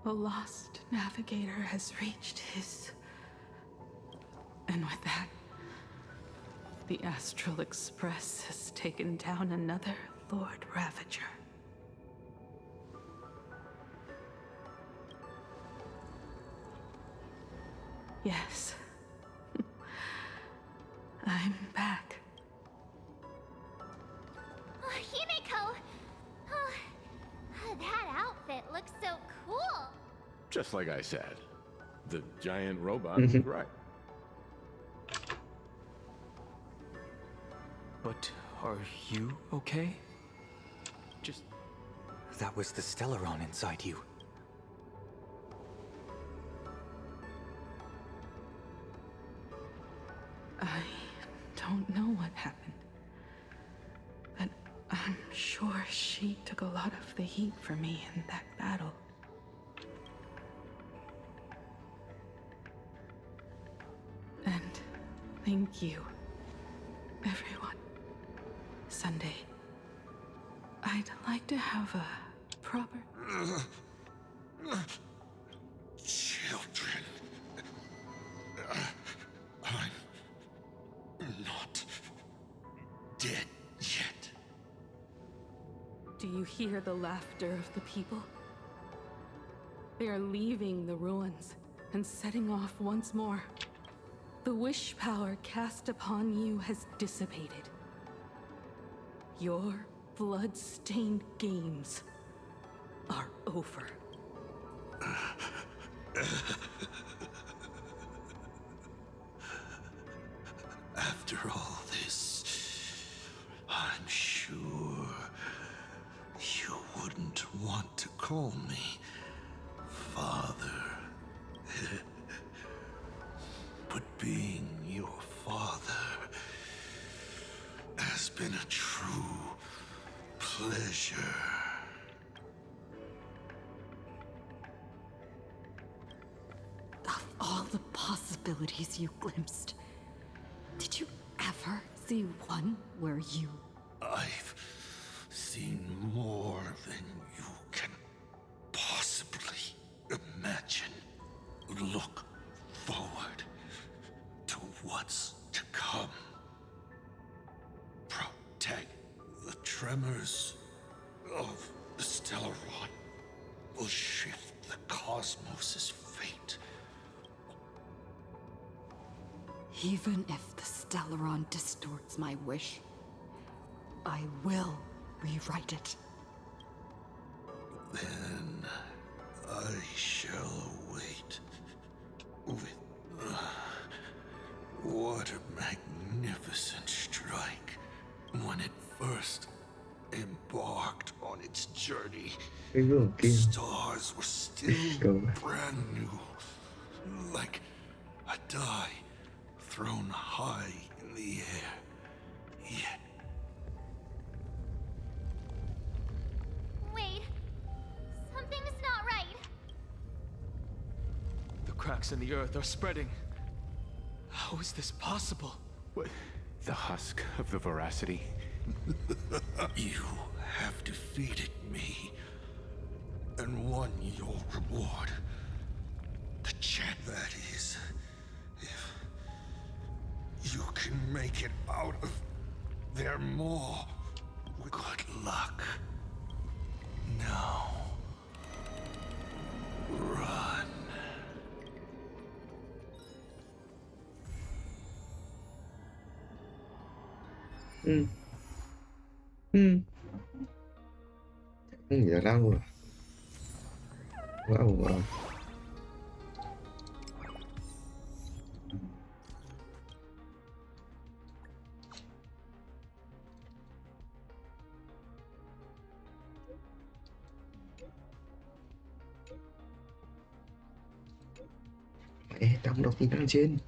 The lost navigator has reached his... And with that, the Astral Express has taken down another Lord Ravager. Yes. I'm back. Oh, Himiko! Oh, that outfit looks so cool. Just like I said, the giant robot was right. But are you okay? Just... That was the Stellaron inside you. I don't know what happened. But I'm sure she took a lot of the heat for me in that battle. And thank you, everyone. Sunday, I'd like to have a proper... Children. I'm not dead yet. Do you hear the laughter of the people? They are leaving the ruins and setting off once more. The wish power cast upon you has dissipated. Your blood-stained games are over. After all this, I'm sure you wouldn't want to call me father. But being your father has been a true pleasure. Of all the possibilities you glimpsed, did you ever see one where you... I've seen more than you can possibly imagine. Look forward to what's to come. Protect the tremors of the Stellaron will shift the cosmos's fate. Even if the Stellaron distorts my wish, I will rewrite it. Then I shall await with... what a magnificent strike when it first embarked on its journey. The stars were still brand new, like a die thrown high in the air. Yet Wait. Something's not right. The cracks in the earth are spreading. How is this possible? What? The husk of the veracity? You have defeated me and won your reward. The chance, that is, if you can make it out of there more. Good luck. Now, run. Không nghĩ là ra luôn. Wow. Mẹ, đọc đọc tin đằng trên.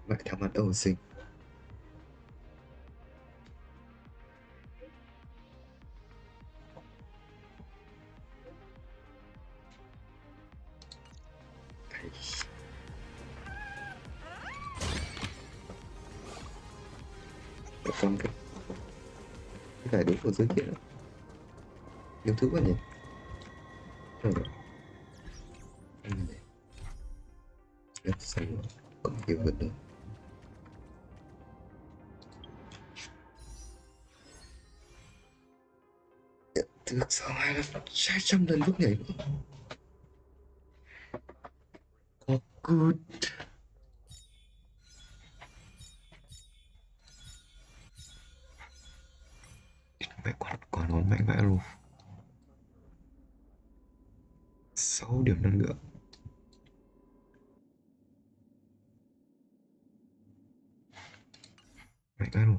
Mẹ thằng mặt ẩu xinh. Con cái phải đúng của giới thiệu nhiều thứ quá nhỉ. Rồi rất sâu còn nhiều vấn đề. Thực sao hay là 200 lần lúc nhảy nữa. Có good. Alo, 6 điểm năng lượng. Mạnh quá rồi.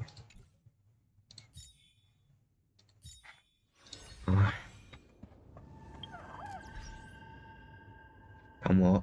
Không có